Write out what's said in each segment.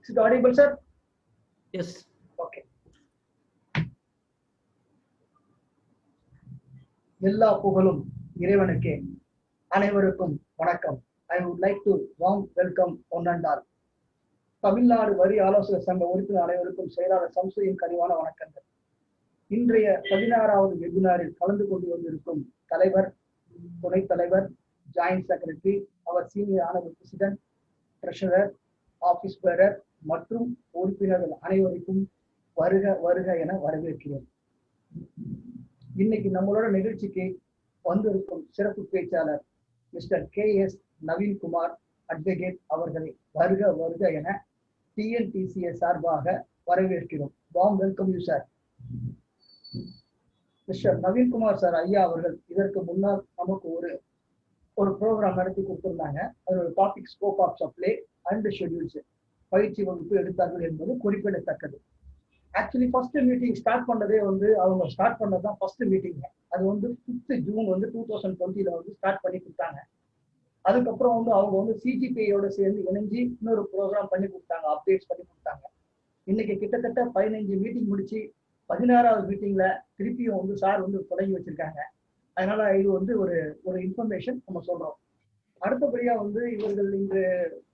Is it audible, sir? Yes. Okay. எல்லா புகழும் இறைவனுக்கே. அனைவருக்கும் வணக்கம். I would like to warm welcome one and all. Tamil Nadu வரி ஆலோசகர் சங்க உறுப்பினர் அனைவருக்கும் செயலாளர் சம்சுவின் கனிவான வணக்கங்கள். இன்றைய 16வது வெபினாரில் கலந்து கொண்டு வந்திருக்கும் தலைவர், துணைத் தலைவர், ஜாயிண்ட் செக்ரட்டரி, அவர் சீனியர் ஆனவர் பிரசிடென்ட், ட்ரெஷரர், ஆபீஸ் பேரர் மற்றும் உறுப்பினர்கள் அனைவருக்கும் வருக வருக என வரவேற்கிறேன். இன்னைக்கு நம்மளோட நிகழ்ச்சிக்கு வந்திருக்கும் சிறப்பு பேச்சாளர் மிஸ்டர் KS நவீன்குமார் அட்வொகேட் அவர்களை வருக வருக என TNTCA சார்பாக வரவேற்கிறோம். Warm welcome you sir. Mister Naveenkumar sir ஐயா அவர்கள் இதற்கு முன்னால் நமக்கு ஒரு ப்ரோக்ராம் நடத்தி கொடுத்திருந்தாங்க. அதோட topic scope of supply and schedules பயிற்சி வகுப்பு எடுத்தார்கள் என்பது குறிப்பிடத்தக்கது. ஆக்சுவலி ஃபர்ஸ்ட் மீட்டிங் ஸ்டார்ட் பண்ணதே அவங்க ஸ்டார்ட் பண்ணதுதான் ஃபர்ஸ்ட் மீட்டிங். அது 5th ஜூன் 2020 ஸ்டார்ட் பண்ணி கொடுத்தாங்க. அதுக்கப்புறம் அவங்க CGPஐயோட சேர்ந்து இணைஞ்சு இன்னொரு ப்ரோக்ராம் பண்ணி கொடுத்தாங்க, அப்டேட்ஸ் பண்ணி கொடுத்தாங்க. இன்னைக்கு கிட்டத்தட்ட 15 மீட்டிங் முடிச்சு 16வது மீட்டிங்ல திருப்பியும் சார் தொடங்கி வச்சிருக்காங்க. அதனால இது ஒரு இன்ஃபர்மேஷன் நம்ம சொல்றோம். அடுத்தபடியா இவர்கள் இங்கு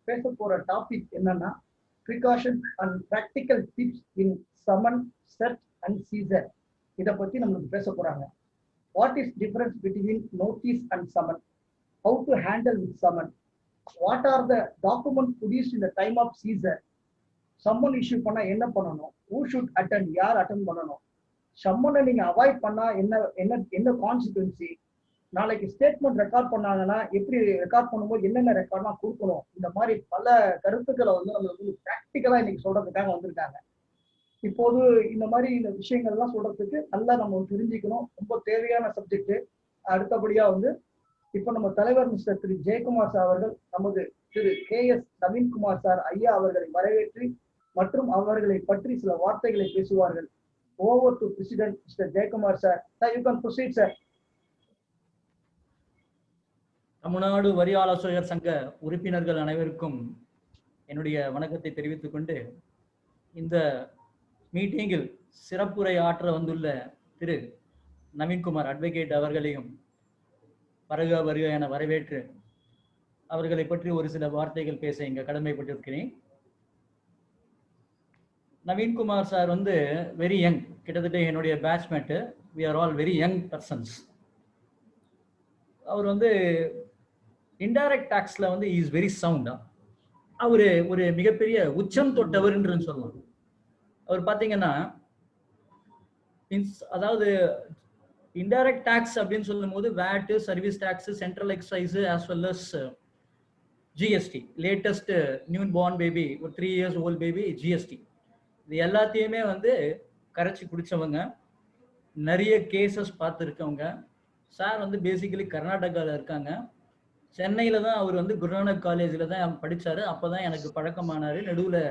பேச போற டாபிக் என்னன்னா, precaution and practical tips in summon, search and seizure. இதை பத்தி நம்மளுக்கு பேச போறாங்க. What is difference between notice and summon, how to handle with summon, what are the documents produced in the time of seizure, summon issue பண்ணா என்ன பண்ணணும், who should attend, யார் attend பண்ணணும், சம்மனை நீங்க அவாய்ட் பண்ணா என்ன கான்சிக்வன்சி, நாளைக்கு ஸ்டேட்மெண்ட் ரெக்கார்ட் பண்ணாங்கன்னா எப்படி ரெக்கார்ட் பண்ணும்போது என்னென்ன ரெக்கார்ட்லாம் கொடுக்கணும், இந்த மாதிரி பல கருத்துக்களை நம்மளுக்கு பிராக்டிக்கலா இன்னைக்கு சொல்றதுக்காக வந்திருக்காங்க. இப்போது இந்த மாதிரி இந்த விஷயங்கள்லாம் சொல்றதுக்கு நல்லா நம்ம தெரிஞ்சுக்கணும், ரொம்ப தேவையான சப்ஜெக்ட். அடுத்தபடியா இப்போ நம்ம தலைவர் மிஸ்டர் திரு ஜெயக்குமார் சார் அவர்கள் நமது திரு KS நவீன்குமார் சார் ஐயா அவர்களை வரவேற்று மற்றும் அவர்களை பற்றி சில வார்த்தைகளை பேசுவார்கள். Over to president mister Jayakumar sir. You can proceed sir. Tamil Nadu வரி ஆலோசகர் சங்க உறுப்பினர்கள் அனைவருக்கும் என்னுடைய வணக்கத்தை தெரிவித்துக் கொண்டு, இந்த மீட்டிங்கில் சிறப்புரை ஆற்ற வந்துள்ள திரு நவீன்குமார் அட்வொகேட் அவர்களையும் வருக வருக என வரவேற்று அவர்களை பற்றி ஒரு சில வார்த்தைகள் பேச இங்க கடமைப்பட்டிருக்கிறேன். நவீன்குமார் சார் வெரி யங், கிட்டத்தட்ட என்னுடைய batchmate. We are all very young persons. அவர் இன்டைரக்ட் டாக்ஸ்ல இஸ் வெரி சவுண்டா. அவரு ஒரு மிகப்பெரிய உச்சம் தொட்டவர் என்று சொல்லலாம். அவர் பாத்தீங்கன்னா, அதாவது இன்டைரக்ட் டாக்ஸ் அப்படின்னு சொல்லும் போது VAT, service tax, central excise as well as GST, latest new born baby, ஒரு 3 years ஓல்ட் பேபி GST, இது எல்லாத்தையுமே கரைச்சி குடிச்சவங்க, நிறைய கேசஸ் பார்த்துருக்கவங்க. சார் பேசிக்கலி கர்நாடகாவில் இருக்காங்க. சென்னையில் தான் அவர் குருநானக் காலேஜில் தான் படித்தார். அப்போ தான் எனக்கு பழக்கமானார். நடுவில்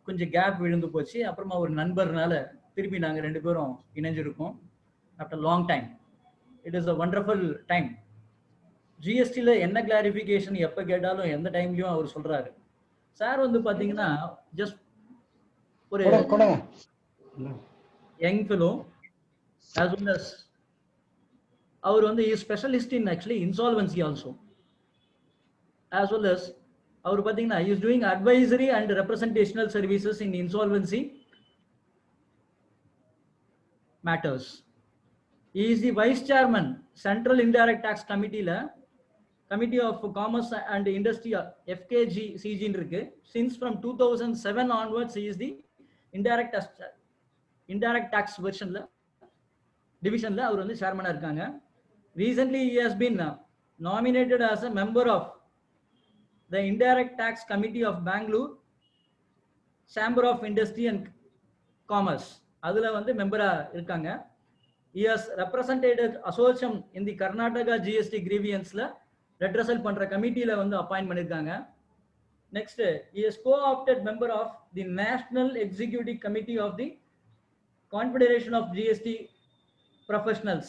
கொஞ்சம் கேப் விழுந்து போச்சு. அப்புறமா ஒரு நண்பர்னால திருப்பி நாங்கள் 2 பேரும் இணைஞ்சிருக்கோம். after long time. It is a wonderful time. GST ல என்ன கிளாரிஃபிகேஷன் எப்ப கேட்டாலும் எந்த டைம்லயும் அவர் சொல்றாரு. சார் பாத்தீங்கன்னா ஜஸ்ட் ஒரு young fellow, as well as அவர் is specialist in actually insolvency also, as well as அவர் பாத்தீங்கன்னா he is doing advisory and representational services in insolvency matters. He is the vice chairman Central Indirect Tax Committee Committee of Commerce and Industry FKG-CG இருக்கு. Since from 2007 onwards he is the indirect tax divisionல our chairman இருக்காங்க. Recently he has been nominated as a member of the Indirect Tax Committee of Bangalore Chamber of Industry and Commerce. அதுல மெம்பரா இருக்காங்க. He has represented association in the Karnataka GST grievance redressal பண்ற கமிட்டில appoint பண்ணிருக்காங்க. Next, he is co-opted member of the National Executive Committee of the Confederation of GST Professionals.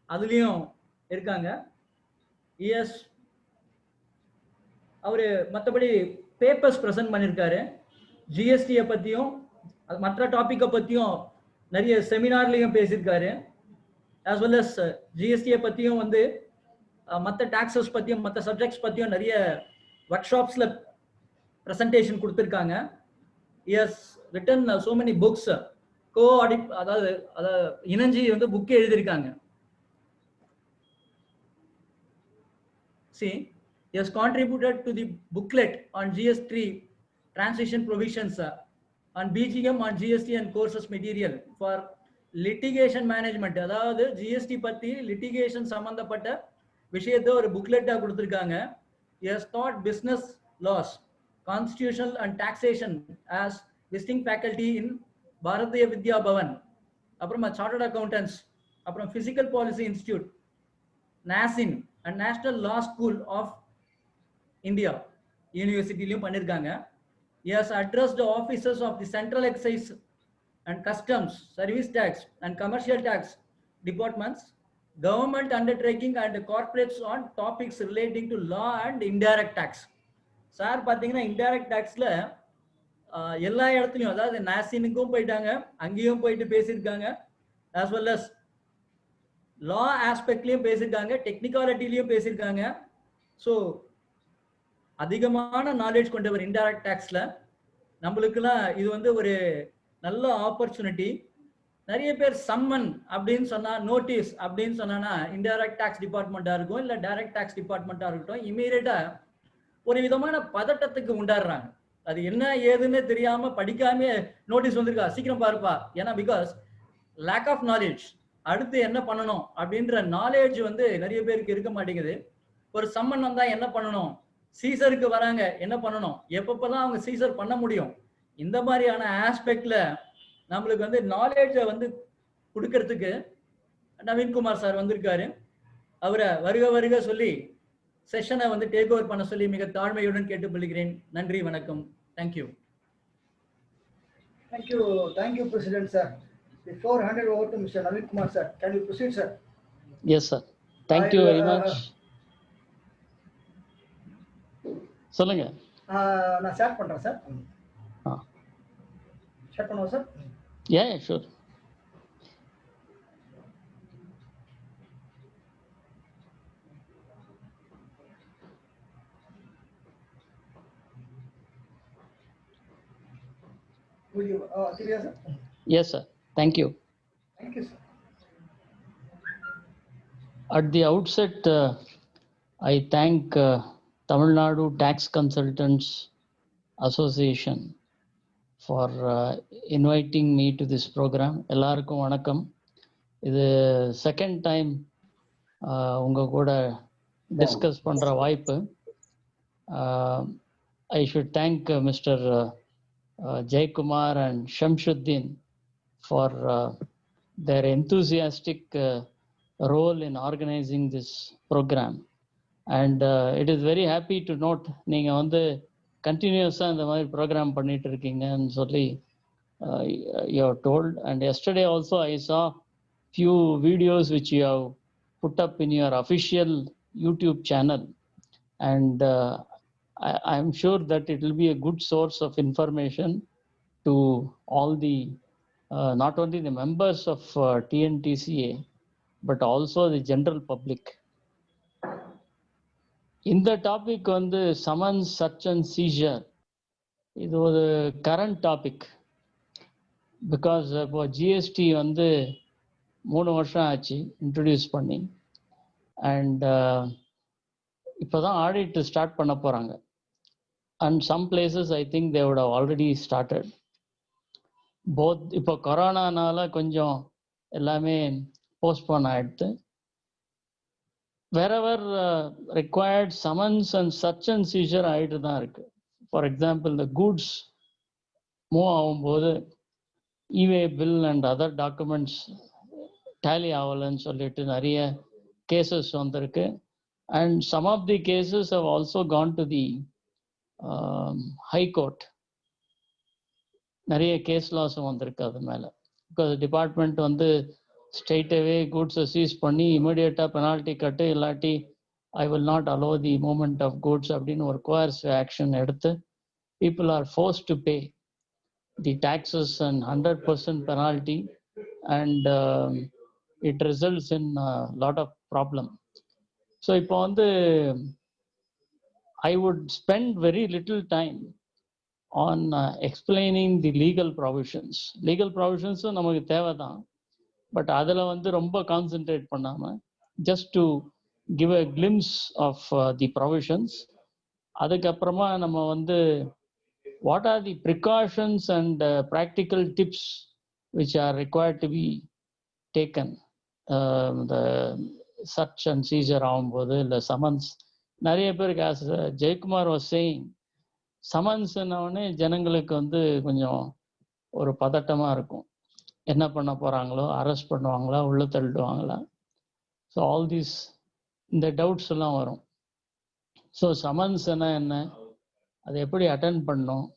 அதுலயும் இருக்காங்க. He has அவரு மத்தபடி papers present பண்ணிருக்காரு. ஜிஎஸ்டியை பத்தியும் மற்ற டாபிக்கை பத்தியும் நிறைய செமினார்லயும் பேசியிருக்காரு. as well as ஜிஎஸ்டியை பத்தியும் வந்து மற்ற டாக்ஸஸ் பத்தியும் மற்ற சப்ஜெக்ட்ஸ் பத்தியும் நிறைய ஒர்க் ஷாப்ஸ்ல பிரசன்டேஷன் கொடுத்துருக்காங்க. he has written so many books, அதாவது இணைஞ்சி வந்து புக் எழுதியிருக்காங்க. See, he has contributed to the booklet on GST transition provisions, on BGM, on GST and courses material for litigation management. அதாவது GST பத்தி litigation சம்பந்தப்பட்ட விஷயத்தை ஒரு புக்லெட்டா கொடுத்திருக்காங்க. he has taught business laws, constitutional and taxation as visiting faculty in Bharatiya Vidya Bhavan, அப்புறமா chartered accountants, அப்புறம் physical policy institute, NACIN and National Law School of India யூனிவர்சிட்டிலையும் பண்ணியிருக்காங்க. he has addressed the officers of the central excise and customs, service tax and commercial tax departments, government undertaking and corporates on topics relating to law and indirect tax. Sir பார்த்தீங்கன்னா indirect டாக்ஸ்ல எல்லா இடத்துலையும், அதாவது நாசினுக்கும் போயிட்டாங்க, அங்கேயும் போயிட்டு பேசியிருக்காங்க, as well as லா ஆஸ்பெக்ட்லயும் பேசியிருக்காங்க, டெக்னிக்காலிட்டிலையும் பேசியிருக்காங்க. ஸோ அதிகமான நாலேஜ் கொண்டவர் இன்டைரக்ட் டாக்ஸ்ல. நம்மளுக்குலாம் இது வந்து ஒரு நல்ல ஆப்பர்ச்சுனிட்டி. நிறைய பேர் சம்மன் அப்படின்னு சொன்னா, நோட்டீஸ் அப்படின்னு சொன்னா இன்டைரக்ட் டாக்ஸ் டிபார்ட்மெண்டா இருக்கும், இல்ல டைரக்ட் டாக்ஸ் டிபார்ட்மெண்டா இருக்கட்டும், இமீடியட்டா ஒரு விதமான பதட்டத்துக்கு உண்டாடுறாங்க. அது என்ன ஏதுன்னு தெரியாம படிக்காம நோட்டீஸ் வந்திருக்கா, சீக்கிரம் பாருப்பா. ஏன்னா பிகாஸ் லேக் ஆஃப் நாலேஜ். அடுத்து என்ன பண்ணணும் அப்படின்ற நாலேஜ் வந்து நிறைய பேருக்கு இருக்க மாட்டேங்குது. ஒரு சம்மன் வந்தா என்ன பண்ணணும், சீசருக்கு வராங்க என்ன பண்ணணும், எப்பப்பெல்லாம் அவங்க சீசர் பண்ண முடியும், இந்த மாதிரியான ஆஸ்பெக்ட்ல நம்மளுக்கு வந்து நாலேஜை வந்து கொடுக்கறதுக்கு நவீன்குமார் சார் வந்திருக்காரு. அவரை வருக வருக சொல்லி செஷனை வந்து டேக் ஓவர் பண்ண சொல்லி மிக தாழ்மையுடன் கேட்டுக்கொள்கிறேன். நன்றி, வணக்கம். Thank you. Thank you, President sir. Before handing over to Mr. Naveen Kumar sir, can you proceed, sir? Yes, sir. Thank you very much. சொல்லுங்க. நான் ஷேர் பண்றேன் சார். ஷேர் பண்ணுவோம் sir. Yeah, sure. Will you clear, sir? Yes, sir. Thank you. Thank you, sir. At the outset, I thank Tamil Nadu Tax Consultants Association for inviting me to this program. எல்லாருக்கும் வணக்கம். இது second time உங்க கூட discuss பண்ற வாய்ப்பு. I should thank Mr. Jaykumar and Shamshuddin for their enthusiastic role in organizing this program. And it is very happy to note நீங்க வந்து கண்டினியூஸாக இந்த மாதிரி ப்ரோக்ராம் பண்ணிட்டு இருக்கீங்கன்னு சொல்லி you have told. And yesterday also I saw few videos which you have put up in your official YouTube channel. And I am sure that it will be a good source of information to all the not only the members of TNTCA but also the general public. இந்த topic வந்து summons, search and seizure, இது ஒரு current topic. Because இப்போ GST வந்து 3 வருஷம் ஆச்சு introduce பண்ணி. And இப்போதான் ஆடிட் ஸ்டார்ட் பண்ண போறாங்க. And some places I think they would have already started. Both இப்போ கொரோனானால கொஞ்சம் எல்லாமே போஸ்ட்போன் ஆயிடுது. wherever required summons and search and seizure ஆகிட்டு தான் இருக்கு. ஃபார் எக்ஸாம்பிள் இந்த கூட்ஸ் மூவ் ஆகும்போது e way bill and other documents tally ஆகலன்னு சொல்லிட்டு நிறைய கேசஸ் வந்திருக்கு. And some of the cases have also gone to the high court. நிறைய கேஸ் லாஸும் வந்திருக்கு அது மேலே. பிகாஸ் டிபார்ட்மெண்ட் வந்து ஸ்ட்ரெயிட்டாகவே கூட்ஸை சீஸ் பண்ணி இமிடியேட்டாக பெனால்ட்டி கட்டு, இல்லாட்டி I will not allow the movement of goods அப்படின்னு ஒரு கோயர்சிவ் ஆக்ஷன் எடுத்து people are force to pay. the taxes and 100% penalty, and it results in a lot of problem. So இப்போ வந்து I would spend very little time on explaining the legal provisions. Legal provisions நமக்கு தேவைதான், but அதில் வந்து ரொம்ப concentrate பண்ணாமல் just to give a glimpse of the provisions. அதுக்கப்புறமா நம்ம வந்து what are the precautions and practical tips which are required to be taken the search and seizure ஆகும்போது இல்லை சமன்ஸ். நிறைய பேருக்கு as ஜெயக்குமார் was saying, சமன்ஸ்னவொடனே ஜனங்களுக்கு வந்து கொஞ்சம் ஒரு பதட்டமாக இருக்கும். என்ன பண்ண போகிறாங்களோ, அரெஸ்ட் பண்ணுவாங்களா, உள்ள தள்ளிடுவாங்களா. ஸோ ஆல் தீஸ் இந்த டவுட்ஸ் எல்லாம் வரும். ஸோ சமன்ஸ்னா என்ன, அதை எப்படி அட்டென்ட் பண்ணணும்,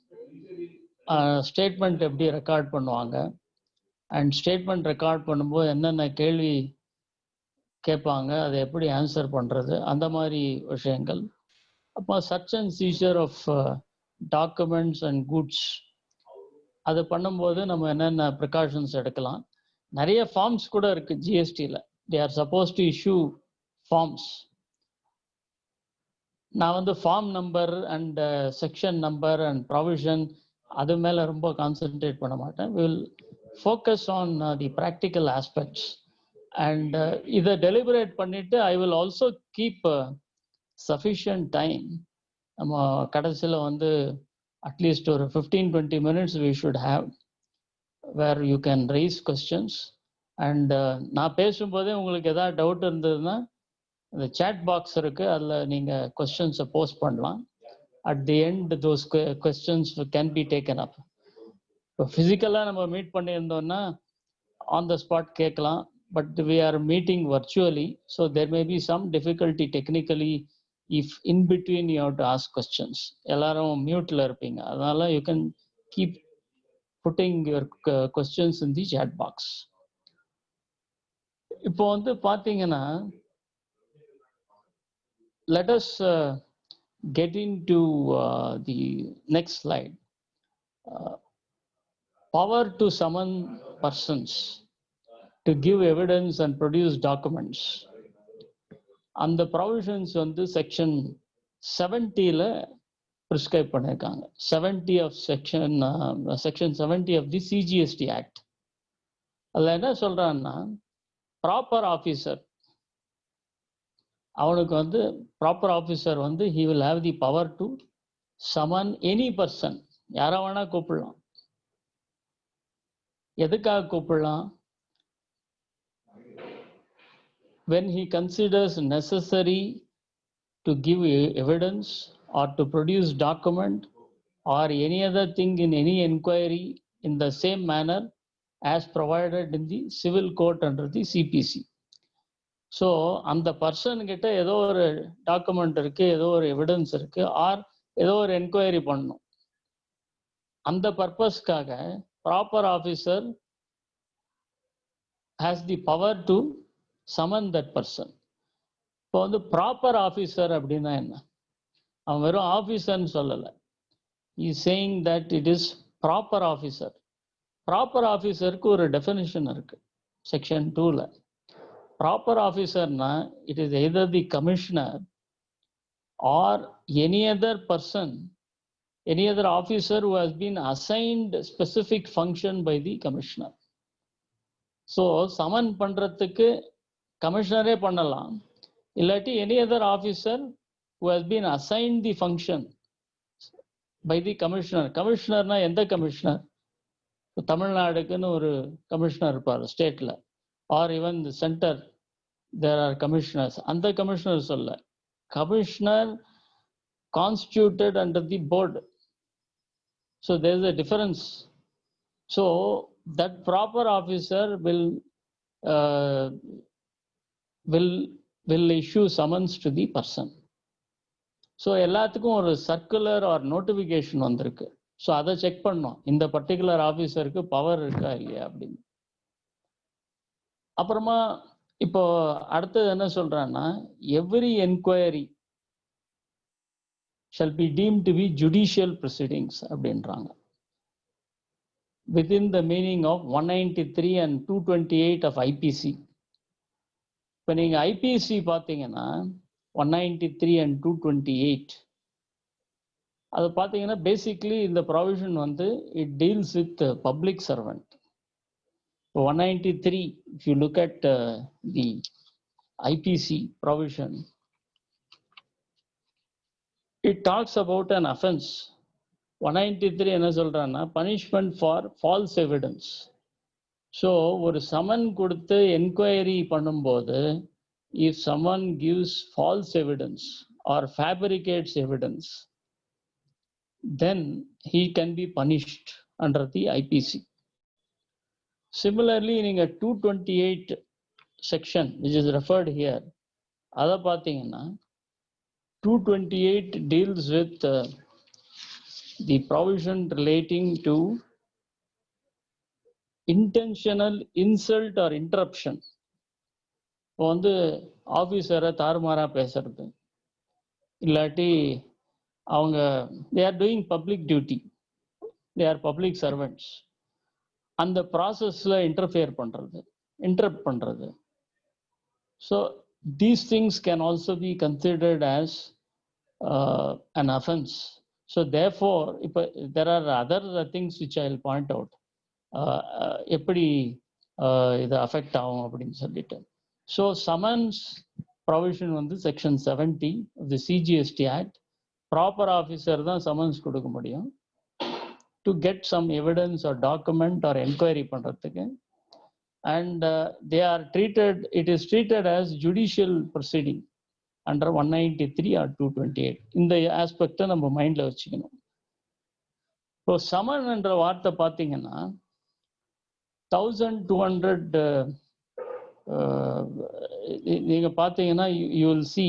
ஸ்டேட்மெண்ட் எப்படி ரெக்கார்ட் பண்ணுவாங்க, அண்ட் ஸ்டேட்மெண்ட் ரெக்கார்ட் பண்ணும்போது என்னென்ன கேள்வி கேட்பாங்க, அதை எப்படி ஆன்சர் பண்ணுறது, அந்த மாதிரி விஷயங்கள். அப்போ search and seizure of documents and goods, அது பண்ணும்போது நம்ம என்னென்ன ப்ரிகாஷன்ஸ் எடுக்கலாம். நிறைய ஃபார்ம்ஸ் கூட இருக்குது ஜிஎஸ்டியில். They are supposed to issue forms. நான் வந்து form number and section number and provision அது மேலே ரொம்ப கான்சென்ட்ரேட் பண்ண மாட்டேன். Will focus on the practical aspects. And இதை டெலிபரேட் பண்ணிவிட்டு I will also keep sufficient time. நம்ம கடைசியில் வந்து அட்லீஸ்ட் ஒரு 15-20 minutes we should have where you can raise questions. And நான் பேசும்போதே உங்களுக்கு எதாவது டவுட் இருந்ததுன்னா இந்த சேட் பாக்ஸ் இருக்குது, அதில் நீங்கள் கொஸ்டின்ஸை போஸ்ட் பண்ணலாம். At the end those questions can be taken up. இப்போ ஃபிசிக்கலாக நம்ம மீட் பண்ணியிருந்தோம்னா ஆன் த ஸ்பாட் கேட்கலாம், but we are meeting virtually, so there may be some difficulty technically if in between you have to ask questions. எல்லாரும் மியூட்டில் இருப்பீங்க, அதனால you can keep putting your questions in the chat box. இப்போ வந்து பார்த்தீங்கன்னா, let us get into the next slide. Power to summon persons to give evidence and produce documents. And the provisions on the section 70 prescribe பண்ணிருக்காங்க. 70 of section 70 of the CGST Act. அதில் என்ன சொல்றான்னா, proper officer, அவனுக்கு வந்து proper officer வந்து he will have the power to summon any person. யாரை வேணா கூப்பிடலாம். எதுக்காக கூப்பிடலாம்? when he considers necessary to give evidence or to produce document or any other thing in any inquiry in the same manner as provided in the civil court under the CPC. So அந்த பர்சன்கிட்ட ஏதோ ஒரு document இருக்குது, ஏதோ ஒரு evidence இருக்குது, R ஏதோ ஒரு enquiry பண்ணணும். அந்த பர்பஸ்க்காக proper officer has the power to summon that person. இப்போ வந்து ப்ராப்பர் ஆஃபீஸர் அப்படின்னா என்ன? அவன் வெறும் ஆஃபீஸர்னு சொல்லலை. Is saying that it is proper officer. Proper ஆஃபீஸருக்கு ஒரு டெஃபினிஷன் இருக்குது section 2. Proper officer na, it is either the commissioner or any other person, any other officer who has been assigned specific function by the commissioner. So summon பண்றதுக்கு கமிஷனரே பண்ணலாம், இல்லாட்டி any other officer who has been assigned the function by the commissioner. கமிஷனர்னா எந்த commissioner? தமிழ்நாடுக்குன்னு ஒரு commissioner இருப்பார் ஸ்டேட்ல, or even the center there are commissioners. And the commissioner solla, commissioner constituted under the board. So there is a difference. So that proper officer will issue summons to the person. So எல்லாத்துக்கும் ஒரு circular R notification வந்திருக்கு. So அதை check பண்ணோம், இந்த particular ஆஃபீஸருக்கு power இருக்கா இல்லையா அப்படின்னு. அப்புறமா இப்போ அடுத்தது என்ன சொல்றான்னா, every enquiry shall be deemed to be judicial proceedings அப்படின்றாங்க. within the meaning of 193 and 228 of IPC. இப்போ நீங்கள் ஐபிசி பார்த்தீங்கன்னா 193 and 228 அது பார்த்தீங்கன்னா பேசிக்லி இந்த ப்ரொவிஷன் வந்து it deals with public servant. 193, if you look at the IPC provision, it talks about an offense. 193 என்ன சொல்றான்னா punishment for false evidence. So ஒரு சமன் கொடுத்து என்கொயரி பண்ணும்போது if summon gives false evidence or fabricates evidence then he can be punished under the IPC. Similarly, in a 228 section which is referred here, adha pathina 228 deals with the provision relating to intentional insult or interruption. வந்து ஆஃபீஸரை தாறுமாறா பேசுறது இல்லாட்டி அவங்க they are doing public duty, they are public servants, அந்த ப்ராசஸில் interfere பண்ணுறது, interrupt பண்ணுறது. So these things can also be considered as an offense. So therefore, இப்போ there are other things which I will point out. எப்படி இது affect ஆகும் அப்படின்னு சொல்லிட்டு. ஸோ சமன்ஸ் ப்ரொவிஷன் வந்து section 70 of the CGST Act. Proper officer தான் summons கொடுக்க முடியும் to get some evidence or document or enquiry பண்ணுறதுக்கு. And they are treated, it is treated as judicial proceeding under 193 or 228. இந்த ஆஸ்பெக்டை நம்ம மைண்டில் வச்சுக்கணும். இப்போ சமன் என்ற வார்த்தை பார்த்தீங்கன்னா 1200 நீங்க பார்த்தீங்கன்னா you will see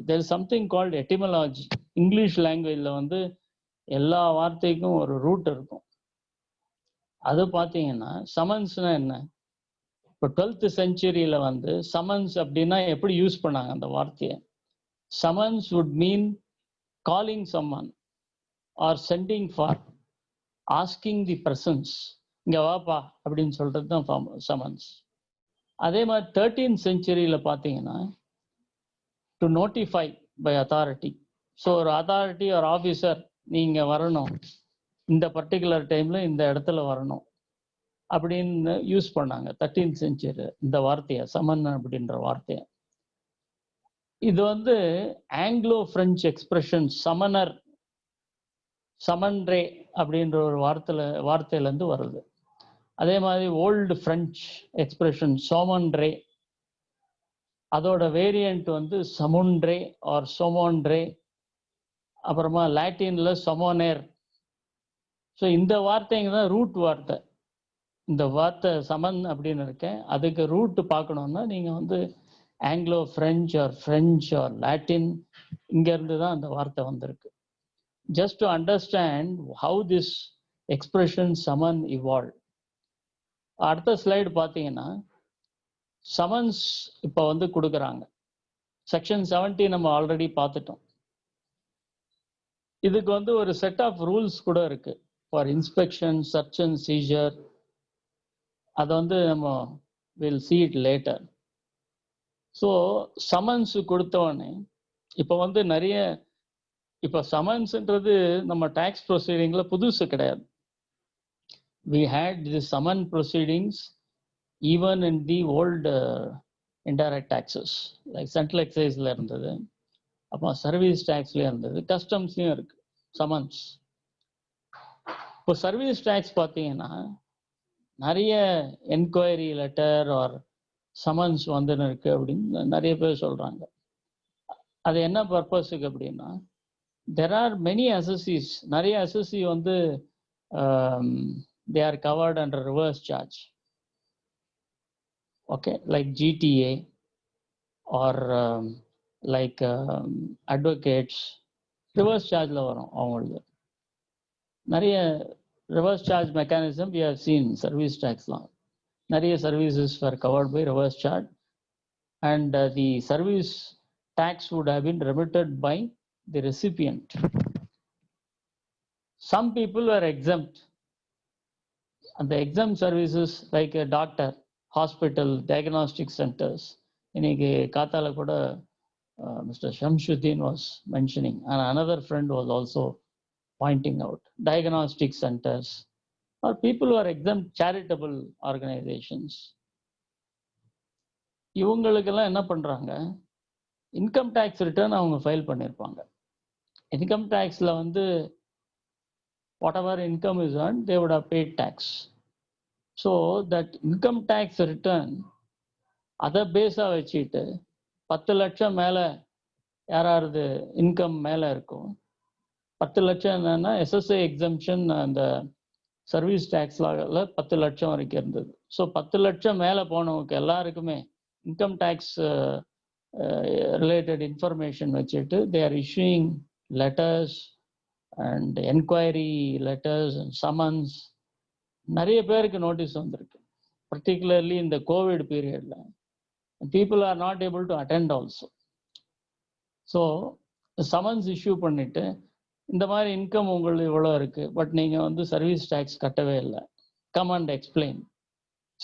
there is something called etymology. English லாங்குவேஜில் வந்து எல்லா வார்த்தைக்கும் ஒரு ரூட் இருக்கும். அது பார்த்தீங்கன்னா சமன்ஸ்னா என்ன, இப்போ 12th centuryல வந்து சமன்ஸ் அப்படின்னா எப்படி யூஸ் பண்ணாங்க அந்த வார்த்தையை. Summons would mean calling summon or sending for asking the persons, இங்கே வாப்பா அப்படின்னு சொல்றது தான் சமன்ஸ். அதே மாதிரி 13th centuryல பார்த்தீங்கன்னா to notify by authority. So ஒரு அத்தாரிட்டி ஒரு ஆஃபீஸர் நீங்கள் வரணும், இந்த பர்டிகுலர் டைமில் இந்த இடத்துல வரணும் அப்படின்னு யூஸ் பண்ணாங்க 13th century இந்த வார்த்தையை, சமன் அப்படின்ற வார்த்தையை. இது வந்து ஆங்கிலோ பிரெஞ்சு எக்ஸ்பிரஷன் சமனர், சமன்ரே அப்படின்ற ஒரு வார்த்தையிலேருந்து வருது. அதே மாதிரி ஓல்டு பிரெஞ்சு எக்ஸ்பிரஷன் சோமன்ரே, அதோட வேரியண்ட் வந்து சமுன்ரே ஆர் சோமோன்ரே. அப்புறமா லாட்டின்ல சொமோனேர். ஸோ இந்த வார்த்தைங்க தான் ரூட் வார்த்தை. இந்த வார்த்தை சமன் அப்படின்னு இருக்கேன், அதுக்கு ரூட் பார்க்கணுன்னா நீங்கள் வந்து Anglo French or French or Latin, இங்கேருந்து தான் அந்த வார்த்தை வந்திருக்கு. Just to understand how this expression summon evolve. அடுத்த ஸ்லைடு பார்த்தீங்கன்னா சமன்ஸ் இப்போ வந்து கொடுக்குறாங்க. செக்ஷன் 70 நம்ம ஆல்ரெடி பார்த்துட்டோம். இதுக்கு வந்து ஒரு செட் ஆஃப் ரூல்ஸ் கூட இருக்கு for inspection, search and seizure. அதை வந்து நம்ம will see it later. So summons கொடுத்தவொடனே இப்போ வந்து நிறைய, இப்போ சமன்ஸ்ன்றது நம்ம டேக்ஸ் ப்ரொசீடிங்கில் புதுசு கிடையாது. We had the summon proceedings even in the old indirect taxes, like central excise la irundhathu, appo service tax la irundhathu, customs la irukku summons. இப்போ service tax பாத்தீங்கன்னா நிறைய என்கொயரி லெட்டர் ஆர் சமன்ஸ் வந்து இருக்கு அப்படின்னு நிறைய பேர் சொல்றாங்க. அது என்ன பர்பஸுக்கு அப்படின்னா, there are many assessees, நிறைய assessee வந்து they are covered under reverse charge. Okay, like GTA or like advocates, reverse charge la varum avanga. Nariya reverse charge mechanism we have seen service tax law. Nariya services were covered by reverse charge, and the service tax would have been remitted by the recipient. Some people were exempt. அந்த exam services like doctor, hospital, diagnostic centres. இன்னைக்கு காத்தால கூட Mr. Shamshuddin was mentioning, and another friend was also pointing out, diagnostic centers or people who are exempt, charitable organizations. இவங்களுக்கெல்லாம் என்ன பண்றாங்க, income tax return அவங்க file பண்ணியிருப்பாங்க. Income டேக்ஸ்ல வந்து whatever income is earned, they would have paid tax. So that income tax return அதை பேஸா வச்சுட்டு 10 லட்சம் மேல யாராவது இன்கம் மேல இருக்கும், 10 லட்சம் என்னன்னா எஸ்எஸ்ஐ எக்ஸம்ஷன் அந்த சர்வீஸ் டேக்ஸ்ல 10 லட்சம் வரைக்கும் இருந்தது. ஸோ 10 லட்சம் மேல போனவங்க எல்லாருக்குமே இன்கம் டேக்ஸ் ரிலேட்டட் இன்ஃபர்மேஷன் வச்சுட்டு they are issuing letters and enquiry letters and summons. நிறைய பேருக்கு நோட்டீஸ் வந்திருக்கு, பர்டிகுலர்லி இந்த கோவிட் பீரியட்ல. People are not able to attend also. So summons issue பண்ணிட்டு இந்த மாதிரி இன்கம் உங்களுக்கு இவ்வளோ இருக்கு, பட் நீங்க வந்து சர்வீஸ் டேக்ஸ் கட்டவே இல்லை, கம் அண்ட் எக்ஸ்பிளைன்.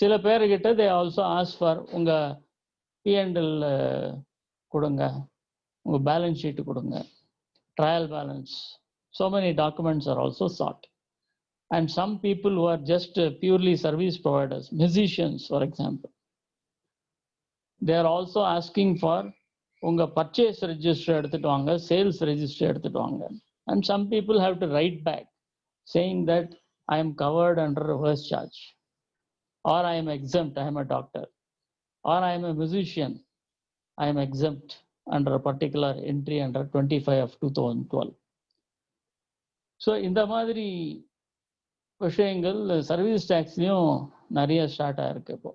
சில பேர்கிட்ட தே ஆல்சோ ஆஸ்க் ஃபார் உங்க P&L கொடுங்க, உங்க பேலன்ஸ் ஷீட் கொடுங்க, trial balance. So many documents are also sought. And some people who are just purely service providers, musicians for example, they are also asking for உங்க purchase register எடுத்துட்டு வாங்க, sales register எடுத்துட்டு வாங்க. And some people have to write back saying that I am covered under reverse charge, or I am exempt, I am a doctor, or I am a musician, I am exempt under a particular entry under 25 of 2012. So இந்த மாதிரி விஷயங்கள் service டேக்ஸ்லயும் நிறைய start ஆயிருக்கு இப்போ.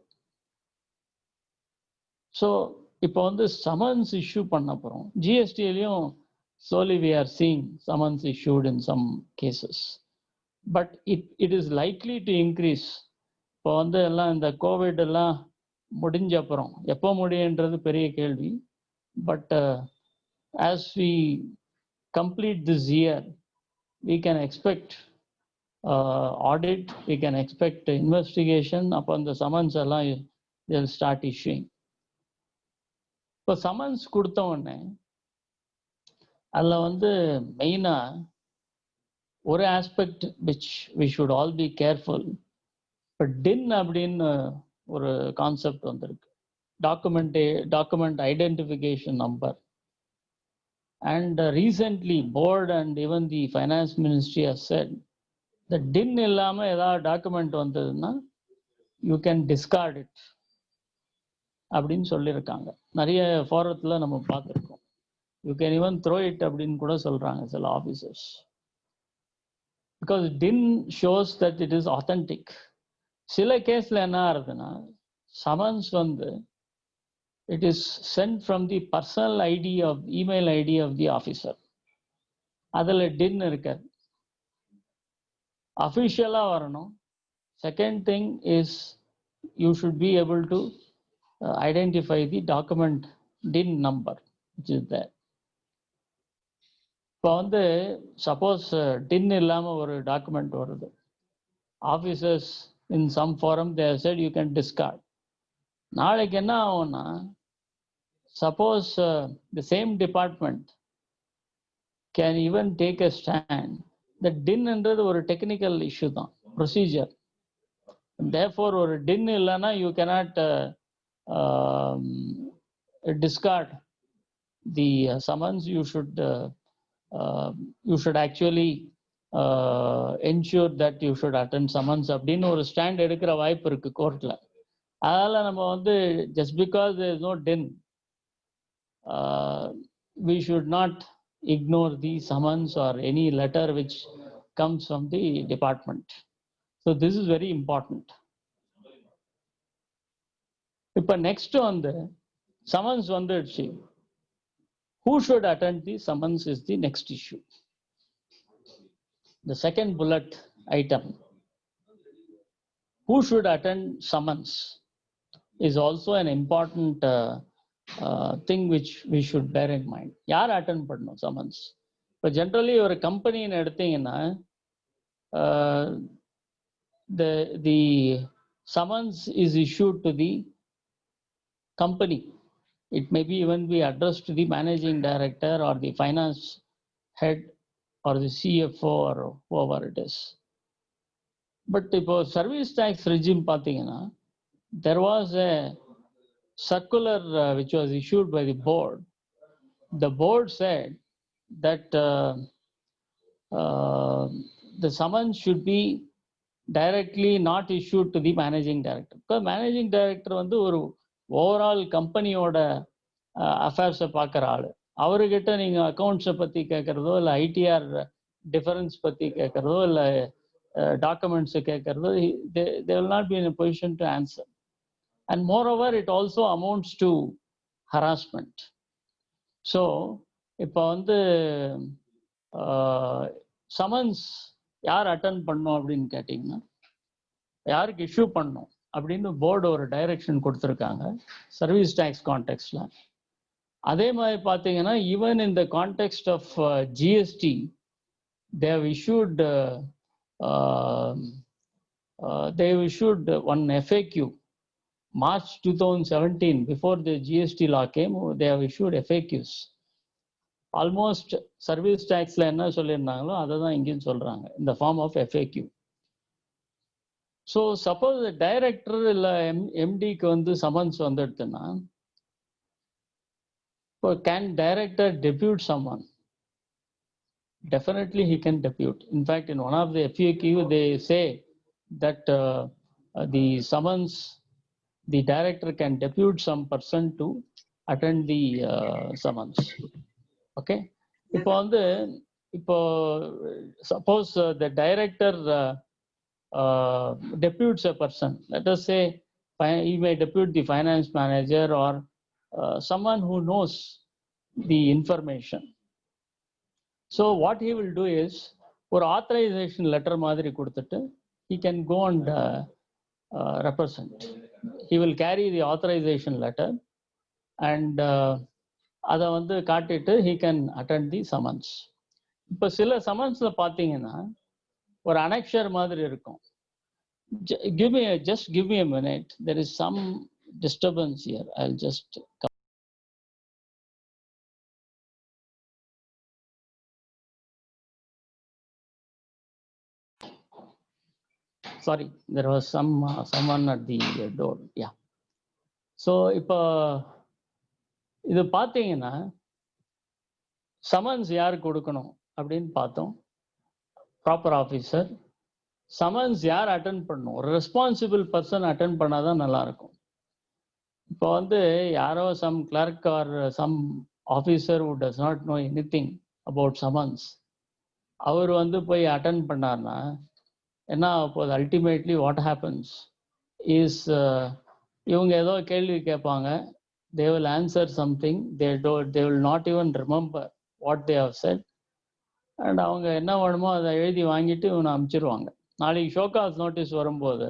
So இப்போ வந்து summons issue பண்ண போகிறோம். ஜிஎஸ்டிலையும் slowly we are seeing summons issued in some cases, but it is likely to increase. இப்போ வந்து எல்லாம் இந்த கோவிட் எல்லாம் முடிஞ்ச அப்புறம், எப்போ முடியுன்றது பெரிய கேள்வி, but as we complete this year we can expect audit, we can expect investigation upon the summons எல்லாம் they'll start issuing. இப்போ சமன்ஸ் கொடுத்த உடனே அதில் வந்து மெயினாக ஒரு aspect which we should all be careful. இப்போ டின் அப்படின்னு ஒரு கான்செப்ட் வந்திருக்கு, document identification number. And recently board and even the finance ministry has set the DIN இல்லாமல் ஏதாவது டாக்குமெண்ட் வந்ததுன்னா யூ கேன் டிஸ்கார்ட் இட் அப்படின்னு சொல்லியிருக்காங்க. நிறைய ஃபாரத்தில் நம்ம பார்த்துருக்கோம். You can even throw it அப்படின்னு கூட சொல்கிறாங்க சில officers, because DIN shows that it is authentic. சில கேஸில் என்ன ஆகுதுன்னா சமன்ஸ் வந்து it is sent from the personal ID of email ID of the officer, அதில் டின் இருக்காது. அஃபிஷியலாக வரணும். Second thing is you should be able to identify the document DIN number which is there. இப்போ வந்து suppose டின் இல்லாமல் ஒரு document வருது, officers in some forum they said you can discard. நாளைக்கு என்ன ஆகும்னா suppose the same department can even take a stand. இந்த டின்ன்றது ஒரு டெக்னிக்கல் இஷ்யூ தான், ப்ரொசீஜர். தேர்ஃபோர் ஒரு டின் இல்லைன்னா you cannot discard the summons. You should actually ensure that you should attend summons அப்படின்னு ஒரு ஸ்டாண்ட் எடுக்கிற வாய்ப்பு இருக்கு கோர்ட்ல. அதனால நம்ம வந்து just because there is no din, we should not ignore the summons or any letter which comes from the department. So this is very important. இப்போ நெக்ஸ்ட் வந்து சமன்ஸ் வந்துடுச்சு, who should attend the summons is the next issue. The second bullet item, who should attend summons, is also an important thing which we should bear in mind. யார் attend பண்ணணும் summons? இப்போ generally ஒரு கம்பெனின்னு எடுத்தீங்கன்னா the summons is issued to the company. It may be even be addressed to the managing director or the finance head or the CFO or whoever it is. But if service tax regime pathina, there was a circular which was issued by the board. The board said that the summons should be directly not issued to the managing director. Because managing director வந்து ஒரு overall கம்பெனியோட அஃபேர்ஸை பார்க்குற ஆள். அவர்கிட்ட நீங்கள் அக்கௌண்ட்ஸை பற்றி கேட்குறதோ இல்லை ITR difference பற்றி கேட்குறதோ இல்லை டாக்குமெண்ட்ஸை கேட்குறதோ they will not be in a position to answer. And moreover, it also amounts to harassment. So, இப்போ வந்து சமன்ஸ் யார் அட்டன் பண்ணோம் அப்படின்னு கேட்டிங்கன்னா யாருக்கு இஷ்யூ பண்ணோம் அப்படின்னு போர்டு ஒரு டைரக்ஷன் கொடுத்துருக்காங்க சர்வீஸ் டேக்ஸ் கான்டெக்ட்ல. அதே மாதிரி பார்த்தீங்கன்னா even in the context of GST they have issued one FAQ March 2017. Before the GST law came, they have issued FAQs. Almost service taxல என்ன சொல்லியிருந்தாங்களோ அதை தான் இங்கேயும் சொல்றாங்க in the form of FAQ. So suppose the director இல்லை MDக்கு வந்து summons வந்துடுதுன்னா can director depute someone? Definitely he can depute. In fact, in one of the FAQ they say that the summons, the director can depute some person to attend the summons. Okay. இப்போ suppose the director deputes a person. Let us say he may depute the finance manager or someone who knows the information. So what he will do is ஒரு authorization letter மாதிரி கொடுத்துட்டு he can go and represent. He will carry the authorization letter and அதை வந்து காட்டிட்டு he can attend the summons. இப்போ சில சம்மன்ஸ்ல பார்த்தீங்கன்னா ஒரு அனெக்ஷர் மாதிரி இருக்கும். Just give me a minute. There is some disturbance here. I'll just come. Sorry, there was someone at the door. Yeah. So இப்போ இது பார்த்தீங்கன்னா சமன்ஸ் யார் கொடுக்கணும் அப்படின்னு பார்த்தோம். Proper officer. சமன்ஸ் யார் அட்டென்ட் பண்ணணும்? ஒரு ரெஸ்பான்சிபிள் பர்சன் அட்டென்ட் பண்ணாதான் நல்லா இருக்கும். இப்போ வந்து யாரோ some clerk or some officer who does not know anything about summons அவர் வந்து போய் அட்டென்ட் பண்ணார்னா என்ன ஆகுது? அல்டிமேட்லி வாட் ஹேப்பன்ஸ் இஸ் இவங்க ஏதோ கேள்வி கேட்பாங்க. they will answer something. They will not even remember what they have said. And அவங்க என்ன வேணுமோ அதை எழுதி வாங்கிட்டு இவனை அனுப்பிச்சிருவாங்க. நாளைக்கு ஷோகாஸ் நோட்டீஸ் வரும்போது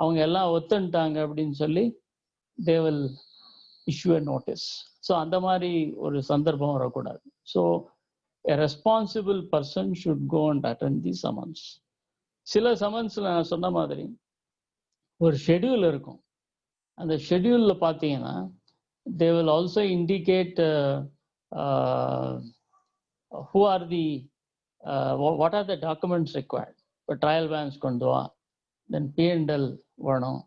அவங்க எல்லாம் ஒத்துன்ட்டாங்க அப்படின்னு சொல்லி they will issue a notice. So அந்த மாதிரி ஒரு சந்தர்ப்பம் வரக்கூடாது. So a responsible person should go and attend the summons. சில சம்மன்ஸ்ல நான் சொன்ன மாதிரி ஒரு ஷெட்யூல் இருக்கும். அந்த ஷெட்யூல்ல பார்த்தீங்கன்னா they will also indicate who are the what are the documents required. For trial balance கொண்டு வா, then P&L வேணும்,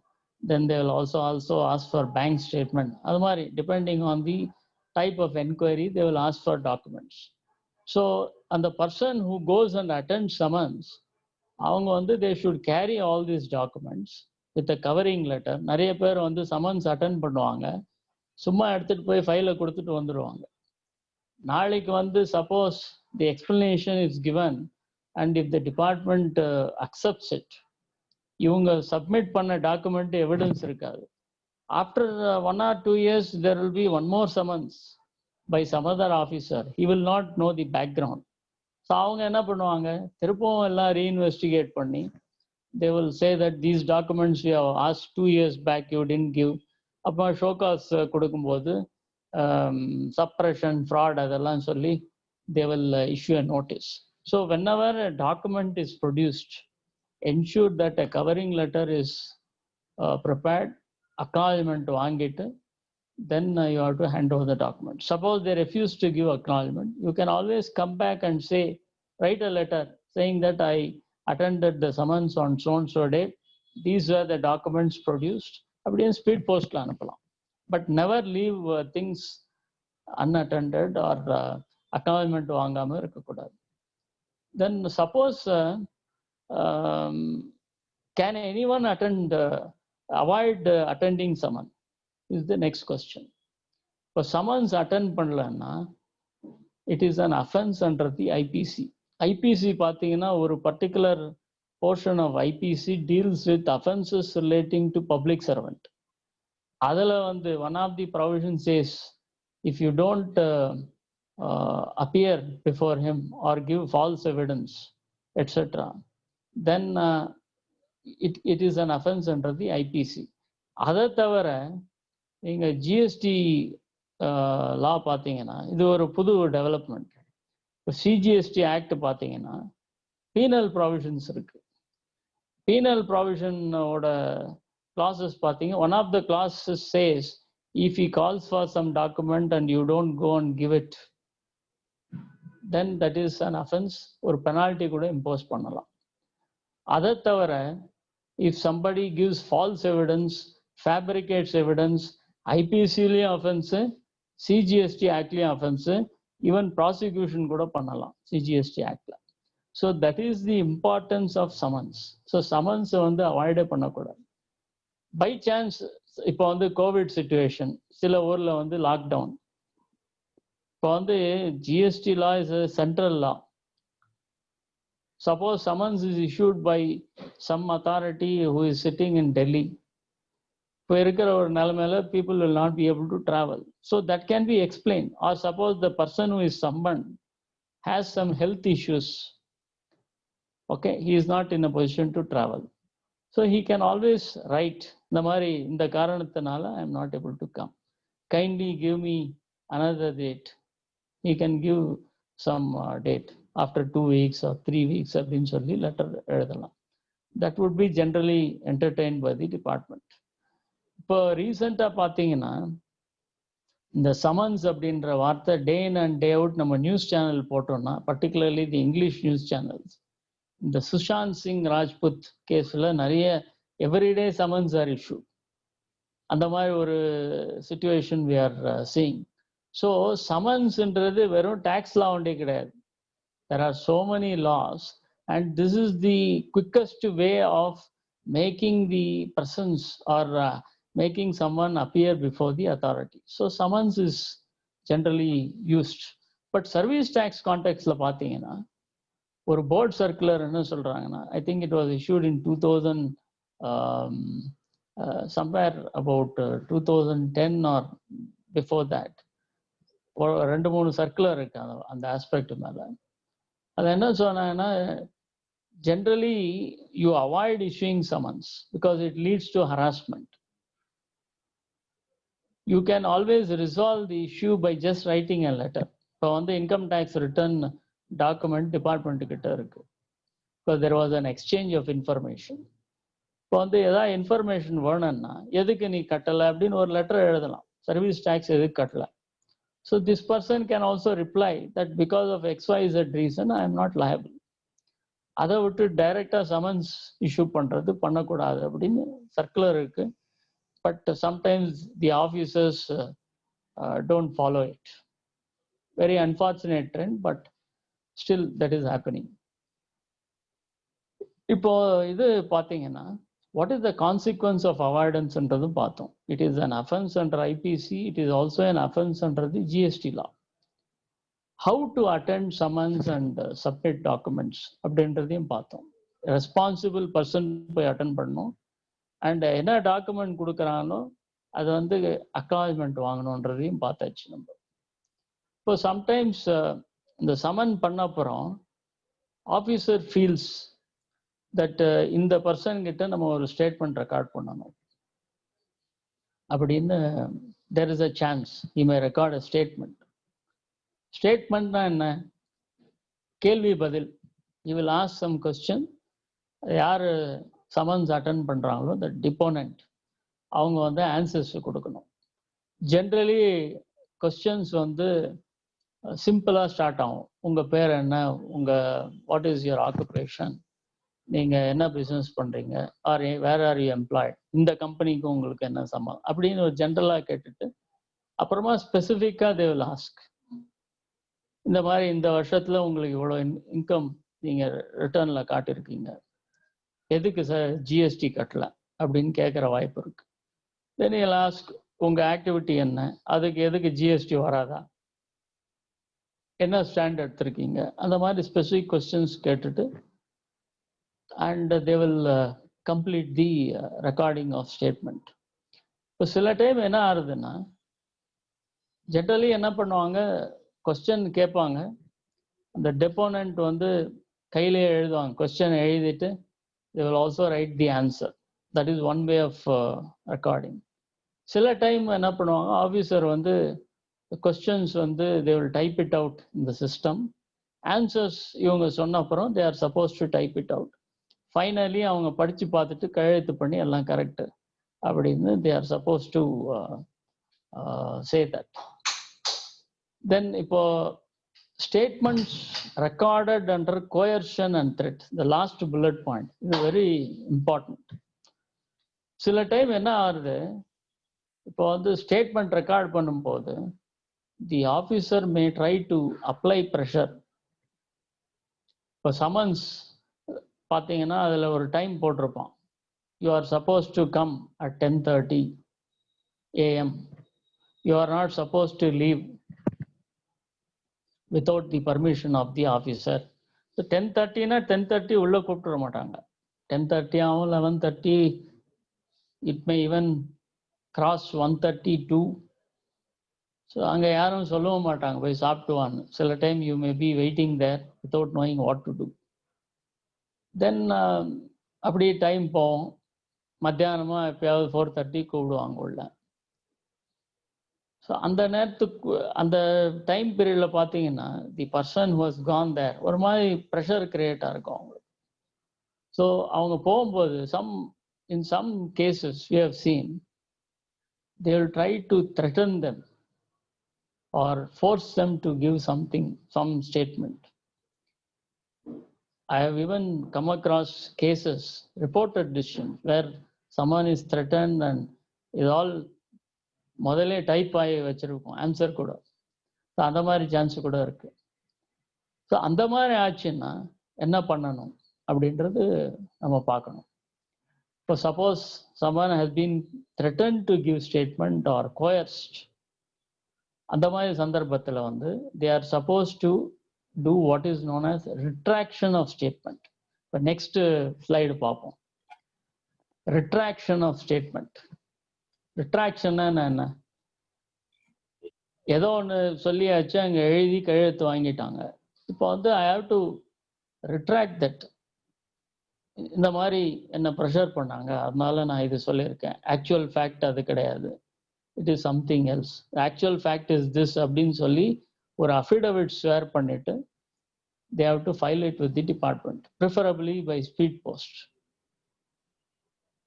then they will also ask for bank statement. அது மாதிரி depending on the type of enquiry they will ask for documents. So and the person who goes and attends summons அவங்க வந்து they should carry all these documents with a covering letter. நிறைய பேர் வந்து summons attend பண்ணுவாங்க, சும்மா எடுத்துட்டு போய் ஃபைலை கொடுத்துட்டு வந்துடுவாங்க. நாளைக்கு வந்து suppose the explanation is given and if the department accepts it, இவங்க சப்மிட் பண்ண டாக்குமெண்ட் எவிடன்ஸ் இருக்காது. After 1 or 2 years there will be one more summons by some other officer. He will not know the background. So அவங்க என்ன பண்ணுவாங்க, திருப்பவும் எல்லாம் reinvestigate பண்ணி they will say that these documents we have asked 2 years back you didn't give. அப்போ show cause கொடுக்கும்போது suppression, fraud அதெல்லாம் சொல்லி they will issue a notice. So whenever a document is produced, ensure that a covering letter is prepared, acknowledgement வாங்கிட்டு, then you have to hand over the document. Suppose they refuse to give acknowledgement, you can always come back and say, write a letter saying that I attended the summons on so and so date. These were the documents produced. அப்படியே speed போஸ்ட்ல அனுப்பலாம். But never leave things unattended or acknowledgement வாங்காம இருக்கக்கூடாது. Then suppose can anyone avoid attending summons is the next question. For summons attend பண்ணலன்னா it is an offense under the IPC. IPC பார்த்தீங்கன்னா ஒரு particular portion of IPC deals with offenses relating to public servant. அதுல வந்து one of the provisions says if you don't appear before him or give false evidence, etc., then it is an offense under the IPC. அதை தவிர நீங்க GST லா பார்த்தீங்கன்னா இது ஒரு புது development. இப்போ சிஜிஎஸ்டி ஆக்ட் பார்த்தீங்கன்னா பீனல் ப்ராவிஷன்ஸ் இருக்கு. பீனல் ப்ராவிஷனோட கிளாஸஸ் பார்த்தீங்க, one of the clauses says if he calls for some document and you don't go and give it, then that is an offense. ஒரு பெனால்ட்டி கூட impose பண்ணலாம். அதை தவிர if somebody gives false evidence, fabricates evidence, ஐபிசிலையும் offence, CGST ஆக்ட்லையும் offence, even prosecution கூட பண்ணலாம் CGST ஆக்ட்ல. So that is the importance of summons. So சமன்ஸை வந்து அவாய்டே பண்ணக்கூடாது. பை சான்ஸ் இப்போ வந்து கோவிட் சுச்சுவேஷன், சில ஊரில் வந்து லாக்டவுன். இப்போ வந்து GST law is a central law. Suppose summons is issued by some authority who is sitting in Delhi. இப்போ இருக்கிற ஒரு நிலைமையில people will not be able to travel. So that can be explained. Or suppose the person who is summoned has some health issues. Okay, he is not in a position to travel. So he can always write, இந்த மாதிரி இந்த காரணத்தினால I am not able to come. Kindly give me another date. He can give some date after 2 weeks or 3 weeks அப்படின்னு சொல்லி letter எழுதலாம். That would be generally entertained by the department. இப்போ ரீசெண்டாக பார்த்தீங்கன்னா இந்த சமன்ஸ் அப்படின்ற வார்த்தை டே இன் அண்ட் டே அவுட் நம்ம நியூஸ் சேனல் போட்டோம்னா, particularly the English news channels, இந்த சுஷாந்த் சிங் ராஜ்புத் கேஸில் நிறைய எவ்ரிடே சமன்ஸ் ஆர் இஷ்யூ. அந்த மாதிரி ஒரு situation we are seeing. So சமன்ஸ்ன்றது வெறும் டேக்ஸ் லா ஒன்றே கிடையாது. There are so many laws and this is the quickest way of making the persons or making someone appear before the authority. So summons is generally used. But service tax context la pathina or board circular enna solranga, I think it was issued in 2000 somewhere about 2010 or before that. Or rendu moonu circular irukku and aspect mela adu enna sonnana, generally you avoid issuing summons because it leads to harassment. You can always resolve the issue by just writing a letter. இப்போ வந்து income tax return document department கிட்ட இருக்கு. இப்போ there was an exchange of information. இப்போ வந்து ஏதாவது information வேணும்னா எதுக்கு நீ கட்டலை அப்படின்னு ஒரு லெட்டர் எழுதலாம். சர்வீஸ் டேக்ஸ் எதுக்கு கட்டலை. So this person can also reply that because of XYZ reason I am not liable. அதை விட்டு டைரக்டாக சமன்ஸ் இஷ்யூ பண்ணுறது பண்ணக்கூடாது அப்படின்னு சர்க்குலர் இருக்கு. But sometimes the officers don't follow it. Very unfortunate trend, but still that is happening. இப்போ இது பார்த்தீங்கன்னா what is the consequence of avoidance என்றதும் பார்த்தோம். It is an offense under IPC. It is also an offense under the GST law. How to attend summons and submit documents அப்படின்றதையும் பார்த்தோம். Responsible person போய் attend பண்ணணும். And என்ன document கொடுக்குறானோ அது வந்து acknowledgement வாங்கணுன்றதையும் பார்த்தாச்சு நம்ம. இப்போ சம்டைம்ஸ் இந்த சமன் பண்ண அப்புறம் ஆஃபீஸர் ஃபீல்ஸ் தட் இந்த பர்சன் கிட்ட நம்ம ஒரு ஸ்டேட்மெண்ட் ரெக்கார்ட் பண்ணணும் அப்படின்னு there is a chance he may record a statement. ஸ்டேட்மெண்ட்னா என்ன? கேள்வி பதில். he will ask some question யார் சமன்ஸ் அட்டன் பண்ணுறாங்களோ த டிபோனண்ட் அவங்க வந்து ஆன்சர்ஸ் கொடுக்கணும். ஜென்ரலி கொஸ்டின்ஸ் வந்து சிம்பிளாக ஸ்டார்ட் ஆகும். உங்கள் பேர் என்ன, உங்கள் வாட் இஸ் யுவர் ஆக்குபேஷன், நீங்கள் என்ன பிஸ்னஸ் பண்ணுறீங்க, or where are you employed, இந்த கம்பெனிக்கு உங்களுக்கு என்ன சம்பளம் அப்படின்னு ஒரு ஜென்ரலாக கேட்டுட்டு அப்புறமா ஸ்பெசிஃபிக்காக தே வில் ஆஸ்க், இந்த மாதிரி இந்த வருஷத்தில் உங்களுக்கு இவ்வளோ இன்கம் நீங்கள் ரிட்டர்னில் காட்டியிருக்கீங்க, எதுக்கு சார் ஜிஎஸ்டி கட்டல அப்படின்னு கேட்குற வாய்ப்பு இருக்குது. தென் யூ வில் ஆஸ்க் உங்கள் ஆக்டிவிட்டி என்ன, அதுக்கு எதுக்கு ஜிஎஸ்டி வராதா, என்ன ஸ்டாண்ட் எடுத்திருக்கீங்க, அந்த மாதிரி ஸ்பெசிஃபிக் கொஸ்டின்ஸ் கேட்டுட்டு and they will complete the recording of statement. இப்போ சில டைம் என்ன ஆகுதுன்னா ஜென்ரலி என்ன பண்ணுவாங்க, கொஸ்டின் கேட்பாங்க, அந்த டெப்போனண்ட் வந்து கையிலே எழுதுவாங்க, கொஸ்டின் எழுதிட்டு they will also write the answer. That is one way of recording. சில டைம் என்ன பண்ணுவாங்க, ஆஃபீஸர் வந்து கொஸ்டின்ஸ் வந்து they will type it out in the system. Answers இவங்க சொன்ன அப்புறம் they are supposed to type it out. Finally அவங்க படித்து பார்த்துட்டு கையெழுத்து பண்ணி எல்லாம் கரெக்டு அப்படின்னு they are supposed to say that. Then இப்போ statements recorded under coercion and threat, the last bullet point is very important. சில டைம் என்ன ஆகுது, இப்போ வந்து ஸ்டேட்மெண்ட் ரெக்கார்ட் பண்ணும்போது தி officer May try to apply pressure. இப்போ சமன்ஸ் பார்த்தீங்கன்னா அதில் ஒரு டைம் போட்டிருப்பான், you are supposed to come at 10:30 AM, you are not suppose to leave without the permission of the officer. So 10:30 10:30 உள்ள கூப்பிட மாட்டாங்க, 10:30 ஆகும், 11:30, it may even cross 1:32. So அங்கே யாரும் சொல்லவும் மாட்டாங்க போய் சாப்பிட்டுவான்னு. சில time you may be waiting there without knowing what to do. Then அப்படியே டைம் போகும், மத்தியானமாக எப்பயாவது 4:30 கூப்பிடுவாங்க உள்ள. ஸோ அந்த நேரத்துக்கு அந்த டைம் பீரியடில் பார்த்தீங்கன்னா the person was gone there, ஒரு மாதிரி ப்ரெஷர் கிரியேட்டாக இருக்கும் அவங்களுக்கு. ஸோ அவங்க போகும்போது in some cases we have seen they will try to threaten them or force them to give something, some statement. I have even come across cases, reported decisions, where someone is threatened and is all முதல்ல type ஆகி வச்சிருக்கோம் answer கூட. So அந்த மாதிரி chance கூட இருக்கு. So அந்த மாதிரி ஆச்சுன்னா என்ன பண்ணணும் அப்படின்றது நம்ம பார்க்கணும். இப்போ suppose someone has been threatened to give statement or coerced, அந்த மாதிரி சந்தர்ப்பத்தில் வந்து they are supposed to do what is known as retraction of statement. இப்போ நெக்ஸ்ட் ஸ்லைடு பார்ப்போம். retraction of statement. ரிட்ராக்ஷன்னா என்ன, ஏதோ ஒன்று சொல்லியாச்சு, அங்கே எழுதி கையெழுத்து வாங்கிட்டாங்க. இப்போ வந்து I have to retract that, இந்த மாதிரி என்ன ப்ரெஷர் பண்ணாங்க அதனால நான் இது சொல்லியிருக்கேன், ஆக்சுவல் ஃபேக்ட் அது கிடையாது, it is something else, actual fact is this அப்படின்னு சொல்லி ஒரு அஃபிடவிட் ஸ்வேர் பண்ணிட்டு they have to file it with the department, preferably by speed post.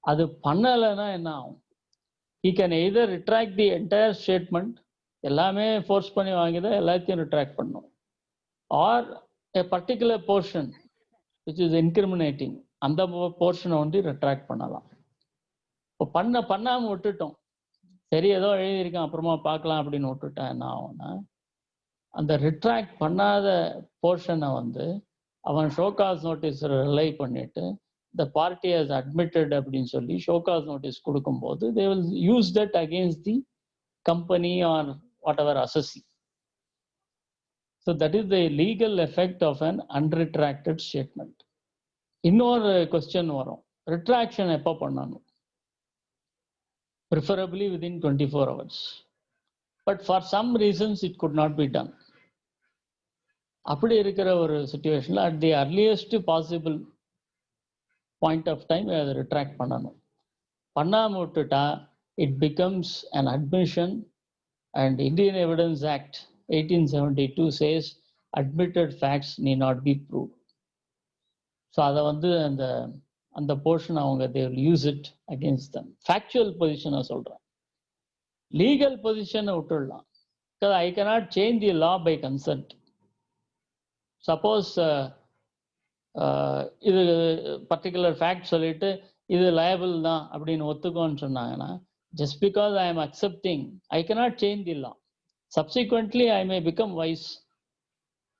அது பண்ணலைன்னா என்ன ஆகும், he can either retract the entire statement, எல்லாமே ஃபோர்ஸ் பண்ணி வாங்கிதான் எல்லாத்தையும் ரிட்ராக்ட் பண்ணும், R a particular portion which is incriminating, அந்த போர்ஷனை வந்து ரிட்ராக்ட் பண்ணலாம். இப்போ பண்ணாமல் விட்டுட்டோம், சரி ஏதோ எழுதியிருக்கேன் அப்புறமா பார்க்கலாம் அப்படின்னு விட்டுட்டா என்ன ஆகும்னா, அந்த ரிட்ராக்ட் பண்ணாத போர்ஷனை வந்து அவன் ஷோகாஸ் நோட்டீஸ் ரிலை பண்ணிட்டு the party has admitted அப்படின்னு சொல்லி ஷோகாஸ் நோட்டீஸ் கொடுக்கும்போது they will use that against the company or whatever assessee. So that is the legal effect of an unretracted statement. இன்னொரு கொஸ்டின் வரும், ரிட்ராக்ஷன் எப்போ பண்ணணும், preferably within 24 hours, but for some reasons it could not be done. அப்படி இருக்கிற ஒரு சிச்சுவேஷன்ல at the earliest possible point of time அதை retract பண்ணணும். பண்ணாம விட்டுட்டா it becomes an admission, and Indian Evidence Act 1872 says admitted facts need not be proved. So அதை வந்து அந்த அந்த போர்ஷன் அவங்க they will use it against them. Factual பொசிஷனை சொல்கிறேன். லீகல் பொசிஷனை விட்டுடலாம். because I cannot change the law by consent. Suppose இது பர்டிகுலர் ஃபேக்ட் சொல்லிட்டு இது லயபிள் தான் அப்படின்னு ஒத்துக்கோன்னு சொன்னாங்கன்னா, just because I am accepting, I cannot change the law. Subsequently, I may become wise.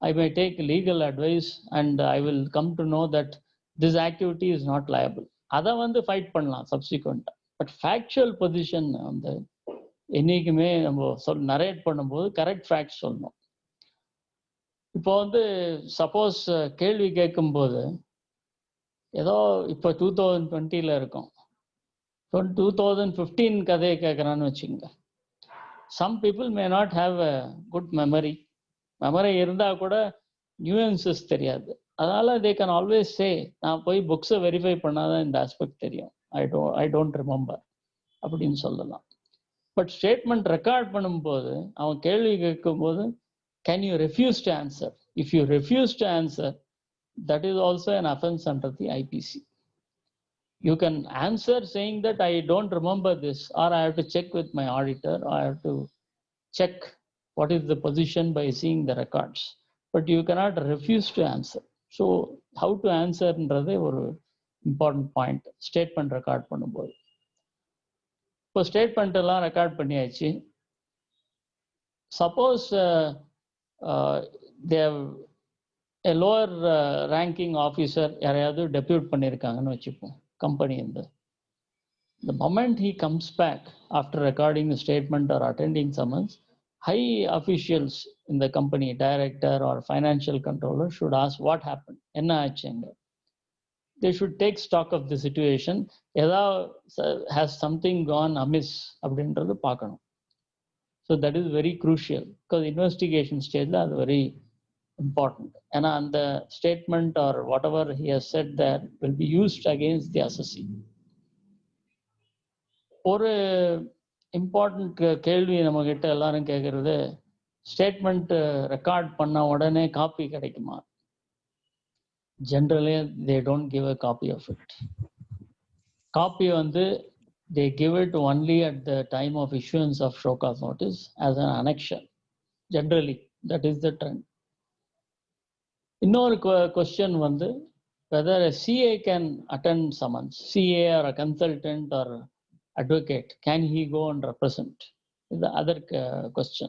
I may take legal advice and I will come to know that this activity is not liable. அதை வந்து fight பண்ணலாம் சப்சிக்வெண்ட்டாக. But factual position வந்து என்னைக்குமே நம்ம narrate பண்ணும்போது correct facts சொல்லணும். இப்போ வந்து சப்போஸ் கேள்வி கேட்கும்போது ஏதோ இப்போ 2020 இருக்கும், 2015 கதையை கேட்குறான்னு வச்சுக்கோங்க. Some people may not have a good memory இருந்தால் கூட நியூயன்சஸ் தெரியாது. அதனால தே கேன் ஆல்வேஸ் சே, நான் போய் புக்ஸை வெரிஃபை பண்ணாதான் இந்த ஆஸ்பெக்ட் தெரியும், ஐ டோன்ட் ரிமெம்பர் அப்படின்னு சொல்லலாம். பட் ஸ்டேட்மெண்ட் ரெக்கார்ட் பண்ணும்போது அவன் கேள்வி கேட்கும்போது, can you refuse to answer? If you refuse to answer, that is also an offense under the IPC. You can answer saying that I don't remember this, or I have to check with my auditor, or I have to check what is the position by seeing the records. But you cannot refuse to answer. So how to answer என்றது ஒரு important point statement record பண்ணும்போது. இப்போ statement எல்லாம் record பண்ணியாச்சு. Suppose a lower ranking officer யாரையாவது டெப்யூட் பண்ணியிருக்காங்கன்னு வச்சுப்போம் company இருந்து. The moment he comes back after recording the statement or attending summons, high officials in the company, director or financial controller, should ask what happened. என்ன ஆச்சுங்க? They should take stock of the situation. Has something gone amiss அப்படின்றது பார்க்கணும். So that is very crucial because investigation stage அது very important. And on the statement or whatever he has said there will be used against the assessee. ஒரு important கேள்வி நம்ம கிட்ட எல்லாரும் கேட்கறது, statement record பண்ண உடனே காப்பி கிடைக்குமா? Generally they don't give a copy of it. Copy வந்து they give it only at the time of issuance of show cause notice as an annexure. Generally that is the trend. இன்னொரு question வந்து whether a CA can attend summons. CA or a consultant or advocate, can he go and represent? is the other question.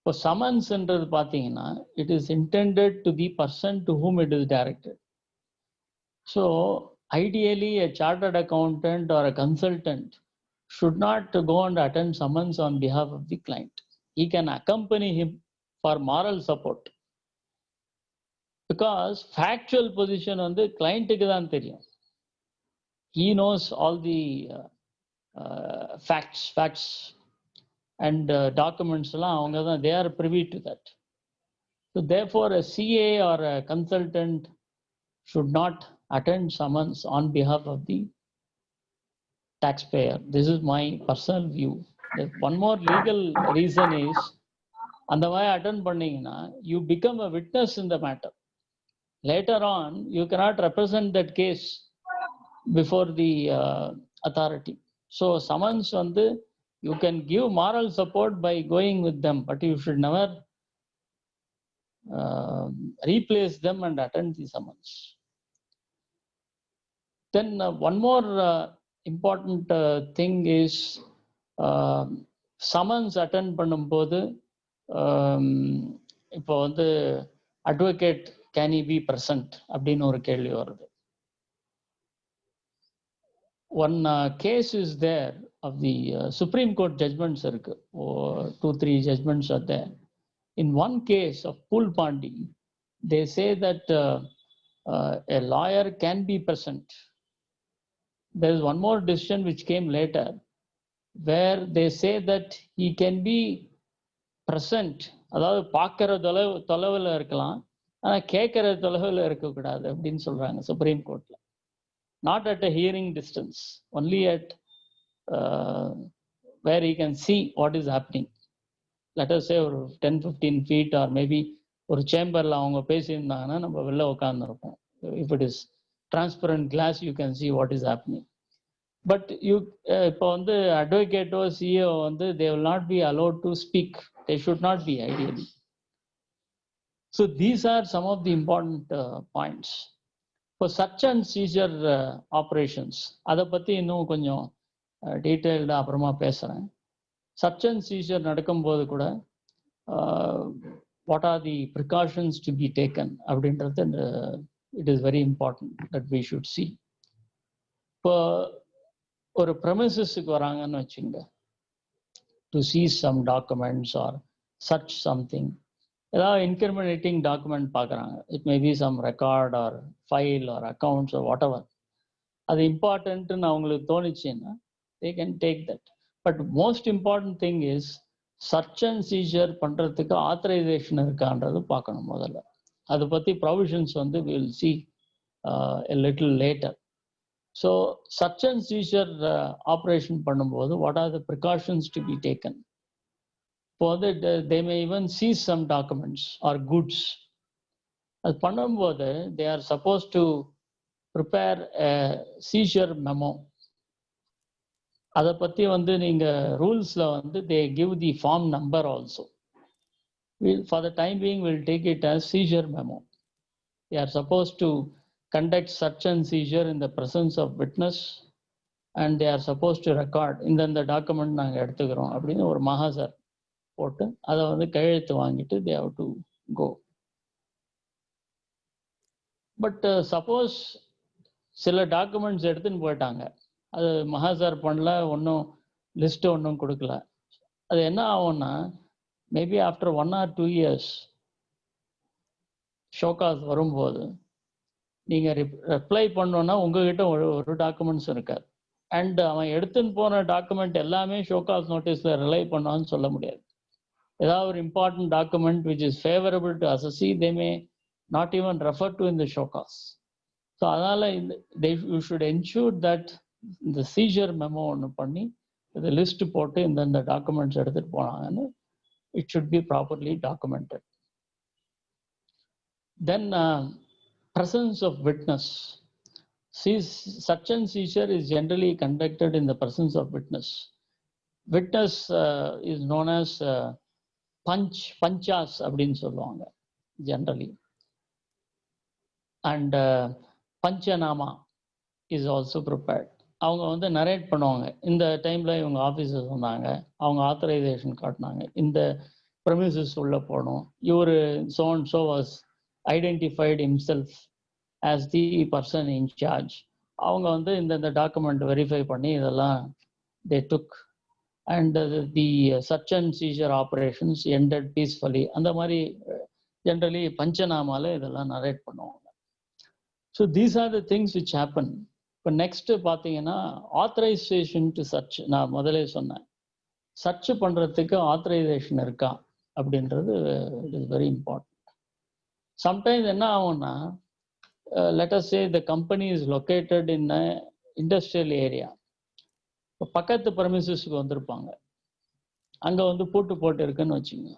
For summons என்றது பார்த்தீங்கன்னா, it is intended to the person to whom it is directed. So ideally a chartered accountant or a consultant should not go and attend summons on behalf of the client. He can accompany him for moral support. Because factual position வந்து கிளைண்ட்டுக்கு தான் தெரியும். He knows all the facts and documents எல்லாம் அவங்க தான், they are privy to that. So therefore a CA or a consultant should not attend summons on behalf of the taxpayer. This is my personal view. One more legal reason is, அந்த மாதிரி attend பண்ணீங்கன்னா you become a witness in the matter. Later on, you cannot represent that case before the authority. So summons வந்து you can give moral support by going with them, but you should never replace them and attend the summons. Then one more important thing is summons attend பண்ணும்போது இப்போ வந்து advocate can he be present அப்படின்னு ஒரு கேள்வி வருது. One case is there of the Supreme Court judgments இருக்கு, 2-3 judgments are there. In one case of Pool Pandi, they say that a lawyer can be present. There is one more decision which came later where they say that he can be present, அதாவது பார்க்கிற தொலைவில் இருக்கலாம், ஆனால் கேட்கிற தொலைவில் இருக்கக்கூடாது அப்படின்னு சொல்றாங்க சுப்ரீம் கோர்ட்ல. Not at a hearing distance, only at where he can see what is happening. Let us say ஒரு 10-15 feet or maybe ஒரு சேம்பர்ல அவங்க பேசியிருந்தாங்கன்னா நம்ம வெளில உட்காந்துருப்போம். If it is transparent glass, you can see what is happening. But you, இப்போ வந்து advocate or CEO வந்து they will not be allowed to speak. They should not be ideally. So these are some of the important points. For search and seizure operations, அதை பத்தி இன்னும் கொஞ்சம் டீட்டெயில்டாக அப்புறமா பேசுகிறேன். சர்ச் அண்ட் சீசர் நடக்கும்போது கூட what are the precautions to be taken அப்படின்றது it is very important that we should see. இப்போ ஒரு ப்ரெமிசஸுக்கு வராங்கன்னு வச்சுங்க, to seize some documents or search something, ஏதாவது இன்கிரிமினேட்டிங் டாக்குமெண்ட் பார்க்குறாங்க, it may be some record or file or accounts or whatever, அது இம்பார்ட்டன்ட்டுன்னு அவங்களுக்கு தோணுச்சுன்னா they can take that. But most important thing is search and seizure பண்றதுக்கு authorization இருக்கான்றது பார்க்கணும் முதல்ல. அதை பற்றி ப்ரொவிஷன்ஸ் வந்து we will see a little later. So search and seizure operation பண்ணும்போது what are the precautions to be taken? இப்போ வந்து they may even seize some documents or goods. அது பண்ணும்போது they are supposed to prepare a seizure memo. அதை பற்றி வந்து நீங்கள் ரூல்ஸில் வந்து they give the form number also. For the time being will take it as seizure memo. They are supposed to conduct search and seizure in the presence of witness and they are supposed to record இந்த document நாங்கள் எடுத்துக்கிறோம் அப்படின்னு ஒரு மகாசர் போட்டு அதை வந்து கையெழுத்து வாங்கிட்டு they have to go. But suppose சில டாக்குமெண்ட்ஸ் எடுத்துன்னு போயிட்டாங்க, அது மகாசார் பண்ணல, ஒன்றும் லிஸ்ட்டு ஒன்றும் கொடுக்கல, அது என்ன ஆகும்னா maybe after 1 or 2 years show cause வரும்போது நீங்கள் ரிப்ளை பண்ணோன்னா உங்ககிட்ட ஒரு டாக்குமெண்ட்ஸ் இருக்காது. அண்ட் அவன் எடுத்துன்னு போன டாக்குமெண்ட் எல்லாமே ஷோகாஸ் நோட்டீஸில் ரிலை பண்ணான்னு சொல்ல முடியாது. ஏதாவது ஒரு important document which is favourable to assessee they may not even refer to இந்த ஷோகாஸ். ஸோ அதனால் யூ ஷுட் என்ஷூர் தட் இந்த சீஜர் மெமோ ஒன்று பண்ணி இதை லிஸ்ட் போட்டு இந்த டாக்குமெண்ட்ஸ் எடுத்துகிட்டு போனாங்கன்னு it should be properly documented. Then presence of witness. Search and seizure is generally conducted in the presence of witness. Witness is known as panchas அப்படின்னு சொல்லுவாங்க generally. And panchanama is also prepared. அவங்க வந்து narrate பண்ணுவாங்க, இந்த டைமில் இவங்க officers வந்தாங்க, அவங்க ஆத்தரைசேஷன் காட்டினாங்க, இந்த ப்ரெமிசஸ் உள்ள போகணும், இவர் so and so was identified himself as the person in charge. அவங்க வந்து இந்த டாக்குமெண்ட் வெரிஃபை பண்ணி இதெல்லாம் they took and the search and seizure operations ended peacefully. அந்த மாதிரி ஜென்ரலி பஞ்சநாமால இதெல்லாம் நரேட் பண்ணுவாங்க. So these are the things which happen. இப்போ நெக்ஸ்ட்டு பார்த்தீங்கன்னா ஆத்தரைசேஷன் டு சர்ச். நான் முதலே சொன்னேன், சர்ச் பண்ணுறதுக்கு ஆத்தரைசேஷன் இருக்கா அப்படின்றது it is very important. Sometimes என்ன ஆகும்னா, let us say the company is located in a industrial area. இப்போ பக்கத்து ப்ரெமிசஸ்க்கு வந்திருப்பாங்க, அங்கே வந்து பூட்டு போட்டு இருக்குன்னு வச்சுங்க.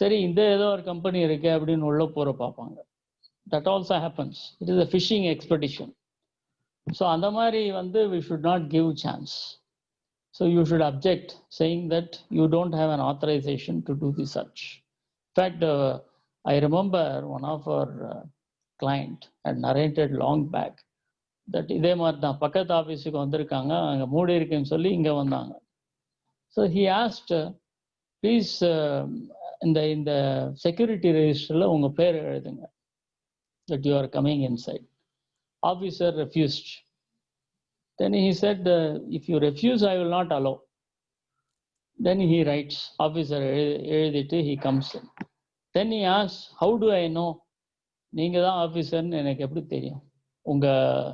சரி, இந்த ஏதோ ஒரு கம்பெனி இருக்கு அப்படின்னு உள்ள போகிற பார்ப்பாங்க. That also happens. It is a fishing expedition. So அந்த மாதிரி வந்து we should not give chance. So you should object, saying that you don't have an authorization to do the search. In fact, I remember one of our client had narrated long back that இதே மாதிரி தான் பக்கத்து ஆஃபீஸுக்கு வந்திருக்காங்க, அங்கே மூடி இருக்குன்னு சொல்லி இங்கே வந்தாங்க. ஸோ he asked, ப்ளீஸ் இந்த செக்யூரிட்டி ரெஜிஸ்டரில் உங்கள் பேர் எழுதுங்க, that you are coming inside. Officer refused. Then he said, if you refuse, I will not allow. Then he writes, officer எழுதிட்டு he comes in. Then he asks, how do I know? நீங்கள் தான் ஆஃபீஸர்னு எனக்கு எப்படி தெரியும்? உங்கள்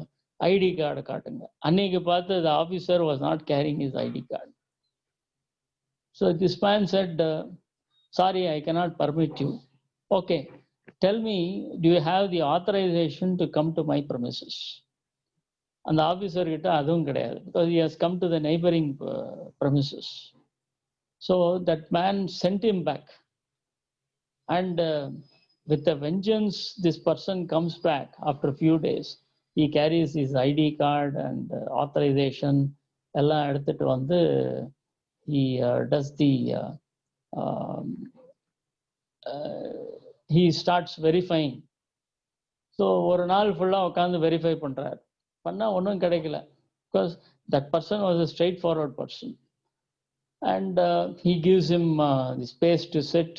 ID கார்டை காட்டுங்க. அன்னைக்கு பார்த்து the officer was not carrying his ID card. So this man said, sorry, I cannot permit you. Okay, tell me, do you have the authorization to come to my premises? And the officer கிட்ட அதுவும் கிடையாது, because he has come to the neighboring premises. So that man sent him back. And with a vengeance, this person comes back after a few days he carries his ID card and authorization எல்லாம் எடுத்துட்டு வந்து he does the he starts verifying. So ஒரு நாள் ஃபுல்லாக உட்காந்து verify பண்ணுறாரு. பண்ணால் ஒன்றும் கிடைக்கல. Because that person was a straightforward person. And he gives him the space to sit.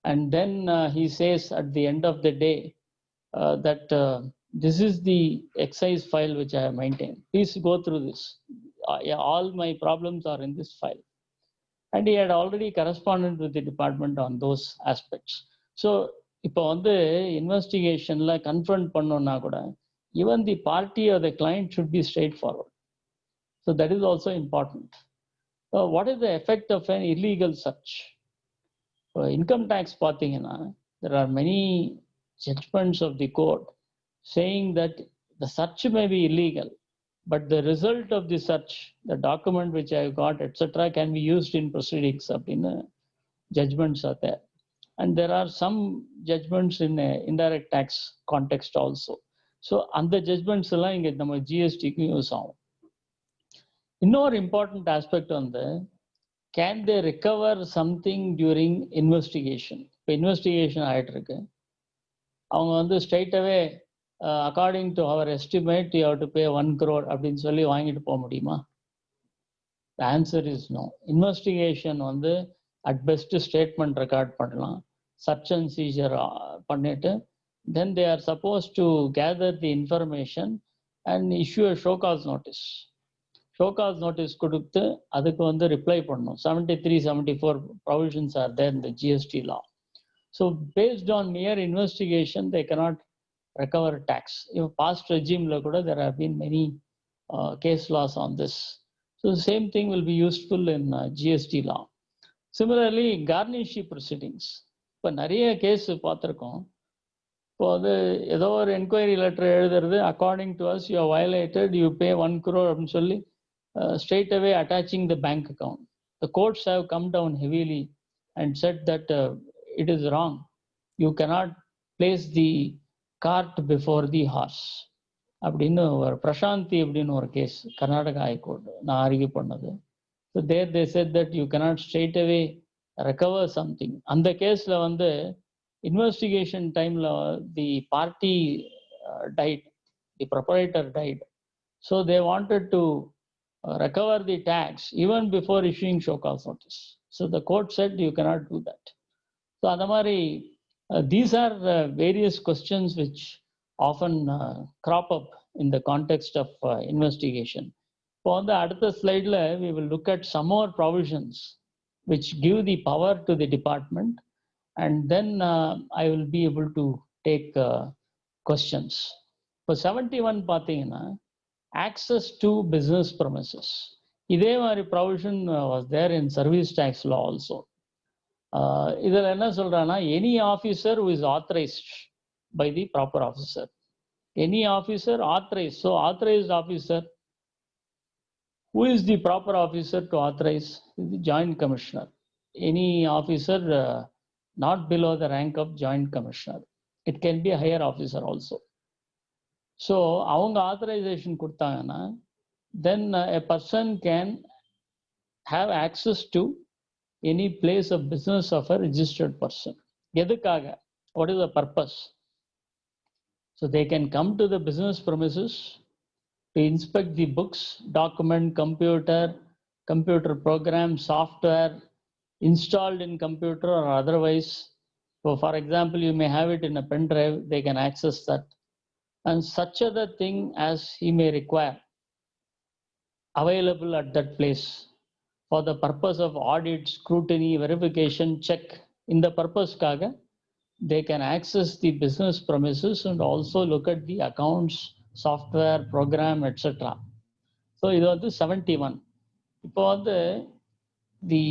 And then he says at the end of the day that this is the excise file which I have maintained. Please go through this. All my problems are in this file. And he had already corresponded with the department on those aspects. So இப்போ வந்து இன்வெஸ்டிகேஷன்ல confront பண்ணோம்னா கூட even the party or the client should be straightforward. So that is also important. What is the effect of an illegal search? Income tax பார்த்தீங்கன்னா there are many judgments of the court saying that the search may be illegal, but the result of the search, the document which I got, etc., can be used in proceedings. அப்படின்னு judgments are there. And there are some judgments in indirect tax context also. So அந்த judgments எல்லாம் இங்கே நம்ம ஜிஎஸ்டிக்கு use ஆகும். இன்னொரு important aspect வந்து can they recover something during investigation. இப்போ investigation ஆகிட்டு இருக்கு, அவங்க வந்து ஸ்ட்ரைட்டாகவே according to our estimate you have to pay 1 crore அப்படின்னு சொல்லி வாங்கிட்டு போக முடியுமா? The answer is no. Investigation வந்து அட் பெஸ்ட் ஸ்டேட்மெண்ட் ரெக்கார்ட் பண்ணலாம், சர்ச் அண்ட் சீஜர் பண்ணிட்டு then they are supposed to gather the information and issue a show cause notice. Show cause notice கொடுத்து அதுக்கு வந்து ரிப்ளை பண்ணணும். 73, 74 provisions are there in the GST law. So based on mere investigation they cannot recover tax. In past regimeல கூட there have been many case laws on this. So the same thing will be useful in GST law. Similarly garnishee proceedings. இப்போ நிறைய case பார்த்துருக்கோம். இப்போ வந்து ஏதோ ஒரு enquiry letter எழுதுறது, according to us you violated, you pay 1 crore அப்படின்னு சொல்லி straight away attaching the bank account. The courts have come down heavily and said that it is wrong. You cannot place the cart before the horse. அப்படின்னு ஒரு பிரசாந்தி அப்படின்னு ஒரு case Karnataka high court நான் argue பண்ணது. So there they said that you cannot straight away recover something. அந்த கேஸ்ல வந்து investigation timeல the party died, the proprietor died. So they wanted to recover the tax even before issuing show cause notice. So the court said you cannot do that. So அந்த மாதிரி these are various questions which often crop up in the context of investigation. இப்போ வந்து அடுத்த ஸ்லைட்ல we will look at some more provisions which give the power to the department, and then I will be able to take questions. For 71 பார்த்தீங்கன்னா access to business premises. இதே மாதிரி provision was there in service tax law also. இதில் என்ன சொல்றான்னா any officer who is authorized by the proper officer. Any officer authorized. So authorized officer, who is the proper officer to authorize? The joint commissioner. Any officer not below the rank of joint commissioner. It can be a higher officer also. So அவங்க authorization கொடுத்தாங்கன்னா then a person can have access to any place of business of a registered person. எதுக்காக? What is the purpose? So they can come to the business premises to inspect the books, document, computer program, software installed in computer or otherwise. So for example, you may have it in a pen drive, they can access that. And such other thing as he may require available at that place for the purpose of audit, scrutiny, verification, check. In the purpose kaga, they can access the business premises and also look at the accounts, software, program, etc. So இது வந்து 71. இப்போ வந்து the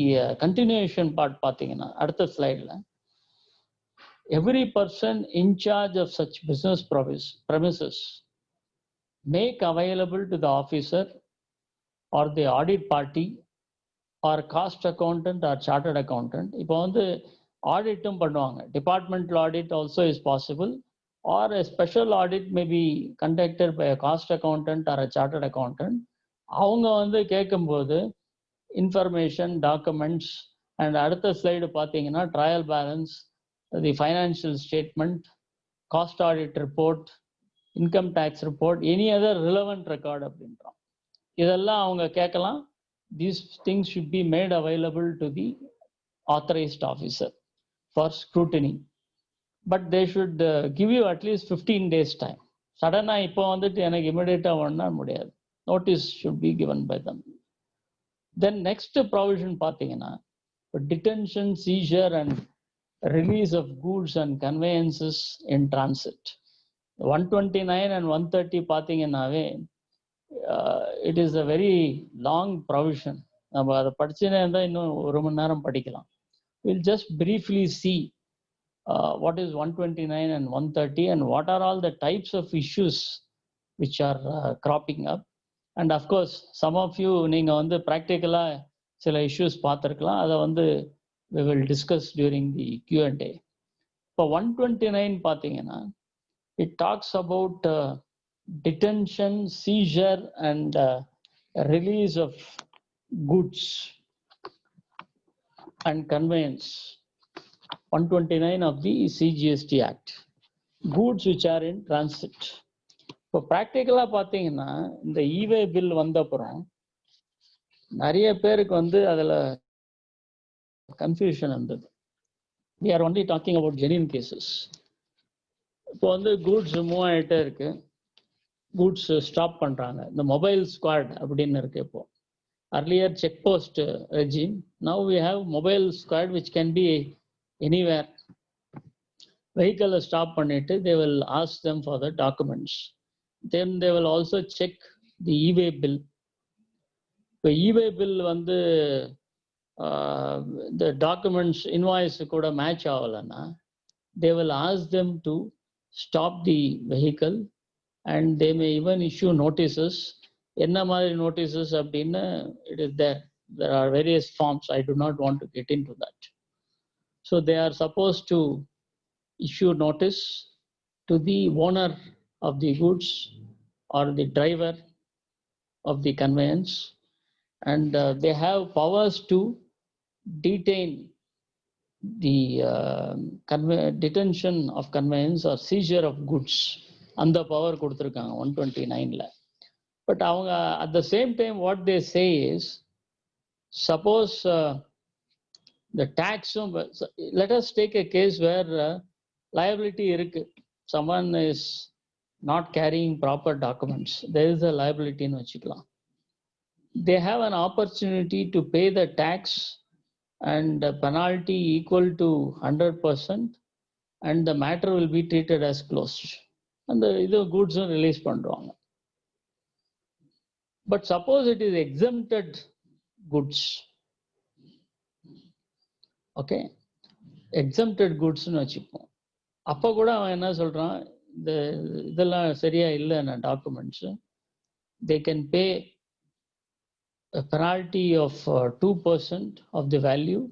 continuation part பார்த்தீங்கன்னா அடுத்த ஸ்லைடில் every person in charge of such business premises make available to the officer or the audit party or cost accountant or chartered accountant. இப்போ வந்து ஆடிட்டும் பண்ணுவாங்க. Departmental audit also is possible, or a special audit may be conducted by a cost accountant or a chartered accountant. அவங்க வந்து கேட்கும்போது information, documents and அடுத்த slide பார்த்தீங்கன்னா trial balance, the financial statement, cost audit report, income tax report, any other relevant record அப்படின்றோம். இதெல்லாம் அவங்க கேட்கலாம். These things should be made available to the authorized officer for scrutiny. But they should give you at least 15 days time. சடனாக இப்போ வந்துட்டு எனக்கு இமிடியேட்டாக ஒன்றா முடியாது. Notice should be given by them. Then next provision பார்த்தீங்கன்னா detention, seizure and release of goods and conveyances in transit. 129 and 130 பார்த்தீங்கன்னாவே it is a very long provision. நம்ம அதை படிச்சுனே இருந்தால் இன்னும் 1 மணி நேரம் படிக்கலாம். We'll just briefly see what is 129 and 130 and what are all the types of issues which are cropping up. And of course, some of you நீங்க வந்து practically சில issues பார்த்திருக்கலாம். அதை வந்து we will discuss during the Q&A. இப்போ 129 பார்த்தீங்கன்னா it talks about detention, seizure and release of goods and conveyance. 129 of the CGST Act. Goods which are in transit. இப்போ ப்ராக்டிக்கலாக பார்த்தீங்கன்னா இந்த இவே பில் வந்த அப்புறம் நிறைய பேருக்கு வந்து அதில் கன்ஃபியூஷன் இருந்தது. We are only talking about genuine cases. இப்போ வந்து கூட்ஸ் மூவ் ஆகிட்டே இருக்கு, கூட்ஸ் ஸ்டாப் பண்ணுறாங்க. இந்த மொபைல் ஸ்குவாட் அப்படின்னு இருக்கு. இப்போ earlier check post regime, now we have mobile squad which can be anywhere. Vehicle stop பண்ணிட்டு they will ask them for the documents. Then they will also check the e-way bill. இப்போ e-way bill வந்து the documents invoice கூட match ஆகலைன்னா they will ask them to stop the vehicle and they may even issue notices. என்ன மாதிரி notices அப்படின்னா it is there are various forms. I do not want to get into that. So they are supposed to issue notice to the owner of the goods or the driver of the conveyance, and they have powers to detain the detention of conveyance or seizure of goods. அந்த power கொடுத்துருக்காங்க 129ல. But அவங்க at the same time what they say is, suppose the tax, let us take a case where liability இருக்கு, someone is not carrying proper documents, there is a liability ன்னு வச்சுக்கலாம். They have an opportunity to pay the tax and penalty equal to 100% and the matter will be treated as closed. And the goods are release பண்றாங்க. But suppose it is exempted goods, okay, exempted goods ன்னு வச்சுப்போம். அப்போ கூட அவன் என்ன சொல்றான், இதெல்லாம் சரியா இல்லைன்னா documents, they can pay a penalty of 2% of the value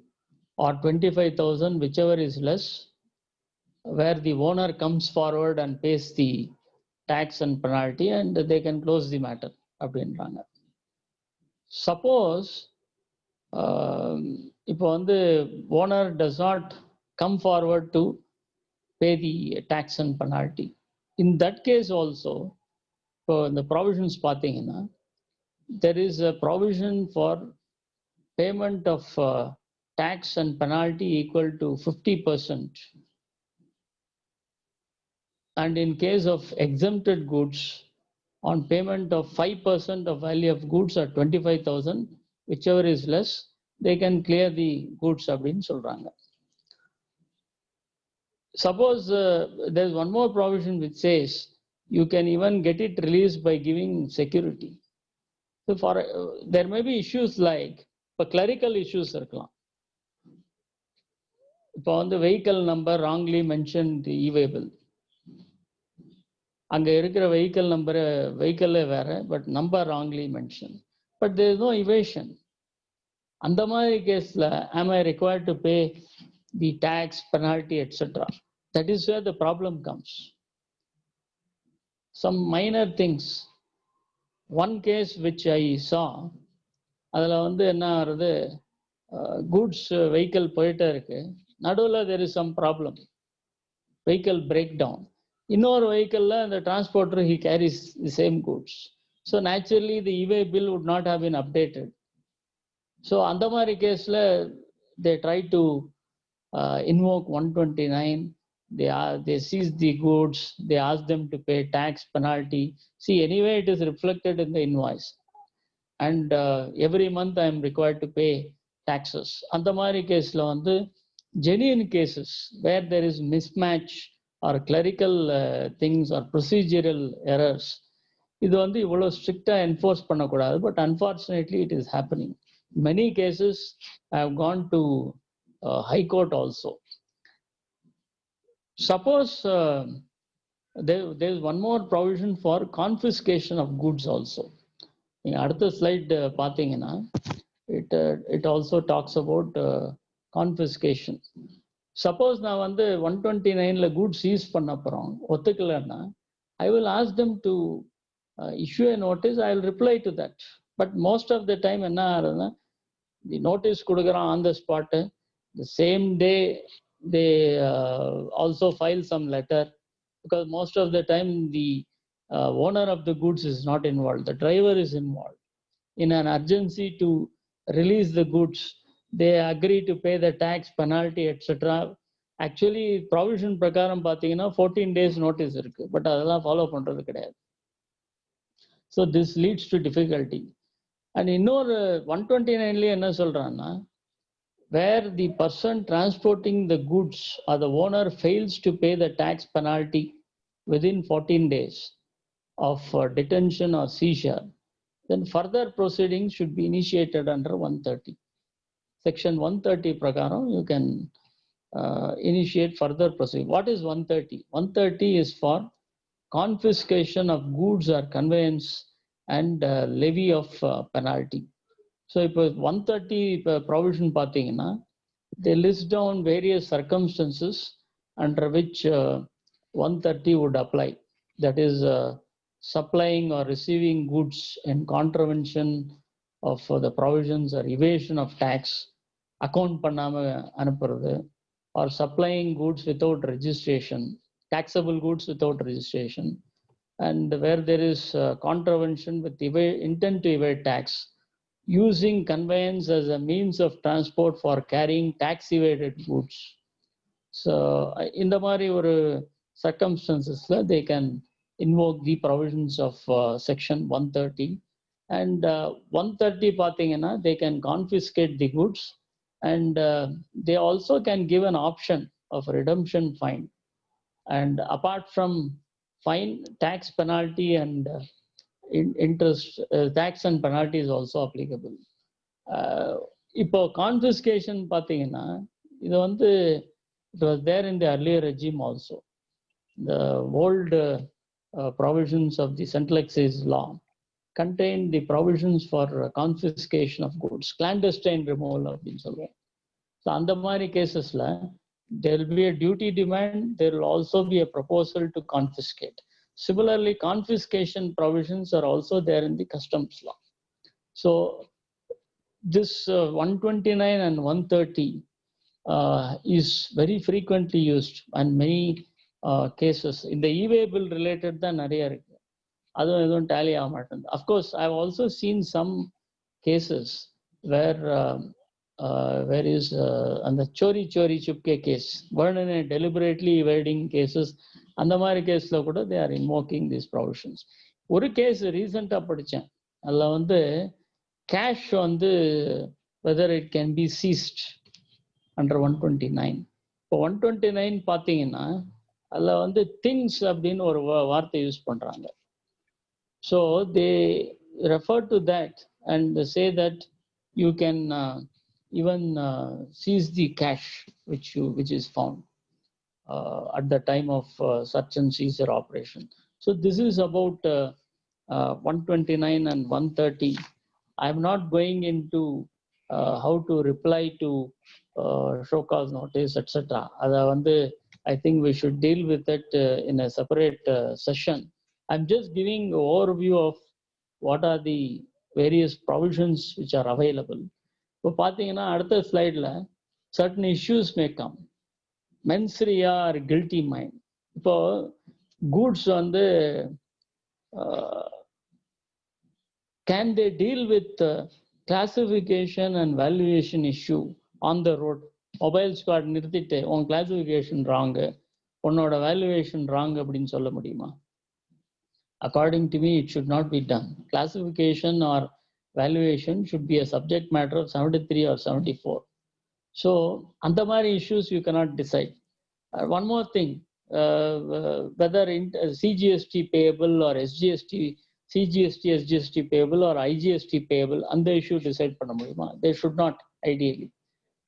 or 25,000, whichever is less, where the owner comes forward and pays the tax and penalty and they can close the matter அப்படின்றாங்க. Suppose இப்போ வந்து owner does not come forward to pay the tax and penalty. In that case also, for the provisions பார்த்தீங்கன்னா there is a provision for payment of tax and penalty equal to 50%. And in case of exempted goods, on payment of 5% of value of goods or 25,000, whichever is less, they can clear the goods அப்படின்னு சொல்றாங்க. Suppose there is one more provision which says you can even get it released by giving security. So for there may be issues like clerical issues இருக்கலாம். இப்போ வந்து vehicle number wrongly mentioned e-way bill, அங்க இருக்கிற vehicle number வெஹிக்கிளே வேற, but number wrongly mention, but there is no evasion. அந்த மாதிரி கேஸ்ல am I required to pay the tax, penalty, etc.? That is where the problem comes. some minor things. One case which I saw, அதில் வந்து என்ன ஆகுறது, goods vehicle போயிட்டே இருக்கு, நடுவில் there is some problem, vehicle breakdown. இன்னொரு வெஹிக்கிளில் the transporter he carries the same goods. So naturally the e-way bill would not have been updated. So அந்த மாதிரி கேஸில் they try to invoke 129. They seize the goods, they ask them to pay tax penalty. See, anyway it is reflected in the invoice, and every month I am required to pay taxes. அந்த மாதிரி கேஸில் வந்து genuine cases where there is mismatch or clerical things or procedural errors, இது வந்து இவ்வளோ ஸ்ட்ரிக்டாக enforce பண்ணக்கூடாது. But unfortunately it is happening. Many cases I have gone to High Court also. Suppose there is one more provision for confiscation of goods also. நீங்கள் அடுத்த slide பார்த்தீங்கன்னா it also talks about confiscation. Suppose நான் வந்து 129ல goods seize பண்ண அப்புறம் ஒத்துக்கலைன்னா I will ask them to issue a notice. I will reply to that. But most of the time என்ன ஆகுதுன்னா, the notice கொடுக்குறான் on the spot, the same day they also file some letter, because most of the time the owner of the goods is not involved, the driver is involved. In an urgency to release the goods, they agree to pay the tax penalty, etc. Actually provision பிரகாரம் பார்த்தீங்கன்னா 14 days notice இருக்கு, but அதெல்லாம் follow பண்றது கிடையாது. So this leads to difficulty. And இன்னொரு 129ல என்ன சொல்றான்னா, where the person transporting the goods or the owner fails to pay the tax penalty within 14 days of detention or seizure, then further proceedings should be initiated under 130. Section 130 prakaram you can initiate further proceedings. What is 130? 130 is for confiscation of goods or conveyance and levy of penalty. So இப்போ 130 provision பார்த்தீங்கன்னா, they list down various circumstances under which 130 would apply. That is supplying or receiving goods in contravention of the provisions or evasion of tax, account பண்ணாம அனுப்புறது, or supplying goods without registration, taxable goods without registration, and where there is contravention with intent to evade tax, using conveyance as a means of transport for carrying tax evaded goods. So in the மாதிரி ஒரு circumstancesல they can invoke the provisions of section 130. And 130 பார்த்தீங்கன்னா they can confiscate the goods, and they also can give an option of redemption fine. And apart from fine, tax penalty and interest, tax and penalty is also applicable. இப்போ confiscation பார்த்தீங்கன்னா, இது வந்து it was there in the earlier regime also. The old provisions of the central excise law contained the provisions for confiscation of goods, clandestine removal அப்படின்னு சொல்லுவோம். So அந்த மாதிரி கேசஸ்ல there will be a duty demand, there will also be a proposal to confiscate. Similarly, confiscation provisions are also there in the customs law. So this 129 and 130 is very frequently used, and many cases in the e-way bill related தான் நிறைய இருக்கு, அதுவும் எதுவும் tally ஆக மாட்டேங்குது. Of course, I have also seen some cases where is அந்த சோரி Chupke case, வர்ணனை deliberately evading cases, அந்த மாதிரி கேஸ்ல கூட they are invoking these provisions. ஒரு கேஸ் ரீசெண்டாக படித்தேன், அதில் வந்து கேஷ் வந்து whether it can be seized under 129. இப்போ 129 பார்த்தீங்கன்னா அதில் வந்து திங்ஸ் அப்படின்னு ஒரு வார்த்தை யூஸ் பண்ணுறாங்க. So they refer to that and say that you can even seize the cash which is found at the time of search and seizure operation. So this is about 129 and 130. I am not going into how to reply to show cause notice, etc. I think we should deal with it in a separate session. I'm just giving an overview of what are the various provisions which are available. இப்போ பார்த்தீங்கன்னா அடுத்த ஸ்லைடில் certain issues may come. Mens rea or guilty mind. இப்போ goods வந்து can they deal with classification and valuation issue on the road? Mobile squad நிறுத்திட்டு உன் classification wrong, உன்னோட valuation wrong அப்படின்னு சொல்ல முடியுமா? According to me, it should not be done. Classification or valuation should be a subject matter of 73 or 74. So, அந்த மாதிரி issues you cannot decide. One more thing, whether CGST payable or SGST, CGST, SGST payable or IGST payable, அந்த issue decide பண்ண முடியுமா? They should not, ideally.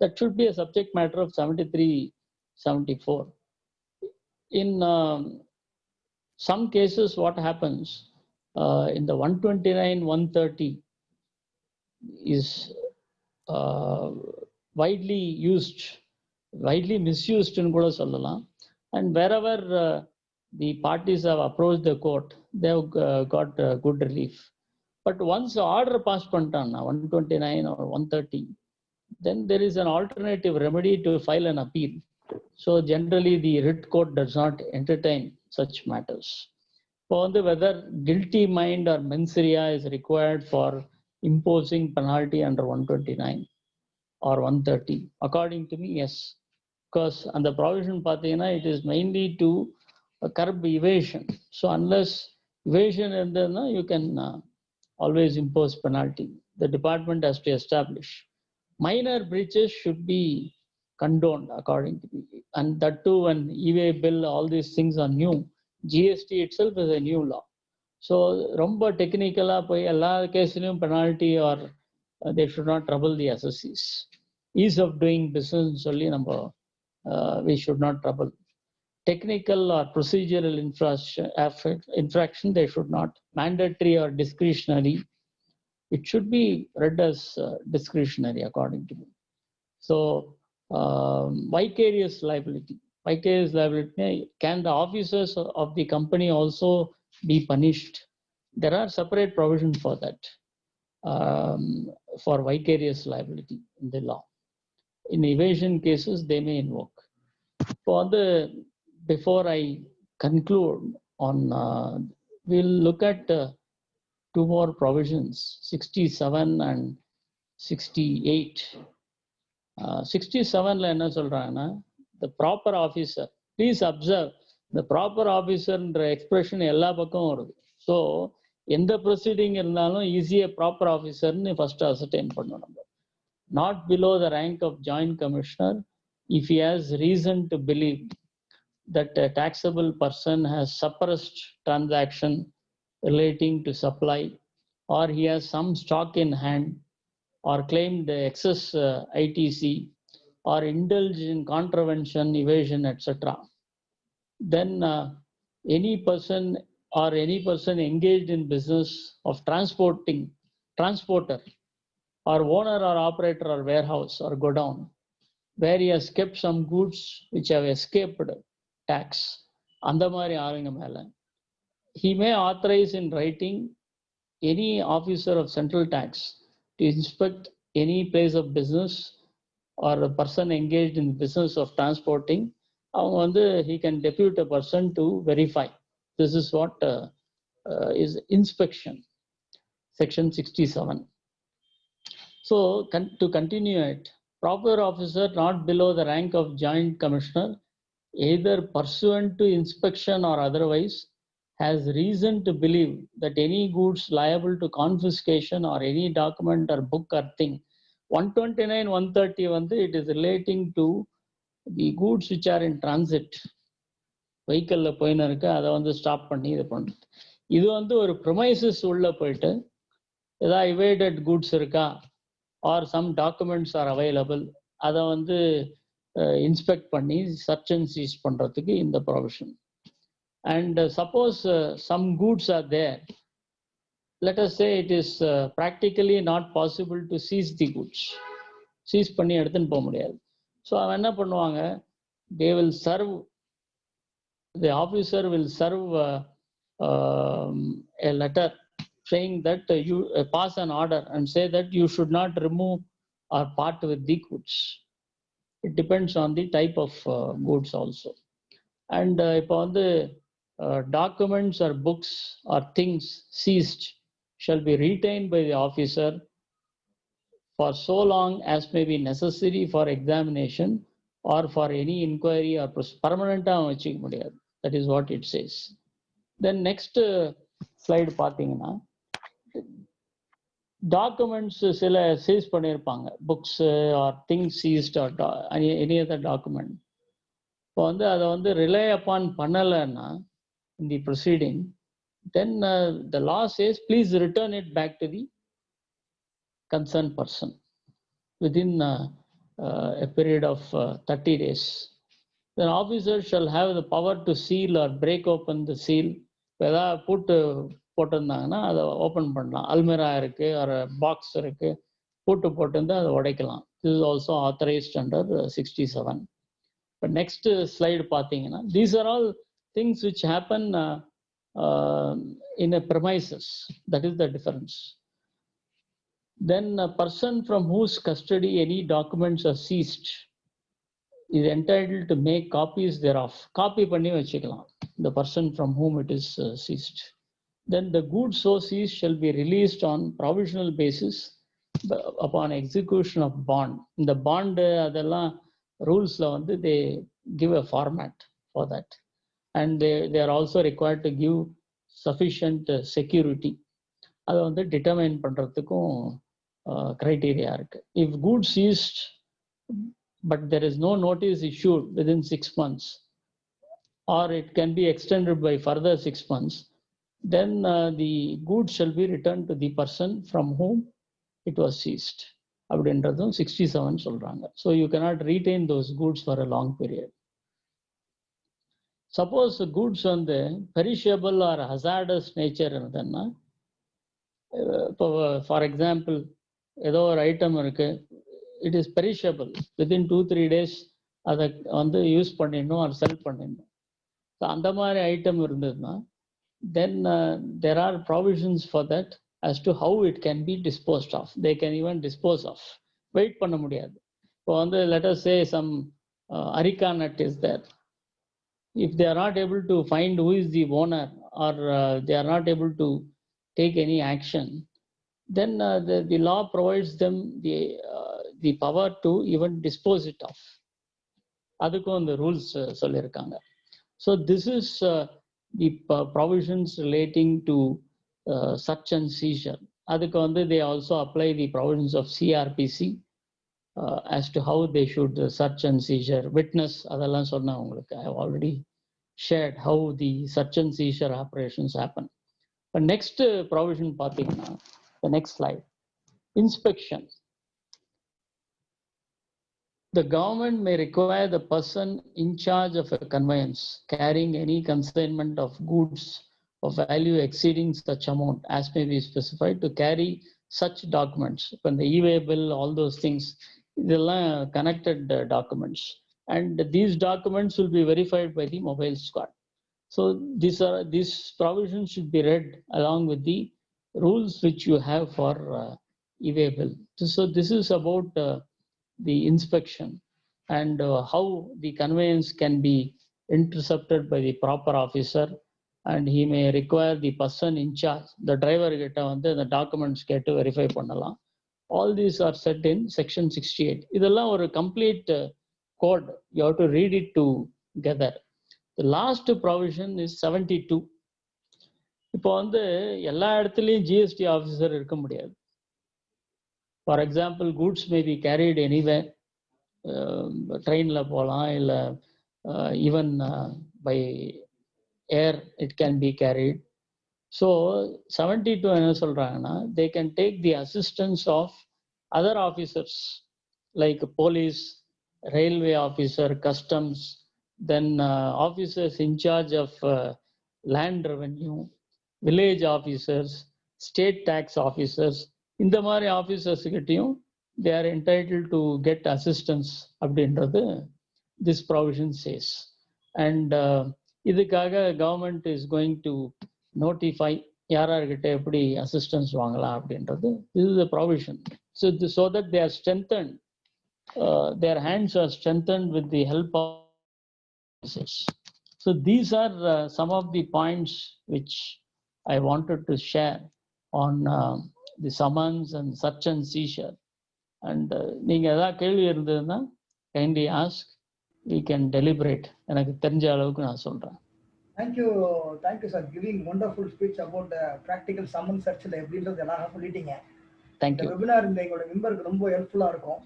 That should be a subject matter of 73, 74. In some cases, what happens in the 129, 130 is widely used, widely misused in kuda sollalam. And wherever the parties have approached the court, they have got good relief. But once the order passed pantana 129 or 130, then there is an alternative remedy to file an appeal. So generally the writ court does not entertain such matters. For whether guilty mind or mens rea is required for imposing penalty under 129 or 130, according to me, yes. Because under provision pathina, it is mainly to curb evasion. So unless evasion and then you can always impose penalty. The department has to establish. Minor breaches should be condoned according to me. And that too, when e-way bill, all these things are new. GST itself is a new law. So romba technical poi ella caseilum penalty or they should not trouble the assessees. Ease of doing business solli number we should not trouble. Technical or procedural infraction they should not. Mandatory or discretionary, it should be read as discretionary according to me. So vicarious liability. Vicarious liability, can the officers of the company also be punished? There are separate provisions for that, for vicarious liability in the law. In evasion cases, they may invoke. Before I conclude on, we'll look at two more provisions, 67 and 68. 67 la enna solranga, the proper officer. Please observe, the proper officer என்ற expression எல்லா பக்கம் வருது. So எந்த proceeding இருந்தாலும் easy a proper officer ன்னு first ascertain பண்ணணும் நம்ம. Not below the rank of joint commissioner if he has reason to believe that a taxable person has suppressed transaction relating to supply, or he has some stock in hand, or claimed excess ITC, or indulged in contravention, evasion, etc. Then any person engaged in business of transporter, or owner or operator or warehouse or godown, where he has kept some goods which have escaped tax, andamari aalunga mela, he may authorize in writing any officer of central tax to inspect any place of business or a person engaged in the business of transporting. He can depute a person to verify. This is what is inspection, section 67. So to continue it, proper officer not below the rank of joint commissioner, either pursuant to inspection or otherwise, has reason to believe that any goods liable to confiscation or any document or book or thing. 129, 130 it is relating to the goods which are in transit. Vehicle la poina irukku, adha stop panni idu pannum. Idu ஒரு premises உள்ள போயிட்டு ஏதா evaded goods இருக்கா or some documents are available, அதை inspect பண்ணி search and seize பண்றதுக்கு இந்த provision. And suppose some goods are there, let us say it is practically not possible to seize the goods. Seize பண்ணி எடுத்துன்னு போக முடியாது. So அவன் என்ன பண்ணுவாங்க, they will serve, the officer will serve a letter saying that you pass an order and say that you should not remove or part with the goods. It depends on the type of goods also. And இப்போ வந்து documents or books or things seized shall be retained by the officer for so long as may be necessary for examination or for any inquiry or permanent வச்சுக்க முடியாது. That is what it says. Then next slide பார்த்தீங்கன்னா documents சில seize பண்ணியிருப்பாங்க, books or things seized or any other document. இப்போ வந்து அதை வந்து rely upon பண்ணலைன்னா in the proceeding, then the law says please return it back to the concerned person within a period of 30 days. The officer shall have the power to seal or break open the seal. ஏதாவது போட்டிருந்தாங்கன்னா அதை open பண்ணலாம். அல்மிரா இருக்கு, ஒரு box இருக்கு, போட்டிருந்தா அதை உடைக்கலாம். This is also authorized under 67. But next slide பார்த்தீங்கன்னா these are all things which happen in a premises. That is the difference. Then a person from whose custody any documents are seized is entitled to make copies thereof. Copy பண்ணி வச்சுக்கலாம், the person from whom it is seized. Then the goods so seized shall be released on provisional basis upon execution of bond. இந்த bond அதெல்லாம் ரூல்ஸ்ல வந்து they give a format for that, and they are also required to give sufficient security. அதை வந்து determine பண்றதுக்கும் criteria இருக்கு. If goods seized but there is no notice issued within 6 months or it can be extended by further 6 months, then the goods shall be returned to the person from whom it was seized. அப்படின்றதும் 67 சொல்றாங்க. So you cannot retain those goods for a long period. Suppose goods வந்து perishable or hazardous nature இருந்ததுன்னா, இப்போ for example ஏதோ ஒரு item இருக்கு, it is perishable, within 2-3 days அதை வந்து யூஸ் பண்ணிடணும் ஆர் செல் பண்ணிடணும். ஸோ அந்த மாதிரி ஐட்டம் இருந்ததுன்னா then there are provisions for that as to how it can be disposed of. They can even dispose of. Wait பண்ண முடியாது. இப்போ வந்து let us say some areca nut is there. If they are not able to find who is the owner or they are not able to take any action, then the law provides them the power to even dispose it of. அதுக்கும் அந்த rules சொல்லியிருக்காங்க. So this is the provisions relating to search and seizure. அதுக்கு வந்து they also apply the provisions of CRPC as to how they should search and seizure. Witness அதெல்லாம் சொன்னா உங்களுக்கு I have already shared how the search and seizure operations happen. But next provision பார்த்தீங்கன்னா the next slide, inspection. The government may require the person in charge of a conveyance carrying any consignment of goods of value exceeding such amount as may be specified to carry such documents. When the e-way bill, all those things, இதெல்லாம் connected documents, and these documents will be verified by the mobile squad. So these provisions should be read along with the rules which you have for e-way bill. So this is about the inspection and how the conveyance can be intercepted by the proper officer, and he may require the person in charge, the driver கிட்ட வந்து the documents கேட்டு verify பண்ணலாம். All these are set in section 68. இதெல்லாம் ஒரு complete code. You have to read it together. The last provision is 72. இப்போ வந்து எல்லா இடத்துலையும் GST ஆஃபீஸர் இருக்க முடியாது. For example goods may be carried anyway, ட்ரெயினில் போகலாம், இல்லை even by air it can be carried. So 72 என்ன சொல்கிறாங்கன்னா, they can take the assistance of other officers like police, railway officer, customs, then officers in charge of land revenue, village officers, state tax officers. இந்த மாதிரி officers கிட்டையும் they are entitled to get assistance அப்படின்றது this provision says. And இதுக்காக government is going to notify யாரார்கிட்ட எப்படி assistance வாங்கலாம் அப்படின்றது. This is a provision. So that they are strengthened, their hands are strengthened with the help of officers. So these are some of the points which I wanted to share on the summons and search and seizure. And நீங்க ஏதாவது கேள்வி இருந்ததுன்னா kindly ask, we can deliberate. எனக்கு தெரிஞ்ச அளவுக்கு நான் சொல்றேன். Thank you sir, giving wonderful speech about the practical summon search எப்படின்றது எல்லாம் சொல்லிட்டீங்க. Thank இந்த you. வெபினார் இந்த எங்களோட மெம்பருக்கு ரொம்ப ஹெல்ப்ஃபுல்லா இருக்கும்.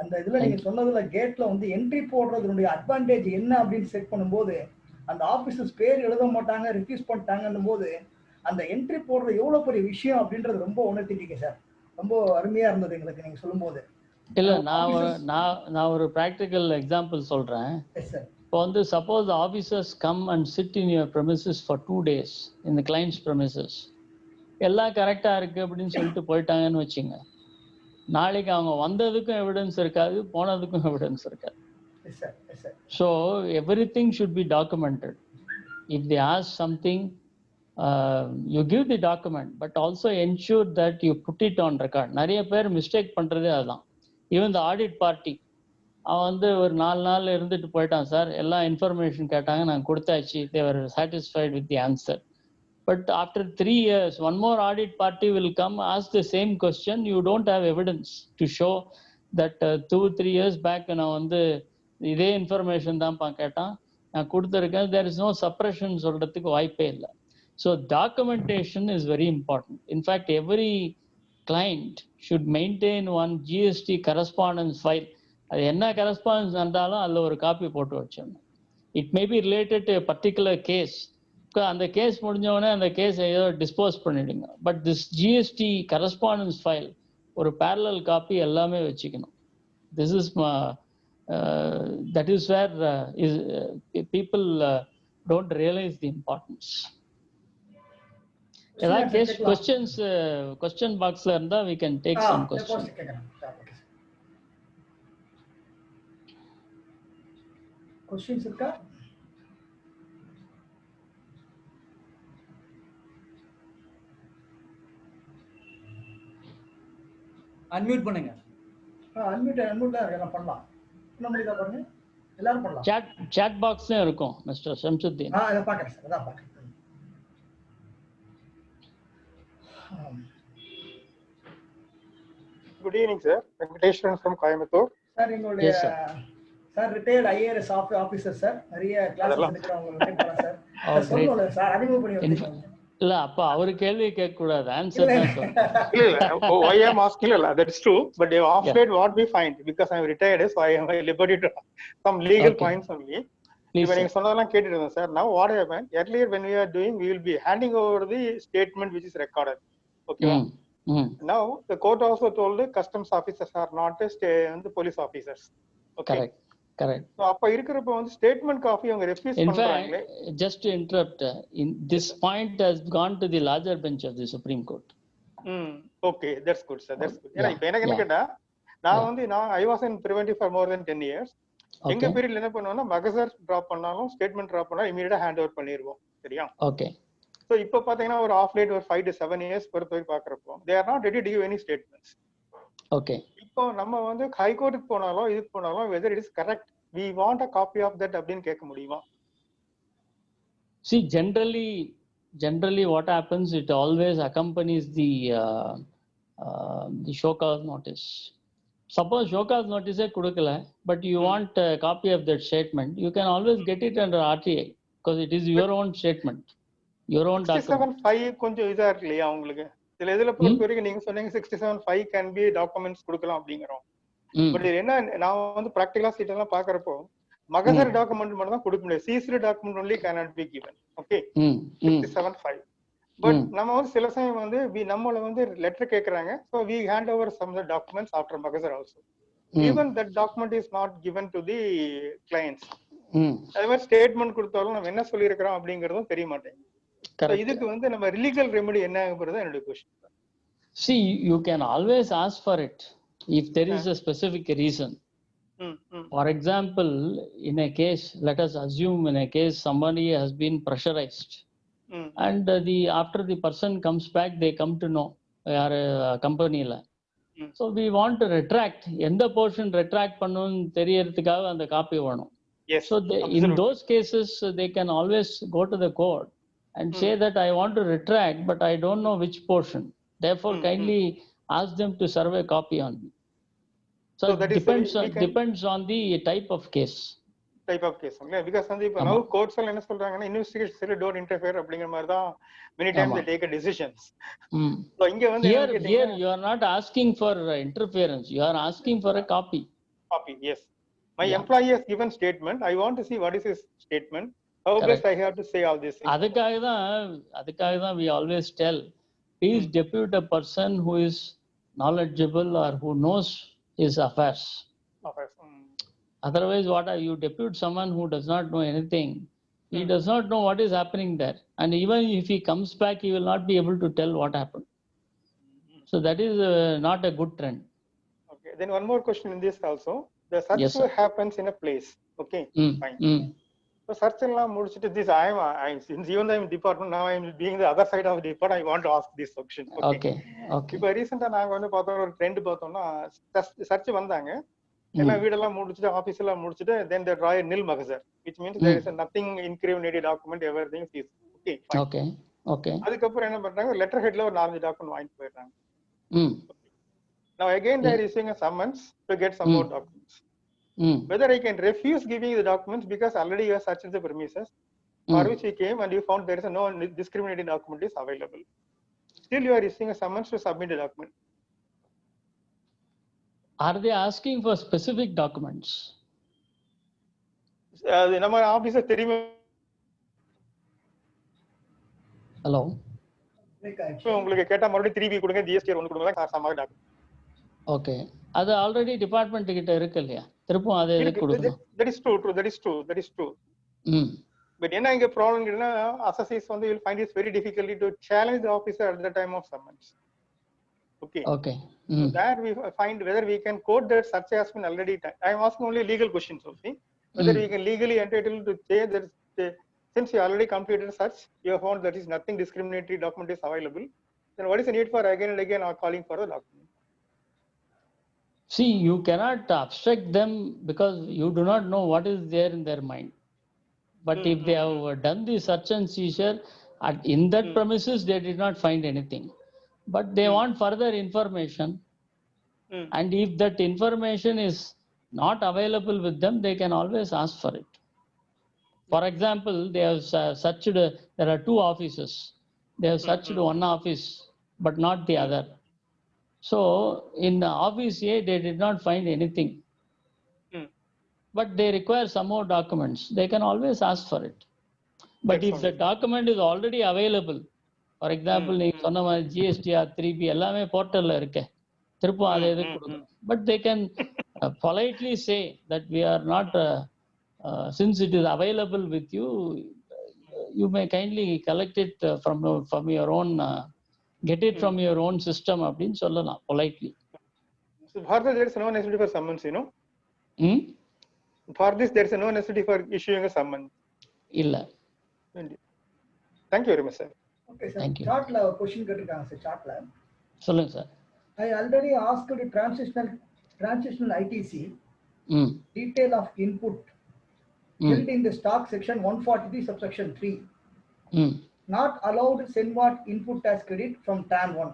அந்த இதுல நீங்க சொன்னதுல கேட்ல வந்து என்ட்ரி போடுறதுடைய அட்வான்டேஜ் என்ன அப்படின்னு செக் பண்ணும்போது அந்த ஆபீசர்ஸ் பேர் எழுத மாட்டாங்க, ரிஃப்யூஸ் பண்ணிட்டாங்கன்னும் போது அந்த என்ட்ரி போடுறது எவ்வளவு பெரிய விஷயம் அப்படின்றது ரொம்ப உணர்த்திட்டீங்க சார். ரொம்ப அருமையா இருந்தது எங்களுக்கு நீங்க சொல்லும்போது. இல்ல நான் ஒரு practical example சொல்றேன். Yes sir. இப்போ வந்து suppose the officers come and sit in your premises for 2 days in the client's premises. எல்லாம் கரெக்டா இருக்கு அப்படின்னு சொல்லிட்டு போயிட்டாங்கன்னு வச்சுங்க, நாளைக்கு அவங்க வந்ததுக்கும் எவிடன்ஸ் இருக்காது, போனதுக்கும் எவிடன்ஸ் இருக்காது. Yes sir. Yes sir. So everything should be documented. If they ask something, you give the document, but also ensure that you put it on record. நிறைய பேர் மிஸ்டேக் பண்றதே அதுதான். ஈவன் த ஆடிட் பார்ட்டி, அவன் வந்து ஒரு 4 நாள் இருந்துட்டு போயிட்டான் சார், எல்லா இன்ஃபர்மேஷன் கேட்டாங்க, நான் கொடுத்தாச்சு, they were satisfied with the answer. But after 3 years one more audit party will come, ask the same question, you don't have evidence to show that 2-3 years back நான் வந்து இதே இன்ஃபர்மேஷன் தான்ப்பா கேட்டான், நான் கொடுத்துருக்கேன். தேர் இஸ் நோ சப்ரஷன் சொல்றதுக்கு வாய்ப்பே இல்லை. So documentation is very important. In fact every client should maintain one GST correspondence file. அது என்ன கரஸ்பாண்டன்ஸ் நடந்தாலும் அதில் ஒரு காப்பி போட்டு வச்சிடணும். It may be related to particular case. அந்த கேஸ் முடிஞ்சவொடனே அந்த கேஸ் ஏதோ டிஸ்போஸ் பண்ணிடுங்க. But this GST correspondence file ஒரு பேரலல் காப்பி எல்லாமே வச்சுக்கணும். This is that is where people don't realise the importance. ஏதாவது கேஸ் கொஸ்டின் பாக்ஸ்ல இருந்தா we can take some questions. Questions இருக்கா? அன்மியூட் பண்ணுங்க. அன்மியூட் எல்லாம் பண்ணலாம். என்ன முடியுதா பாருங்க, எல்லாரும் பண்ணலாம். chat பாக்ஸ்ல இருக்கும் மிஸ்டர் ஷம்சுத்தீன். இத பாக்குறேன் சார், அதான் பாக்குறேன். Good evening, sir. Venkateshwaran from Coimbatore. Sir, எங்களுடைய sir retired IAS officer sir, நிறைய கிளாஸஸ் எடுக்கறவங்க நினைப்பா சார். சொல்லுங்க சார், அறிமுக பண்ணி வைங்க. இல்ல அப்ப அவரு கேள்வி கேட்க கூடாது, ஆன்சர் தான் சொல்லுங்க. இல்ல why I am asking, that is true, but after that what we find, because I am retired, so I am liberty to some legal points only. Even நீங்க சொன்னதெல்லாம் கேட்டுட்டு இருந்தேன் sir. Now what happened, earlier when we are doing, we will be handing over the statement which is recorded. Okay. Now the court also told the customs officers are not the police officers. Okay. Correct. So அப்ப இருக்கிறப்ப வந்து statement copy அவங்க refuse பண்றாங்க. Just to interrupt, in this point has gone to the larger bench of the Supreme Court. Okay, that's good sir, that's good. ஏன்னா இப்ப எனக்கு என்ன கேட்டா, நான் வந்து I was in preventive for more than 10 years. எங்க பீரியட்ல என்ன பண்ணுவோம்னா, மகசர் டிராப் பண்ணாலும் ஸ்டேட்மெண்ட் டிராப் பண்ணா இமிடியேட்டா ஹேண்ட் ஓவர் பண்ணிடுவோம். சரியா? ஓகே. சோ இப்போ பாத்தீங்கன்னா ஒரு ஆஃப் லேட் ஒரு 5 to 7 years பொறுத்த வரை பாக்குறப்போ they are not ready to give any statements. Okay. இப்போ நம்ம வந்து ஹை கோர்ட்டுக்கு போனாலும் இதுக்கு போனாலும் whether it is correct, we want a copy of that அப்படின்னு கேட்க முடியுமா? See, generally what happens, it always accompanies the show cause notice. Suppose show cause notice கொடுக்கல, but you want a copy of that statement, you can always get it under RTI because it is your own statement, your own document. 67(5) கொஞ்சம் இதா இருக்கு இல்லையா உங்களுக்கு? இதுல எதுல பொறுத்த வரைக்கும் நீங்க சொன்னீங்க 67(5) can be documents கொடுக்கலாம் அப்படிங்கறோம். பட் என்ன, நான் வந்து பிராக்டிகலா சீட் எல்லாம் பாக்குறப்போ மகசர் டாக்குமெண்ட் மட்டும் தான் கொடுக்க முடியும். Seized document only cannot be given. Okay. 67(5). But நம்ம வந்து சில சமயம் வந்து நம்மள வந்து லெட்டர் கேக்குறாங்க, so we hand over some of the documents after மகசர் also. Even that document is not given to the clients. அதே மாதிரி ஸ்டேட்மெண்ட் கொடுத்தாலும் நம்ம என்ன சொல்லி இருக்கிறோம் அப்படிங்கறதும் தெரிய மாட்டேங்குது. இதுக்கு வந்து நம்ம லீகல் ரெமெடி என்ன ஆகுறது என்னோட question. See, you can always ask for it if there is a specific reason. For example, in a case, let us assume in a case somebody has been pressurized and after the person comes back, they come to know யாரு கம்பெனியில். So we want to retract, எந்த portion retract பண்ணணும்னு தெரியறதுக்காக அந்த copy வேணும். So in those cases they can always go to the court and say that I want to retract but I don't know which portion, therefore kindly ask them to serve a copy on me. So that depends on the type of case. Because now courts all என்ன சொல்றாங்கன்னா investigation don't interfere அப்படிங்கிற மாதிரி தான் many times they take a decisions. So இங்க வந்து here you are not asking for interference, you are asking for a copy. Yes, my employee has given statement, I want to see what is his statement, how best I have to say all this. அதுக்காக தான் we always tell, please depute a person who is knowledgeable or who knows his affairs. Otherwise, what are you depute someone who does not know anything? He does not know what is happening there, and even if he comes back, he will not be able to tell what happened. So that is not a good trend. Okay. Then one more question in this also. The search happens in a place. Okay. Fine. So search எல்லாம் முடிச்சிட்டு this I since even though I am department, now I am being the other side of the department, I want to ask this question. Okay. இப்போ ரீசெண்டா நாங்க வந்து பார்த்தோம், ஒரு trend பார்த்தோம்னா search வந்தாங்க, எல்லா வீடெல்லாம் முடிச்சிட்டு ஆபீஸ் எல்லாம் முடிச்சிட்டு then they draw a nil magazine, which means there is nothing incriminated document, everything is okay. அதுக்கப்புறம் என்ன பண்றாங்க, லெட்டர் ஹெட்ல ஒரு 4 டாக்குமெண்ட் வாங்கிட்டு போயிடுறாங்க. Now again they are issuing a summons to get some more documents. Whether I can refuse giving the documents because already you have searched the premises, for which we came and you found there is no discriminating document is available, still you are issuing a summons to submit the document. Are they asking for specific documents? நம்ம ஆபீஸ்ல தெரியுமா? Hello, உங்களுக்கு கேட்டா மறுபடியும் 3B கொடுங்க, GST 1 கொடுங்க, சமமாக document. Okay, அது ஆல்ரெடி டிபார்ட்மெண்ட் கிட்ட இருக்கு இல்லையா, திருப்பும் அதை கொடுக்கணும். That is true. But என்ன இங்க ப்ராப்ளம் இருக்குன்னா, assessees வந்து will find it very difficult to challenge the officer at the time of summons. Okay. So that we find whether we can quote that search has been already done. I am asking only legal questions only. Whether we can legally entitled to say that since you already completed search, you have found that is nothing discriminatory document is available, then what is the need for again and again calling for the document? See, you cannot abstract them because you do not know what is there in their mind. But if they have done the search and seizure in that premises, they did not find anything. But they want further information, and if that information is not available with them, they can always ask for it. For example, they have searched, there are 2 offices, they have searched one office but not the other. So in office A they did not find anything, but they require some more documents, they can always ask for it. But if the document is already available, for example, நீங்க சொன்ன மாதிரி GSTR 3B எல்லாமே போர்ட்டல்ல இருக்கு, திருப்பும் அதை எதுக்கு கொடுக்கணும்? But they can politely say that we are not, since it is available with you, you may kindly collect it from your own, get it from your own system அப்படின்னு சொல்லலாம் politely. So for this there is no necessity for summons, you know. For this there is no necessity for issuing a summons. இல்ல. Thank you very much, sir. Okay, sir. Chartla question கேட்டிருக்காங்க sir, chartla. சொல்லுங்க sir. I already asked transitional ITC detail of input built in the stock section 143 subsection 3. Not allowed Senvat input as credit from TAN 1.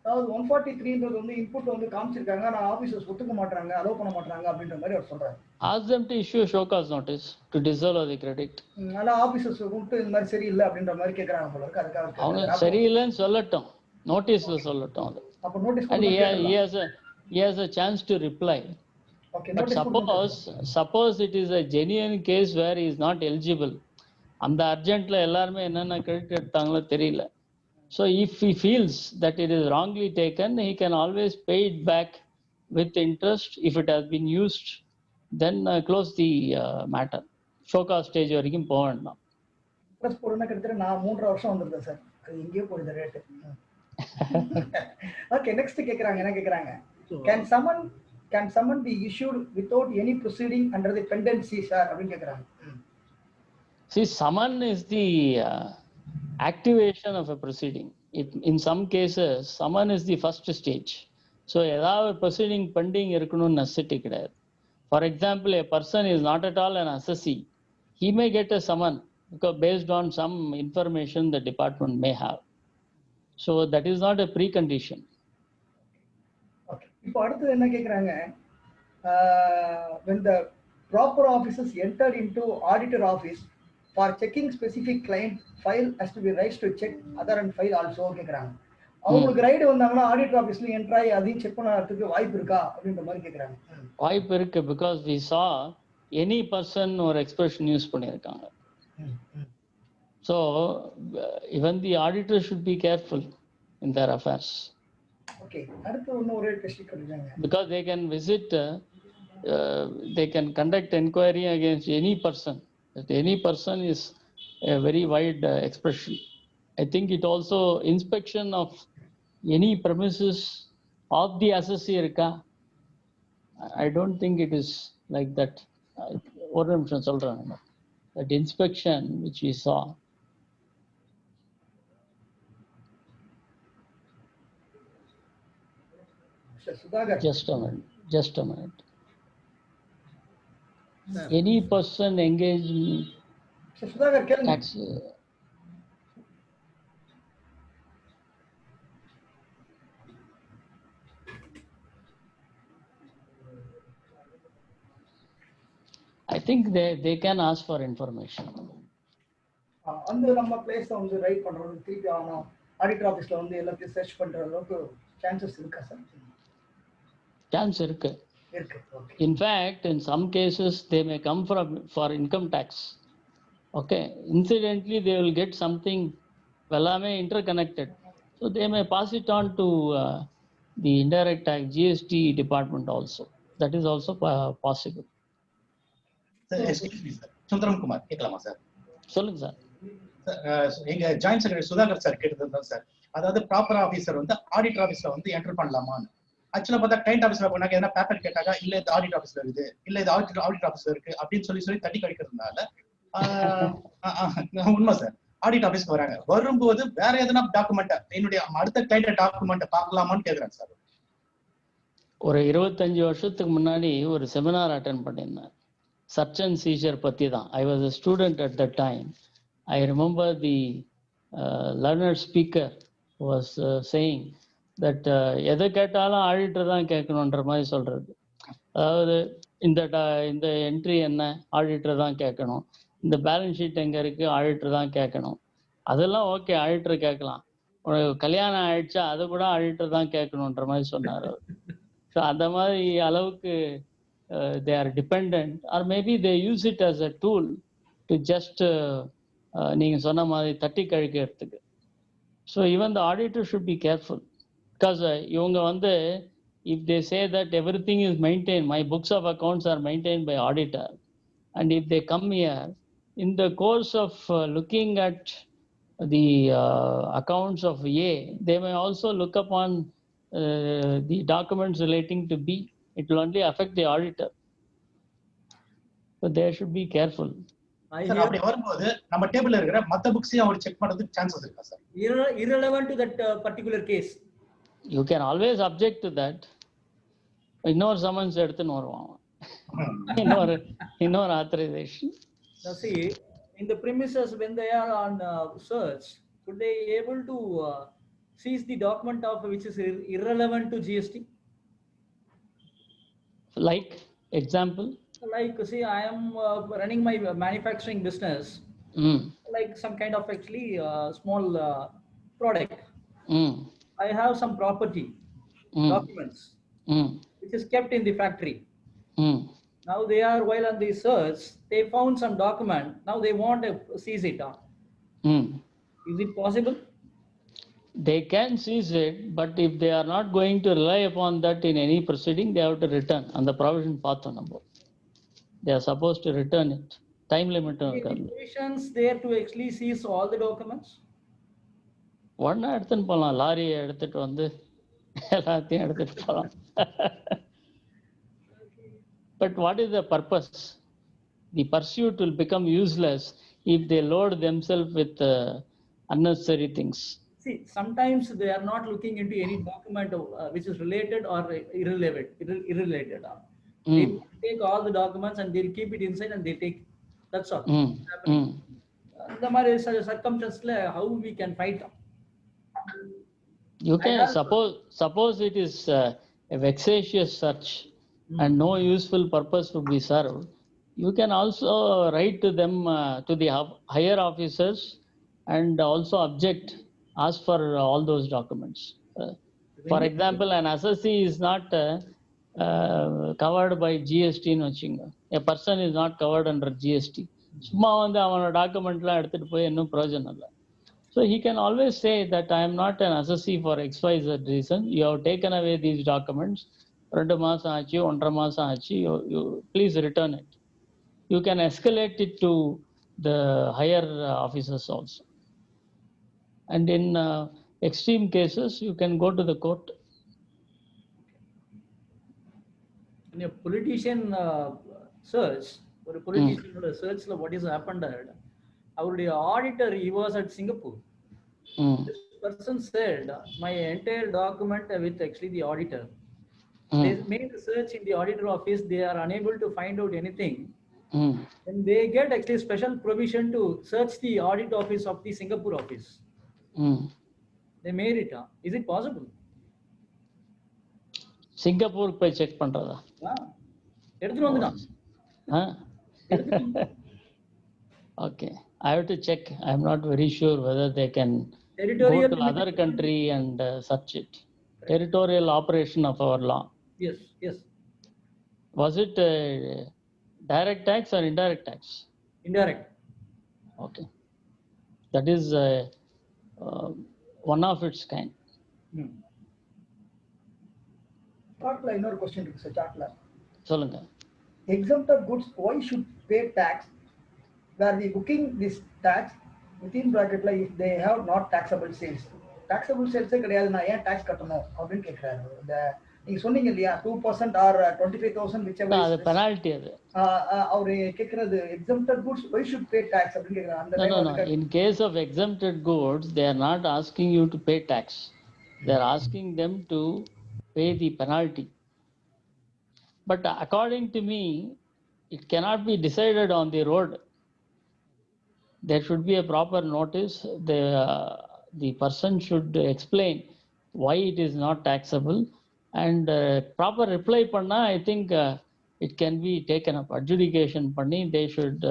அதாவது 143 வந்து input வந்து காமிச்சிருக்காங்க, நான் officers ஒத்துக்க மாட்டாங்க, allow பண்ண மாட்டாங்க அப்படின்ற மாதிரி அவர் சொல்றாரு. Ask them to issue a show cause notice to dissolve the credit. ஆனா ஆபீசர்ஸ் கூப்பிட்டு இந்த மாதிரி சரியில்லை அப்படின்ற மாதிரி கேக்குறாங்க போல இருக்கு. அதுக்காக அவங்க சரியில்லைன்னு சொல்லட்டும், நோட்டீஸ்ல சொல்லட்டும். அது அப்ப notice and he has a chance to reply. Okay, but suppose it is a genuine case where he is not eligible, அந்த அர்ஜென்ட்ல எல்லாரும் என்னென்ன கிரெடிட் எடுத்தாங்களோ தெரியல. So if he feels that it is wrongly taken, he can always pay it back with interest if it has been used, then close the matter. Show cause stage வரைக்கும் போக வேண்டாம். Plus போடுனா கிட்டத்தட்ட நான் 3 வருஷம் வந்திருந்தேன் sir, அது எங்கேயோ போடுது ரேட். ஓகே, நெக்ஸ்ட் கேக்குறாங்க, என்ன கேக்குறாங்க, can summon be issued without any proceeding under the pendency, sir அப்படின்னு கேக்குறாங்க. See, summon is the activation of a proceeding. In some cases, summon is the first stage. So, ஏதாவது proceeding pending இருக்கணும்னு necessity கிடையாது. For example, a person is not at all an assessee. He may get a summon because based on some information the department may have. So, that is not a precondition. Okay. இப்போ அடுத்து என்ன கேக்குறாங்க, when the proper officers entered into auditor office for checking specific client file has to be rights to check other and file also கேக்குறாங்க. அவங்களுக்கு ride வந்தாங்கன்னா auditor ஆபீஸ்ல enter ஆகி அதையும் செக் பண்ணறதுக்கு வாய்ப்பு இருக்கா அப்படின்ற மாதிரி கேக்குறாங்க. வாய்ப்பு இருக்கு, because we saw any person ஒரு expression யூஸ் பண்ணியிருக்காங்க. So even the auditor should be careful in their affairs. Okay, அடுத்து இன்னொரு கொஸ்டின் கேக்குறாங்க. Because they can visit, they can conduct inquiry against any person. That any person is a very wide expression. I think it also inspection of any premises of the assessee இருக்கா? I don't think it is like that. ஒரு நிமிஷம் சொல்றேன். That inspection which we saw. Just a minute. Any person engaged in tax. I think they can ask for information. அந்த நம்ம place வந்து right பண்றது திருப்பி ஆகணும், ஆடிட்டர் ஆபீஸ்ல வந்து எல்லாத்தையும் சர்ச் பண்ற அளவுக்கு சான்சஸ் இருக்கா சார்? Chance இருக்கு. In fact, in some cases they may come for income tax. Okay, incidentally they will get something எல்லாமே interconnected, so they may pass it on to the indirect tax GST department also. That is also possible. Excuse me sir, Sundaram Kumar கேட்கலாமா sir? சொல்லுங்க sir. எங்க joint secretary Sudhakar sir கேட்டதுதான் sir, அதாவது proper officer வந்து auditor ஆபீஸ்ல வந்து enter பண்ணலாமான்னு. ஆக்சுவலா பார்த்தா கிளைண்ட் ஆபீஸ்ல போனாக்க எதனா பேப்பர் கேட்டாங்க, இல்ல இது ஆடிட் ஆபீஸ்ல இருக்குது, இல்ல இது ஆடிட் ஆபீஸ்ல இருக்கு அப்படின்னு சொல்லி தட்டி கழிக்கிறதுனால உண்மை சார், ஆடிட் ஆபீஸ்க்கு வராங்க, வரும்போது வேற எதனா டாக்குமெண்ட் என்னுடைய அடுத்த கிளைண்ட் டாக்குமெண்ட் பார்க்கலாமான்னு கேக்குறாங்க சார். ஒரு 25 வருஷத்துக்கு முன்னாடி ஒரு செமினார் அட்டென்ட் பண்ணியிருந்தேன், search and seizure பத்தி தான். I was a student at that time. I remember the learned speaker was saying that எதை கேட்டாலும் ஆடிட்டர் தான் கேட்கணுன்ற மாதிரி சொல்றது. அதாவது இந்த என்ட்ரி என்ன ஆடிட்டர் தான் கேட்கணும், இந்த பேலன்ஸ் ஷீட் எங்க இருக்கு ஆடிட்டர் தான் கேட்கணும். அதெல்லாம் ஓகே, ஆடிட்டர் கேட்கலாம். கல்யாணம் ஆயிடுச்சா அதை கூட ஆடிட்டர் தான் கேட்கணுன்ற மாதிரி சொன்னார். ஸோ அந்த மாதிரி அளவுக்கு they are dependent, or maybe they use it as a tool to just நீங்க சொன்ன மாதிரி தட்டி கழிக்கிறதுக்கு. So even the auditor should be careful, because இவங்க வந்து if they say that everything is maintained, my books of accounts are maintained by auditor, and if they come here in the course of looking at the accounts of A, they may also look upon the documents relating to B. It will only affect the auditor, so they should be careful. Sir அப்படி வரும்போது நம்ம டேபிள்ல இருக்கிற மத்த புக்ஸையும் அவர் check பண்றதுக்கு chances இருக்கா sir? Irrelevant to that particular case. You can always object to that. இன்னொரு summons எடுத்துன்னு வருவான், இன்னொரு authorization. Now see, in the premises when they are on search, could they able to seize the document of which is irrelevant to GST? Like example? Like see, I am running my manufacturing business, like some kind of actually small product. I have some property documents which is kept in the factory. Now they are, while on the search, they found some document. Now they want to seize it. Is it possible? They can seize it, but if they are not going to rely upon that in any proceeding, they have to return. And the provision path number, they are supposed to return it. Time limit. Limitations there to actually seize all the documents. ஒன்னா எடுத்துன்னு போகலாம், லாரியை எடுத்துட்டு வந்து எல்லாத்தையும் எடுத்துட்டு போகலாம். But what is the purpose? The pursuit will become useless if they load themselves with unnecessary things. See, sometimes they are not looking into any document which is related or irrelated. They take all the documents and they'll keep it inside and they take. That's all. The மாதிரி circumstances, how we can fight them? You can suppose it is a vexatious search and no useful purpose would be served. You can also write to them, to the higher officers, and also object, ask for all those documents. For example, an assessee is not covered by GST. A person is not covered under GST. சும்மா வந்து அவனோட டாக்குமெண்ட்லாம் எடுத்துட்டு போய் இன்னும் பிரயோஜனம் இல்லை. So he can always say that I am not an assessee for XYZ reason. You have taken away these documents. 2 மாசம் ஆச்சு, 1.5 மாசம் ஆச்சு. You please return it. You can escalate it to the higher officers also. And in extreme cases, you can go to the court. In a politician search, or a politician search, what is happened? Our auditor, he was at Singapore. This person said, my entire document with actually the auditor. They made a search in the auditor office. They are unable to find out anything. And they get actually special provision to search the audit office of the Singapore office. They made it. Is it possible? Singapore pay check பண்றதா? எடுத்துட்டு வந்துட்டான். Okay, I have to check. I am not very sure whether they can go to other country and search it. Territorial operation of our law. Yes, yes. Was it direct tax or indirect tax? Indirect. Okay, that is one of its kind. சார்ட்ல இன்னொரு question இருக்கு sir. சார்ட்ல சொல்லுங்க. Exempted goods, why should pay tax where we booking this tax within bracketல if they have not taxable sales? taxable sales கிடையாது, நான் ஏன் tax கட்டணும் அப்படின்னு கேக்குறாரு. இந்த நீங்க சொன்னீங்க இல்லையா 2% or 25,000 whichever அது penalty அது. அவரு கேக்குறது exempted goods why should pay tax அப்படின்னு கேக்குறாங்க. No. In case of exempted goods, they are not asking you to pay tax. They are asking them to pay the penalty. But according to me, it cannot be decided on the road. There should be a proper notice. The person should explain why it is not taxable, and proper reply panna, I think it can be taken up. Adjudication panni, they should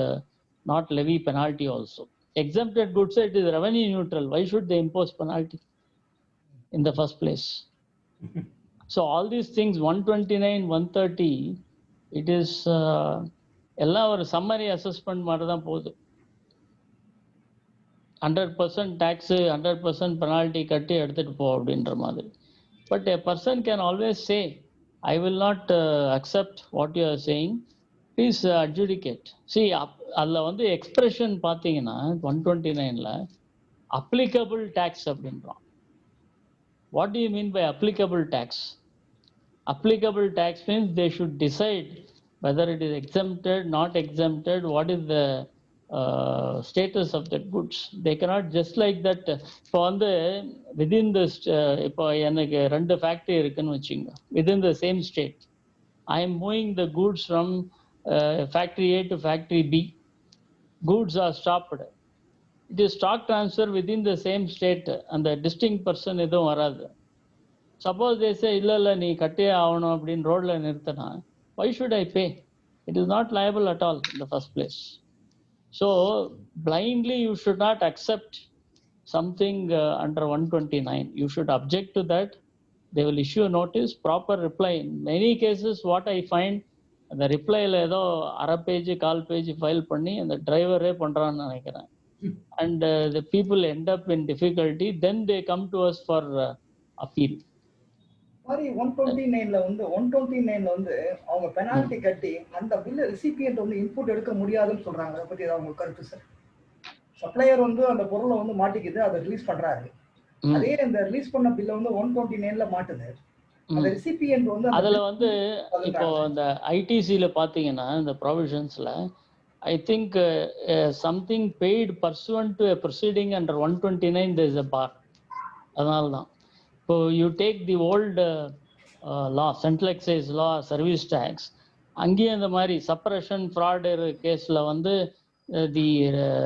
not levy penalty also. Exempted goods, it is revenue neutral. Why should they impose penalty in the first place? So all these things, 129, 130, it is எல்லாம் ஒரு summary assessment மாதிரி தான் போகுது. 100% tax, 100% penalty கட்டி எடுத்துட்டு போ அப்படின்ற மாதிரி. But a person can always say, I will not accept what you are saying. Please adjudicate. See, அதில் வந்து எக்ஸ்பிரஷன் பார்த்தீங்கன்னா 129ல applicable tax அப்படின்றான். What do you mean by applicable tax? Applicable tax means they should decide whether it is exempted, not exempted, what is the status of the goods. They cannot just like that. இப்போ வந்து within the இப்போ எனக்கு 2 factory இருக்குன்னு வச்சுங்க, within the same state, I am moving the goods from factory A to factory B. Goods are stopped. It is stock transfer within the same state, and the distinct person எதுவும் வராது. Suppose they say இல்ல நீ கட்டே ஆகணும் அப்படின்னு ரோட்ல நிறுத்தினா, why should I pay? It is not liable at all in the first place. So blindly you should not accept something under 129. You should object to that. They will issue a notice, proper reply. In many cases what I find, the reply ல ஏதோ அரை page 1/4 page file பண்ணி அந்த டிரைவரே பண்றான்னு நினைக்கிறேன். And the people end up in difficulty, then they come to us for appeal. மாதிரி 129ல வந்து 129ல வந்து அவங்க பெனால்டி கட்டி அந்த பில்ல ரெசிபியன்ட் வந்து இன்புட் எடுக்க முடியாதுன்னு சொல்றாங்க. அதை பத்தி ஏதாவது உங்களுக்கு கருத்து சார்? சப்ளையர் வந்து அந்த பொருளை வந்து மாட்டிக்குது, அதை ரிலீஸ் பண்றாரு. அதே இந்த ரிலீஸ் பண்ண பில்ல வந்து 129ல மாட்டுது. அந்த ரெசிபியன்ட் வந்து அதுல வந்து இப்போ இந்த ஐடிசில பாத்தீங்கன்னா இந்த ப்ரொவிஷன்ஸ்ல I think something paid pursuant to a proceeding under 129, there is a bar. So you take the old law, central excise law, service tax, அங்கேயும் இந்த மாதிரி suppression fraud கேஸ்ல வந்து the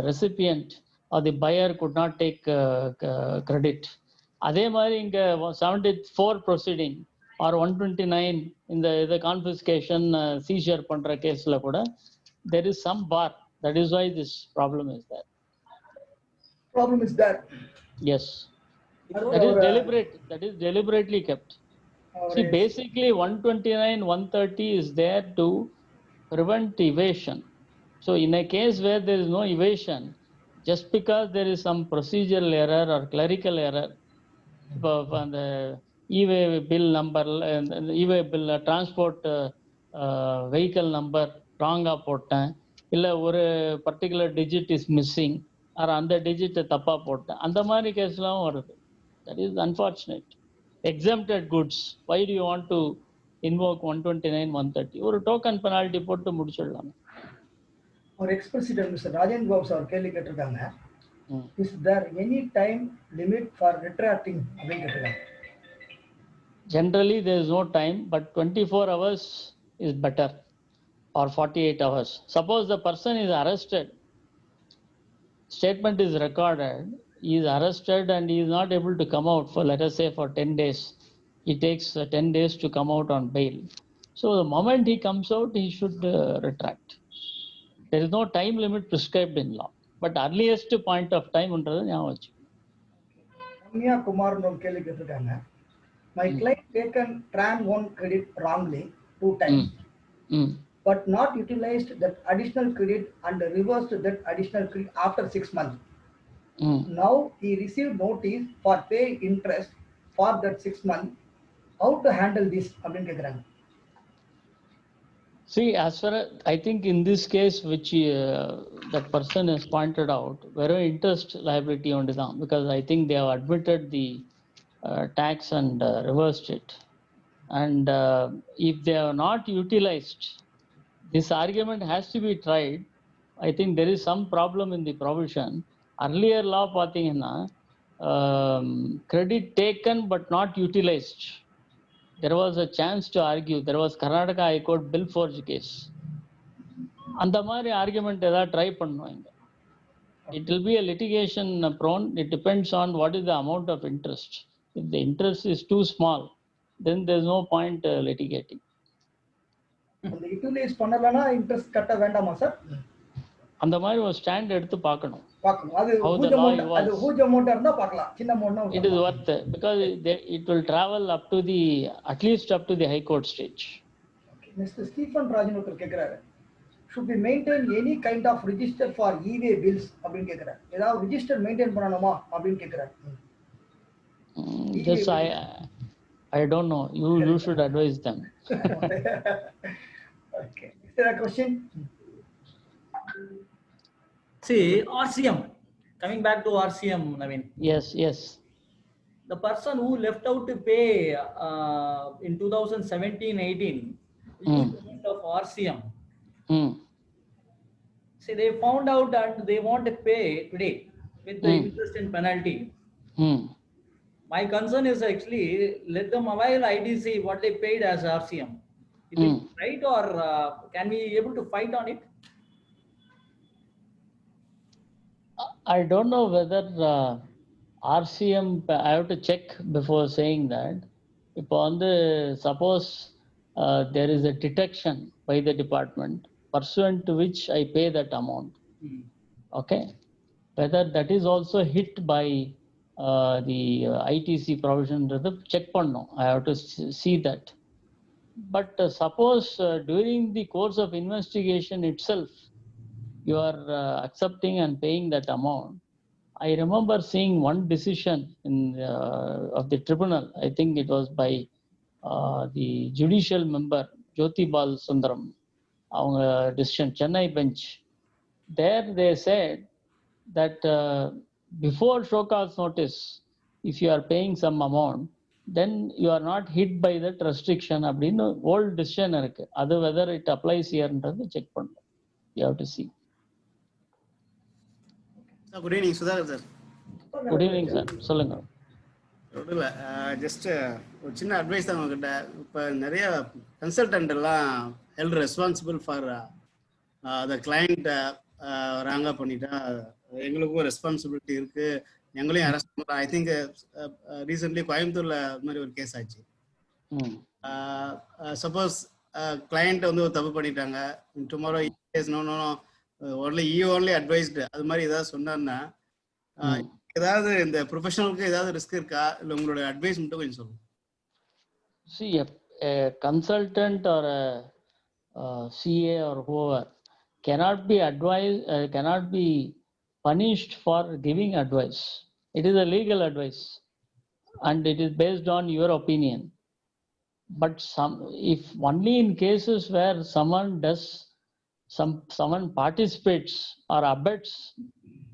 recipient or the buyer could not take credit. அதே மாதிரி இங்க 74 proceeding or 129 இந்த confiscation seizure பண்ற கேஸ்ல கூட there is some bar. That is why this problem is there. Problem is there. Yes. That is deliberate. That is deliberately kept. See, basically 129, 130 is there to prevent evasion. So in a case where there is no evasion, just because there is some procedural error or clerical error, on the e-way bill number, e-way bill transport vehicle number wrong போட்டேன், இல்லை ஒரு particular digit is missing, அந்த டிஜிட்டை தப்பா போட்டேன், அந்த மாதிரி கேஸ்லாம் வருது. That is unfortunate. Exempted goods. Why do you want to invoke 129, 130? ஒரு டோக்கன் பெனால்டி போட்டு முடிச்சிடலாம். ஒரு எக்ஸ்பிரசிடர் மிஸ்டர் ராஜேந்திர பாபு சார் கேள்வி கேட்டிருக்காங்க. Is there any time limit for retracting அப்படின்னு கேட்டிருக்காங்க. Generally there is no time, but 24 hours is better or 48 hours. Suppose the person is arrested, statement is recorded, he is arrested and he is not able to come out for, let us say, for 10 days. It takes 10 days to come out on bail. So the moment he comes out, he should retract. There is no time limit prescribed in law, but earliest point of time undradhu ஞாபகம் வச்சு. ரம்யா குமார் ஒரு கேள்வி கேட்டிருக்காங்க. My client taken tran 1 credit wrongly 2 times, but not utilized that additional credit and reversed that additional credit after 6 months. Now he received notice for pay interest for that 6 months. How to handle this? அப்படின்னு கேக்குறாங்க. See, as far as I think in this case, which that person has pointed out, very interest liability only down, because I think they have admitted the tax and reversed it. And if they are not utilized, this argument has to be tried. I think there is some problem in the provision. Earlier law பார்த்தீங்கன்னா credit taken but not utilized. There was a chance to argue. There was Karnataka High Court bill forge case. அந்த மாதிரி argument ஏதாவது try பண்ணுவாங்க. It will be a litigation prone. It depends on what is the amount of interest. If the interest is too small, then there is no point litigating. அந்த utilise பண்ணலனா interest கட்ட வேண்டாமா sir? அந்த மாதிரி ஒரு stand எடுத்து பார்க்கணும். அது ஹூஜ் அமௌண்ட் இருந்தா பார்க்கலாம். சின்ன amount it is worth because it will travel up to the at least up to the high court stage. Mr. Stephen Rajan ஒருத்தர் கேக்குறாரு, should we maintain any kind of register for e-way bills அப்படின்னு கேக்குறாரு. ஏதாவது register maintain பண்ணணுமா அப்படின்னு கேக்குறாரு. Yes, I don't know. You should advise them. Okay. Is there a question? See, RCM. Coming back to RCM, Naveen. Yes. The person who left out to pay in 2017-18 of RCM. See, they found out that they want to pay today with the interest and penalty. My concern is actually let them avail IDC what they paid as RCM. Is it right, or can we able to fight on it? I don't know whether RCM, I have to check before saying that. If on the suppose there is a detection by the department pursuant to which I pay that amount, okay, whether that is also hit by the ITC provision, check panno. I have to see that. But suppose during the course of investigation itself, you are accepting and paying that amount. I remember seeing one decision in of the tribunal. I think it was by the judicial member Jyoti Bal Sundaram. Our decision, Chennai bench. There they said that before show cause notice, if you are paying some amount, then you are not hit by that restriction. அப்படின்னு old decision இருக்கு. அது whether it applies here ன்றது check பண்ணணும். You have to see. Good evening Sudhakar sir. Good evening sir, சொல்லுங்க. இல்லை, just ஒரு சின்ன advice தான் உங்ககிட்ட. இப்போ நிறைய கன்சல்டன்ட் எல்லாம் held responsible for the client ராங்கா பண்ணிட்டா எங்களுக்கும் ரெஸ்பான்சிபிலிட்டி இருக்கு, எங்களையும் அரெஸ்ட் பண்ணுறோம். ஐ திங்க் ரீசென்ட்லி கோயம்புத்தூர்ல அது மாதிரி ஒரு கேஸ் ஆச்சு. சப்போஸ் கிளைண்ட் வந்து ஒரு தப்பு பண்ணிட்டாங்க, டுமாரோ ஒன்லி அட்வைஸ்டு அது மாதிரி ஏதாவது சொன்னார்னா ஏதாவது இந்த ப்ரொஃபஷனலுக்கு ஏதாவது ரிஸ்க் இருக்கா, இல்லை உங்களோட அட்வைஸ் மட்டும் கொஞ்சம் சொல்லுங்க. See, a consultant or a CA or whoever cannot be advised, cannot be punished for giving advice. It is a legal advice and it is based on your opinion. But if only in cases where someone participates or abets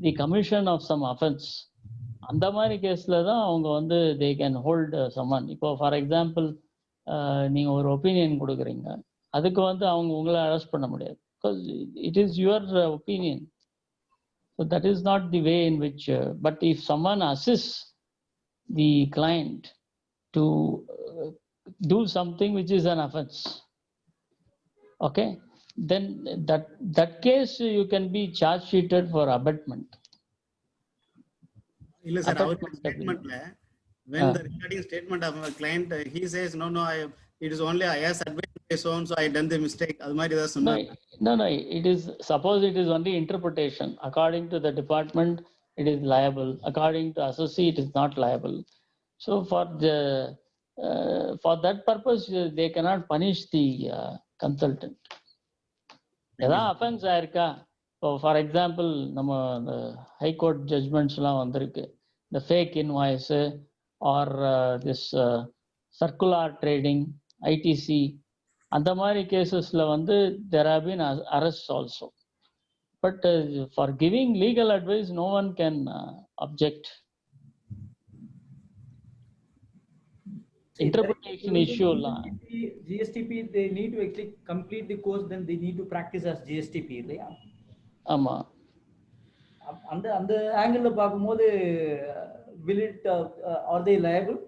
the commission of some offense, அந்த மாதிரி கேஸ்ல தான் அவங்க வந்து they can hold someone. இப்போ for example நீங்க ஒரு opinion கொடுக்குறீங்க, அதுக்கு வந்து அவங்க உங்களை அரெஸ்ட் பண்ண முடியாது, because it is your opinion. So that is not the way in which but if someone assists the client to do something which is an offense, okay, then that case you can be charge sheeted for abetment. இல்ல sir, அவர் ஸ்டேட்மென்ட்ல when the regarding statement of a client he says no it is only I has advised by so and so I done the mistake, அது மாதிரி ஏதாவது சொன்னா? No, it is, suppose it is only interpretation. According to the department it is liable, according to associate it is not liable. So for that purpose they cannot punish the consultant. ஏதாவது offence ஆயிருக்கா, இப்போ for example நம்ம இந்த high court ஜட்ஜ்மெண்ட்ஸ்லாம் வந்திருக்கு, இந்த fake invoice or this circular trading, ITC, அந்த மாதிரி கேசஸில் வந்து there have been arrests also. But for giving legal advice no one can object. Interpretation issue la GSTP they need to actually complete the course, then they need to practice as GSTP இல்லையா? ஆமா, அந்த angle பார்க்கும்போது will it are they liable?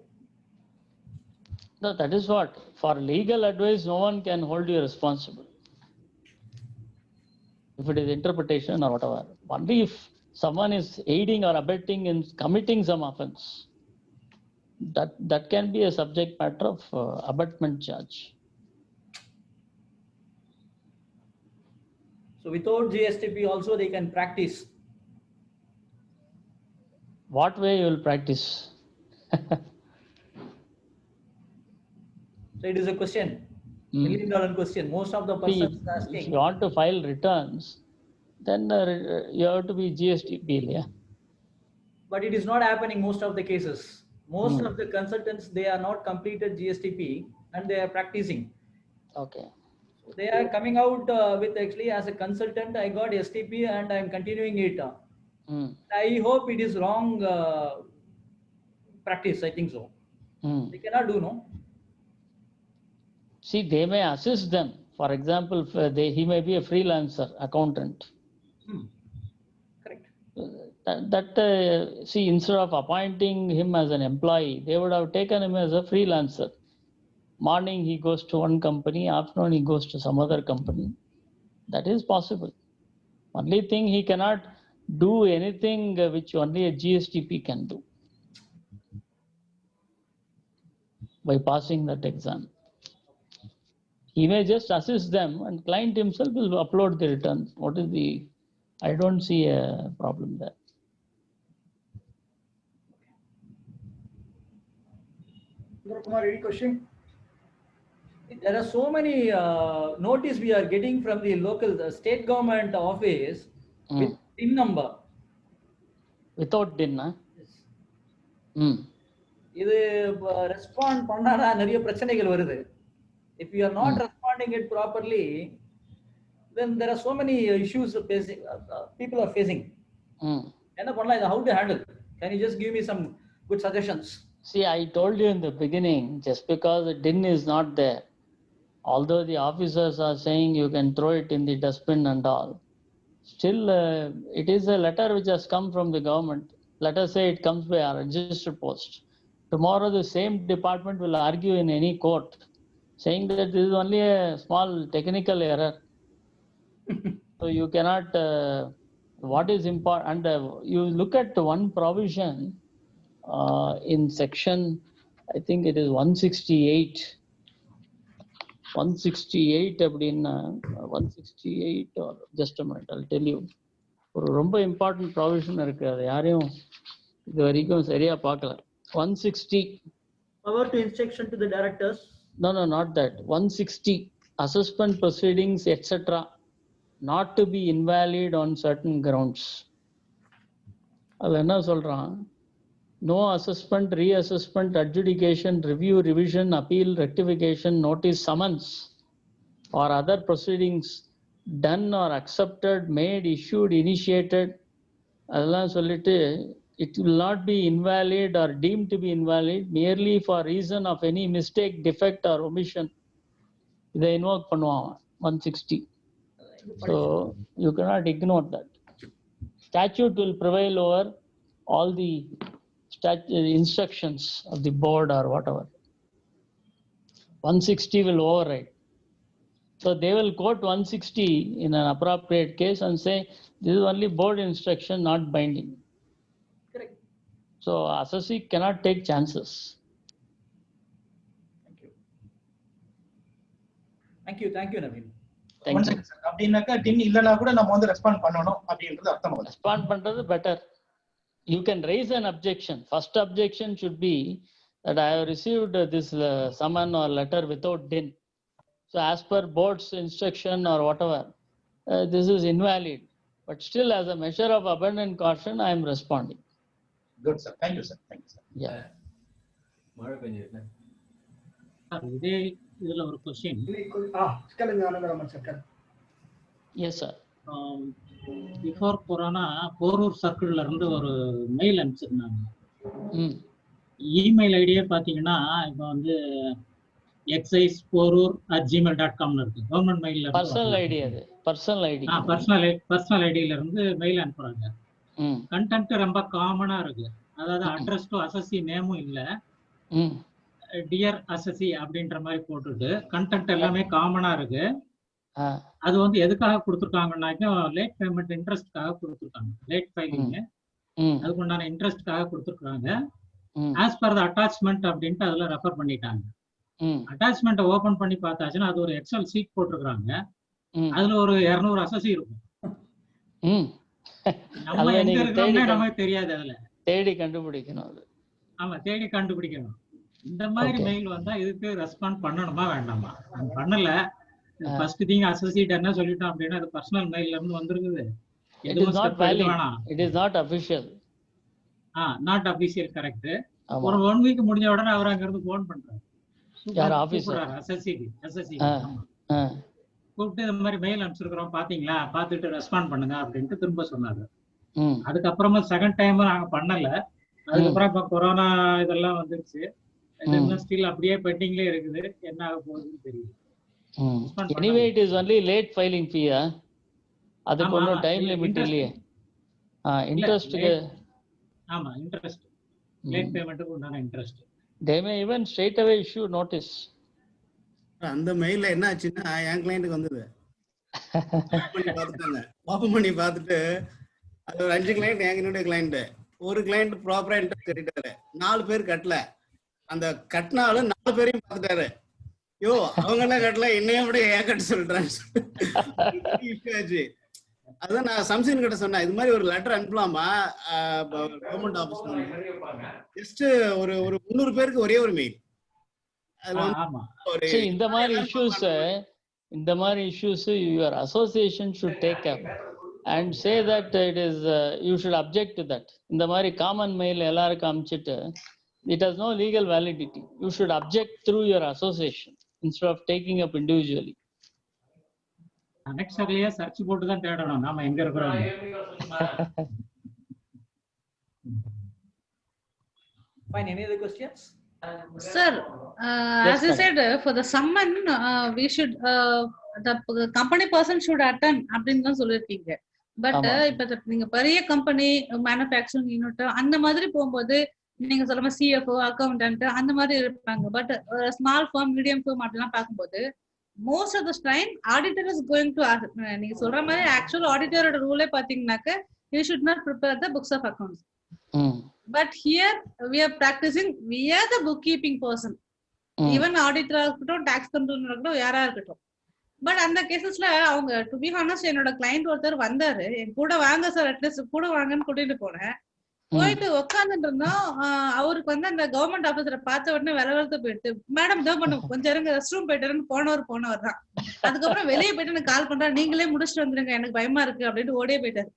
No, that is what, for legal advice no one can hold you responsible if it is interpretation or whatever. Only if someone is aiding or abetting in committing some offense, that can be a subject matter of abetment charge. So without GSTP also they can practice. What way you will practice? So it is a question, $1 million question. Most of the persons asking. If you want to file returns, then you have to be GSTP, yeah. But it is not happening most of the cases. Most of the consultants, they are not completed GSTP and they are practicing. Okay. So they are coming out with actually as a consultant, I got STP and I am continuing it. I hope it is wrong practice, I think so. They cannot do, no? See, they may assist them. For example, he may be a freelancer accountant. Correct. See, instead of appointing him as an employee, they would have taken him as a freelancer. Morning he goes to one company, afternoon he goes to some other company. That is possible. Only thing, he cannot do anything which only a GSTP can do by passing that exam. He may just assist them and client himself will upload the returns. I don't see a problem there. Kumar, any question? There are so many notice we are getting from the local state government office with PIN number. Without DIN, huh? Yes. இது respond பண்ணானா நிறைய பிரச்சனைகள் வருது. If you are not responding it properly, then there are so many issues facing, people are facing. என்ன பண்ணலாம், இதை how to handle? Can you just give me some good suggestions? See, I told you in the beginning, just because the DIN is not there, although the officers are saying you can throw it in the dustbin and all, Still, it is a letter which has come from the government. Let us say it comes by a registered post. Tomorrow, the same department will argue in any court, saying that this is only a small technical error. So you cannot. What is important? And you look at one provision in section, I think it is 168. 168 அப்படின்னா 168 or just a minute, I'll tell you. ஒரு ரொம்ப important provision இருக்கு, அது யாரையும் இது வரைக்கும் சரியா பார்க்கல. 160 Power to instruction to the directors. No, not that. 160 assessment proceedings etc. not to be invalid on certain grounds. அதுல என்ன சொல்றான்? No assessment, reassessment, adjudication, review, revision, appeal, rectification, notice, summons or other proceedings done or accepted, made, issued, initiated, அதெல்லாம் சொல்லிட்டு it will not be invalid or deemed to be invalid merely for reason of any mistake, defect or omission. இதை invoke பண்ணுவான் 160. So you cannot ignore that. Statute will prevail over all the instructions of the board or whatever. 160 will override. So they will quote 160 in an appropriate case and say this is only board instruction, not binding. Correct. So assessee cannot take chances. Thank you, Naveen. Thank you. அப்படின்னாக்கா டின் இல்லனா கூட நம்ம வந்து respond பண்ணணும் அப்படின்றது அர்த்தம். Respond பண்றது better. You can raise an objection. First objection should be that I have received this summon or letter without DIN. So as per board's instruction or whatever, this is invalid. But still, as a measure of abundant caution, I am responding. Good, sir. Thank you, sir. Thank you, sir. Yeah. இதே இதுல ஒரு question. Yes, sir. Before corona Porur சர்க்கிள்ல இருந்து ஒரு mail அனுப்பிச்சிருந்தாங்க. Email ஐடியே பாத்தீங்கன்னா இப்போ வந்து exciseporur@gmail.com இருக்கு. கவர்மெண்ட் மெயில்ல பர்சனல் ஐடி, அது பர்சனல் ஐடி. பர்சனல் ஐடியில இருந்து மெயில் அனுப்புறாங்க. கண்டென்ட் ரொம்ப காமனா இருக்கு. அதாவது அட்ரஸ் டு அசஸி நேமும் இல்ல, டியர் அசஸி அப்படின்ற மாதிரி போட்டுட்டு கண்டென்ட் எல்லாமே காமனா இருக்கு. அது வந்து எதுக்காக கொடுத்துருக்காங்கன்னாக்கா லேட் பேமெண்ட் இன்ட்ரெஸ்ட்காக கொடுத்துருக்காங்க. லேட் ஃபைலிங் அதுக்கு உண்டான இன்ட்ரெஸ்ட்காக கொடுத்துருக்காங்க. ஆஸ் பர் த அட்டாச்மெண்ட் அப்படின்ட்டு அதுல ரெஃபர் பண்ணிட்டாங்க. அட்டாச்மெண்ட்டை ஓபன் பண்ணி பார்த்தாச்சுன்னா அது ஒரு எக்ஸல் சீட் போட்டிருக்காங்க. அதுல ஒரு 200 அசஸி இருக்கும். நம்ம எங்க இருக்கோம்னே நமக்கு தெரியாது. அதுல தேடி கண்டுபிடிக்கணும். அது ஆமா, தேடி கண்டுபிடிக்கணும். இந்த மாதிரி மெயில் வந்தா இதுக்கு ரெஸ்பாண்ட் பண்ணணுமா வேண்டாமா? பண்ணல. ஃபர்ஸ்ட் திங் அசோசியேட் என்ன சொல்லிட்டோம் அப்படின்னா அது பர்சனல் மெயில்ல இருந்து வந்திருக்குது. It is not valid. It is not official. Not official. Correct. ஒரு 1 வீக் முடிஞ்ச உடனே அவர் அங்க இருந்து போன் பண்றாரு. யார் ஆபீசர்? அசஸி கூப்பிட்டு இந்த மாதிரி மெயில் அனுப்பிச்சிருக்கிறோம் பாத்தீங்களா, பாத்துட்டு ரெஸ்பாண்ட் பண்ணுங்க அப்படின்ட்டு திரும்ப சொன்னாரு. அதுக்கப்புறமா செகண்ட் டைம் நாங்க பண்ணல. அதுக்கப்புறம் இப்ப கொரோனா இதெல்லாம் வந்துருச்சு. ஸ்டில் அப்படியே பெண்டிங்ல இருக்குது. என்ன ஆக போகுதுன்னு தெரியல. Anyway, it is only late filing fee. அதுக்கு ஒன்றும் டைம் லிமிட் இல்லையே. இன்ட்ரெஸ்ட்க்கு ஆமா, இன்ட்ரெஸ்ட் லேட் பேமெண்ட்டுக்கு உண்டான interest. They may even straight away issue notice. அந்த மெயில்ல என்ன ஆச்சுன்னா என் கிளையண்ட்டுக்கு வந்தது. பார்த்துட்டாங்க. ஓபன் பண்ணி பார்த்துட்டு அது ஒரு 5 கிளையண்ட், என்னுடைய கிளையண்ட். ஒரு கிளையண்ட் ப்ராப்பரா இன்ட்ரெஸ்ட் கட்டிட்டாரு, 4 பேர் கட்டல. அந்த கட்டினாலும் 4 பேரையும் பார்த்துட்டாரு. யோ அவங்க எல்லாம் கட்டல, என்னையும் விட ஏன் கட்ட சொல்றேன். அதான் நான் சம்சீன் கிட்ட சொன்னேன், இது மாதிரி ஒரு லெட்டர் அனுப்பலாமா கவர்மெண்ட் ஆபீஸ்ல. ஜஸ்ட் ஒரு 300 பேருக்கு ஒரே ஒரு மெயில். இந்த மாதிரி issues your association should take up and say that it is you should object to that. இந்த மாதிரி காமன் மெயில் எல்லாருக்கும் அனுப்பிச்சிட்டு it has no legal validity. You should object through your association instead of taking up individually. கனெக்ஷன்லயே search போட்டு தான் தேடணும் நாம எங்க இருக்கோம். Fine. Any other questions? Sir, as I said, for the summon, we should the company person should attend அப்படின்னு தான் சொல்லிருக்கீங்க. பட் ஆமா. இப்ப நீங்க பெரிய கம்பெனி மேனுஃபேக்சரிங் யூனிட் அந்த மாதிரி போகும்போது நீங்க சொல்ற மாதிரி சிஎஃப்ஓ அக்கௌண்டன்ட் அந்த மாதிரி இருப்பாங்க. But small firm medium firm அப்படிலாம் பார்க்கும்போது most of the time auditor is going to நீங்க சொல்ற மாதிரி ஆக்சுவல் ஆடிட்டரோட ரூலே பாத்தீங்கன்னாக்க you should not prepare the books of accounts. But here we are practising we are the book keeping person. Even ஆடிட்டரா இருக்கட்டும், டாக்ஸ் கண்ட்ரோலரா இருக்கட்டும், யாரா இருக்கட்டும். பட் அந்த கேசஸ்ல அவங்க டு பி ஹானஸ்ட் என்னோட கிளைண்ட் ஒருத்தர் வந்தாரு, என் கூட வாங்க சார் அட்லீஸ்ட் கூட வாங்கன்னு கூட்டிட்டு போனேன். போயிட்டு உட்காந்துட்டு இருந்தோம். அவருக்கு வந்து அந்த கவர்மெண்ட் ஆபீசரை பார்த்த உடனே வெளவெளத்து போயிட்டு, மேடம் இதோ பண்ணும் கொஞ்சம் இருங்க ரெஸ்ட் ரூம் போயிட்டு போனவர் தான். அதுக்கப்புறம் வெளியே போயிட்டு எனக்கு கால் பண்றா, நீங்களே முடிச்சுட்டு வந்துருங்க எனக்கு பயமா இருக்கு அப்படின்னு ஓடியே போயிட்டாரு.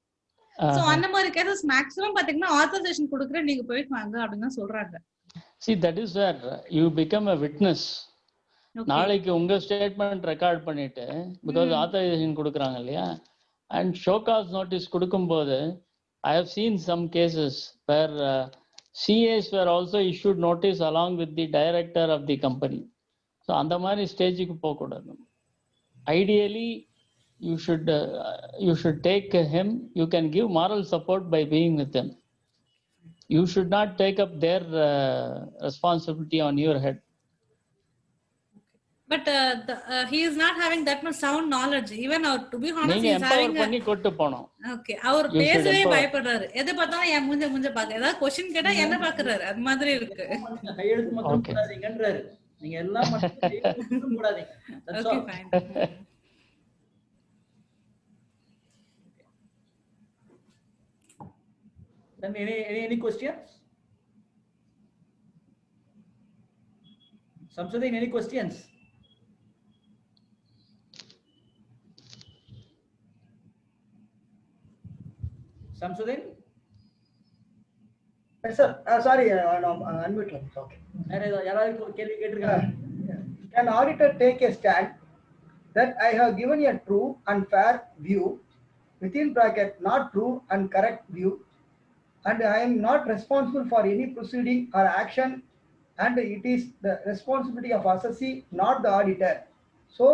சோ அந்த மாதிரி கேசஸ் மேக்ஸிமம் பாத்தீங்கன்னா ஆத்தரைசேஷன் கொடுக்குறேன் நீங்க போயிட்டு வாங்க அப்படின்னு தான் சொல்றாங்க. See, that is where you become a witness. நாளைக்கு உங்க ஸ்டேட்மெண்ட் ரெக்கார்ட் பண்ணிட்டு பிகாஸ் ஆத்தரைசேஷன் கொடுக்குறாங்க இல்லையா, அண்ட் ஷோகாஸ் நோட்டீஸ் கொடுக்கும்போது I have seen some cases where CAs were also issued notice along with the director of the company. So அந்த மாதிரி ஸ்டேஜுக்கு போகக்கூடாது. Ideally you should take him. You can give moral support by being with him. You should not take up their responsibility on your head. But he is not having that much sound knowledge. Even to be honest, he is having பண்ணி கொட்டு போணும். Okay, அவர் பேசவே பயப்படுறாரு. எதை பார்த்தாலும் என் மூஞ்ச பாக்க, ஏதாவது question கேட்டா என்ன பாக்குறாரு, அது மாதிரி இருக்கு. கையெழுத்து மட்டும் போடாதீங்கன்றாரு. நீங்க எல்லாம் மட்டும் போடாதீங்க. Okay, fine. Then any questions? Samsudin, any questions? Samsudin? Yes, sir. Sorry, unmute. Okay. யாராவது கேள்வி கேட்டிருக்காங்க? Can auditor take a stand that I have given a true and fair view, within bracket not true and correct view, and I am not responsible for any proceeding or action, and it is the responsibility of assessee, not the auditor. So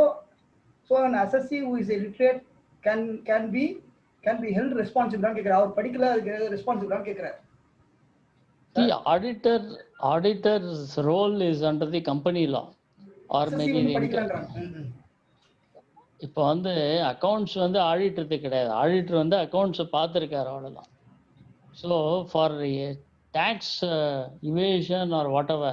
an assessee who is illiterate can be held responsible. அவர் படிக்கல அதுக்கு responsible தான் கேக்குறாரு. The auditor's role is under the company law or maybe இப்போ வந்து accounts வந்து ஆடிட்டருக்கு கிடையாது. Auditor வந்து அக்கௌண்ட்ஸை பார்த்துருக்காரு அவ்வளோதான். So for tax evasion or whatever,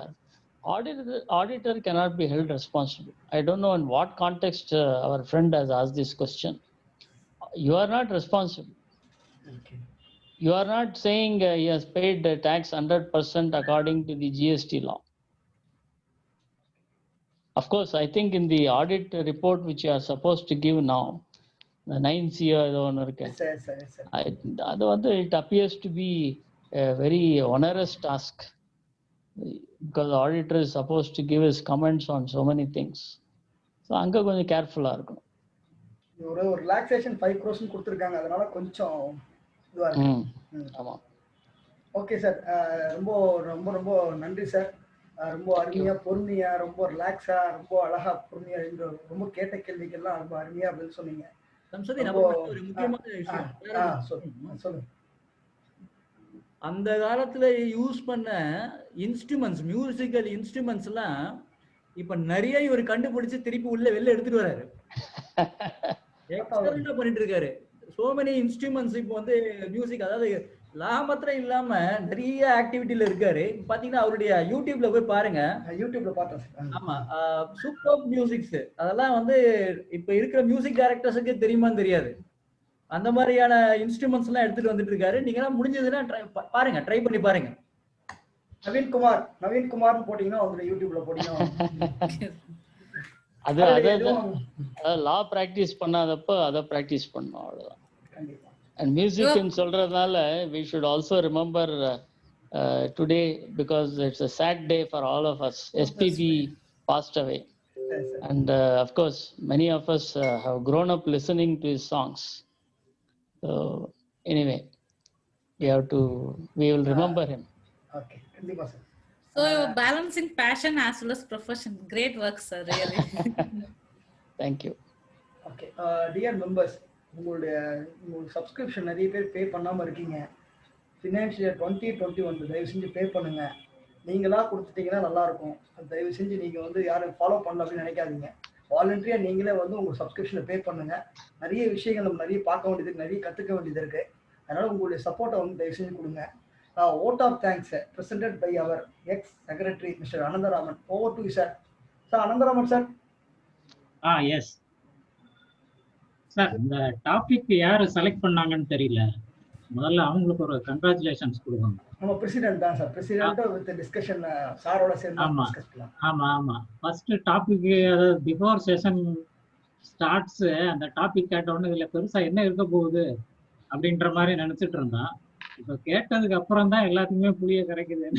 auditor cannot be held responsible. I don't know in what context our friend has asked this question. You are not responsible. Okay. You are not saying he has paid tax 100% according to the GST law. Of course, I think in the audit report which you are supposed to give now, the 9th year, it appears to be a very onerous task because the auditor is supposed to give his comments on so many things. So அங்க கொஞ்சம் கேர்ஃபுல்லா இருக்கணும். ஒரு relaxation 5 crores கொடுத்திருக்காங்க, அதனால கொஞ்சம் இதுவா இருக்கு. ஆமா. ஓகே சார், ரொம்ப ரொம்ப ரொம்ப நன்றி சார். ரொம்ப அருமையா பொறுமையா ரொம்ப ரிலாக்ஸா ரொம்ப அழகா பொறுமையா ரொம்ப கேட்ட கேள்விக்கெல்லாம் ரொம்ப அருமையா பதில் சொன்னீங்க. ஒரு முக்கியமான விஷயம் சொல்லுங்க. அந்த காலத்துல யூஸ் பண்ண இன்ஸ்ட்ருமெண்ட்ஸ், மியூசிக்கல் இன்ஸ்ட்ருமெண்ட்ஸ் எல்லாம் இப்ப நிறைய இவர் கண்டுபிடிச்சு திருப்பி உள்ள வெளில எடுத்துட்டு வராரு. எக்ஸலென்ட்டா பண்ணிட்டு இருக்காரு. சோ மெனி இன்ஸ்ட்ருமெண்ட்ஸ் இப்போ வந்து மியூசிக், அதாவது லாபத்திரம் இல்லாம நிறைய ஆக்டிவிட்டில இருக்காரு. பாத்தீங்கன்னா அவருடைய யூடியூப்ல போய் பாருங்க. யூடியூப்ல பார்த்தேன். ஆமா, சூப்பர் மியூசிக்ஸ் அதெல்லாம் வந்து இப்ப இருக்கிற மியூசிக் டைரக்டர்ஸுக்கு தெரியுமான்னு தெரியாது. அந்த மாதிரியான இன்ஸ்ட்ருமெண்ட்ஸ் எல்லாம் எடுத்துட்டு வந்துட்டு இருக்காரு. நீங்க எல்லாம் முடிஞ்சதுன்னா பாருங்க, ட்ரை பண்ணி பாருங்க. நவீன் குமார் போட்டீங்கன்னா அவங்க யூடியூப்ல போட்டீங்கன்னா அது லா பிராக்டிஸ் பண்ணாதப்போ அதை பிராக்டிஸ் பண்ணோம், அவ்வளவுதான். And music in சொல்றதுனால we should also remember today, because it's a sad day for all of us. SPB passed away. And of course many of us have grown up listening to his songs. So anyway, we will remember him. Okay, kandipa sir. So you're balancing passion as well as profession. Great work, sir, really. Thank you. Okay, dear members, உங்களுடைய subscription நிறைய பேர் பே பண்ணாமல் இருக்கீங்க. Financial year 2021 தயவு செஞ்சு பே பண்ணுங்க. நீங்களா கொடுத்துட்டீங்கன்னா நல்லா இருக்கும். தயவு செஞ்சு நீங்க வந்து யாரும் ஃபாலோ பண்ணல அப்படின்னு நினைக்காதீங்க. வாலண்டரியா நீங்களே வந்து உங்க சப்ஸ்கிரிப்ஷனை பே பண்ணுங்க. நிறைய விஷயங்கள் நம்ம நிறைய பார்க்க வேண்டியது இருக்கு, நிறைய கத்துக்க வேண்டியது இருக்கு. அதனால உங்களுடைய சப்போர்ட்டை வந்து தயவு செஞ்சு கொடுங்க. Vote of thanks presented by our ex secretary mister Anantharaman. Over to sir. Sir Anantharaman sir. Yes sir, இந்த டாபிக் யாரு செலக்ட் பண்ணாங்கன்னு தெரியல. முதல்ல அவங்களுக்கு ஒரு கங்க்ராச்சுலேஷன்ஸ் கொடுக்கணும். நம்ம பிரசிடென்ட் தான் சார். பிரசிடென்ட் வித் டிஸ்கஷன் சாரோட சேர்ந்து டிஸ்கஸ் பண்ணலாம். ஆமா ஃபர்ஸ்ட் டாபிக், அதாவது பிஃபோர் செஷன் ஸ்டார்ட்ஸ் அந்த டாபிக் கேட்ட உடனே இதுல பெருசா என்ன இருக்க போகுது அப்படின்ற மாதிரி நினைச்சிட்டு இருந்தான். இப்ப கேட்டதுக்கு அப்புறம் தான் எல்லாத்துக்குமே புளிய கரைக்குது.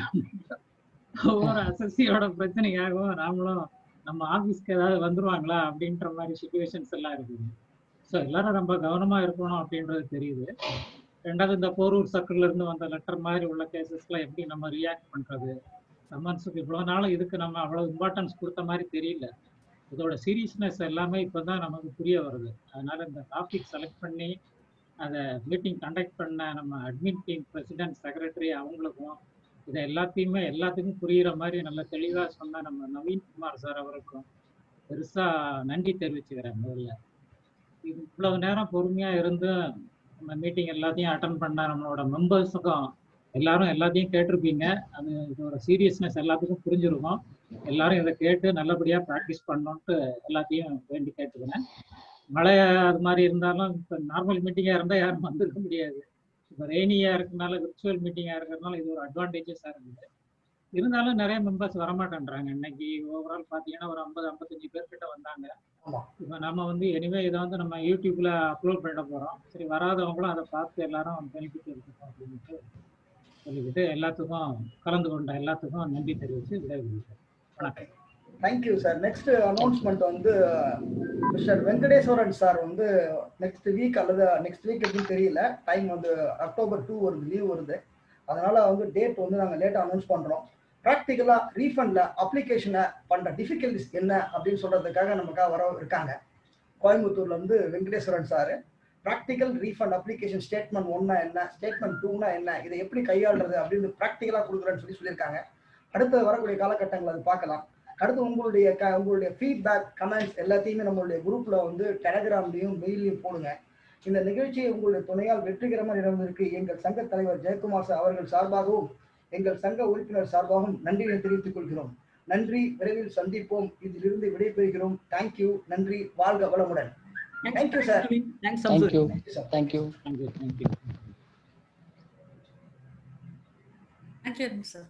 ஒவ்வொரு அசசியோட பிரச்சனைக்காகவும் நாமளும் நம்ம ஆபீஸ்க்கு ஏதாவது வந்துருவாங்களா அப்படின்ற மாதிரி சிச்சுவேஷன்ஸ் எல்லாம் இருக்குது. ஸோ எல்லாரும் ரொம்ப கவனமா இருக்கணும் அப்படின்றது தெரியுது. ரெண்டாவது, இந்த போரூர் சர்க்கிள்ல இருந்து வந்த லெட்டர் மாதிரி உள்ள கேசஸ்லாம் எப்படி நம்ம ரியாக்ட் பண்றது, சம்மன்ஸுக்கு இவ்வளவு நாள் இதுக்கு நம்ம அவ்வளவு இம்பார்ட்டன்ஸ் கொடுத்த மாதிரி தெரியல. இதோட சீரியஸ்னஸ் எல்லாமே இப்போதான் நமக்கு புரிய வருது. அதனால இந்த டாபிக் செலக்ட் பண்ணி அதை மீட்டிங் கண்டக்ட் பண்ண நம்ம அட்மின் டீம் பிரசிடென்ட் செக்ரட்டரி அவங்களுக்கும் இதை எல்லாத்துக்கும் புரியுற மாதிரி நல்ல தெளிவாக சொன்ன நம்ம நவீன்குமார் சார் அவருக்கும் பெருசா நன்றி தெரிவிச்சுக்கிறேன். முதல்ல இவ்வளவு நேரம் பொறுமையா இருந்து நம்ம மீட்டிங் எல்லாத்தையும் அட்டன் பண்ண நம்மளோட மெம்பர்ஸுக்கும் எல்லாரும் எல்லாத்தையும் கேட்டிருப்பீங்க. அது இதோட சீரியஸ்னஸ் எல்லாத்துக்கும் புரிஞ்சிருக்கும். எல்லாரும் இதை கேட்டு நல்லபடியா ப்ராக்டிஸ் பண்ணணும்ட்டு எல்லாத்தையும் வேண்டி கேட்டுக்கிறேன். மழை அது மாதிரி இருந்தாலும் இப்போ நார்மல் மீட்டிங்காக இருந்தால் யாரும் வந்துருக்க முடியாது. இப்போ ரெய்னியாக இருக்கிறதுனால விர்ச்சுவல் மீட்டிங்காக இருக்கிறதுனால இது ஒரு அட்வான்டேஜஸாக இருக்குது. இருந்தாலும் நிறைய மெம்பர்ஸ் வரமாட்டேன்றாங்க. இன்னைக்கு ஓவரால் பார்த்தீங்கன்னா ஒரு 50-55 பேர்கிட்ட வந்தாங்க. இப்போ நம்ம வந்து எனிவே இதை வந்து நம்ம யூடியூப்ல அப்லோட் பண்ண போகிறோம். சரி, வராதவங்களும் அதை பார்த்து எல்லாரும் பெனிஃபிட் எடுத்துக்கோம் அப்படின்ட்டு சொல்லிக்கிட்டு எல்லாத்துக்கும் கலந்து கொண்ட எல்லாத்துக்கும் நன்றி தெரிவித்து விடைபெறுகிறேன். வணக்கம். Thank you sir. நெக்ஸ்ட் அனௌன்ஸ்மெண்ட் வந்து மிஸ்டர் வெங்கடேஸ்வரன் சார் வந்து நெக்ஸ்ட் வீக் அல்லது நெக்ஸ்ட் வீக் எப்படின்னு தெரியல. டைம் வந்து அக்டோபர் 2 வருது, லீவ் வருது. அதனால வந்து டேட் வந்து நாங்கள் லேட்டாக அனௌன்ஸ் பண்ணுறோம். ப்ராக்டிக்கலாக ரீஃபண்டில் அப்ளிகேஷனை பண்ணுற டிஃபிகல்டிஸ் என்ன அப்படின்னு சொல்கிறதுக்காக நமக்காக வர இருக்காங்க. கோயம்புத்தூர்ல இருந்து Venkateswaran sir practical refund application statement 1 என்ன, ஸ்டேட்மெண்ட் 2 என்ன, இதை எப்படி கையாளுறது அப்படின்னு ப்ராக்டிக்கலாக கொடுக்குறேன்னு சொல்லியிருக்காங்க. அடுத்து வரக்கூடிய காலகட்டங்கள் அது பார்க்கலாம். அடுத்து உங்களுடைய ஃபீட்பேக், கமெண்ட்ஸ் எல்லாத்தையுமே நம்மளுடைய குரூப்ல வந்து டெலகிராம்லையும் மெயிலையும் போடுங்க. இந்த நிகழ்ச்சியை உங்களுடைய துணையால் வெற்றிகரமாக நடந்திருக்கு எங்கள் சங்க தலைவர் ஜெயக்குமார் சார் அவர்கள் சார்பாகவும் எங்கள் சங்க உறுப்பினர் சார்பாகவும் நன்றியை தெரிவித்துக் கொள்கிறோம். நன்றி, விரைவில் சந்திப்போம். இதிலிருந்து விடைபெறுகிறோம். தேங்க்யூ. நன்றி, வாழ்க வளமுடன். Thank you sir. Thank you sir.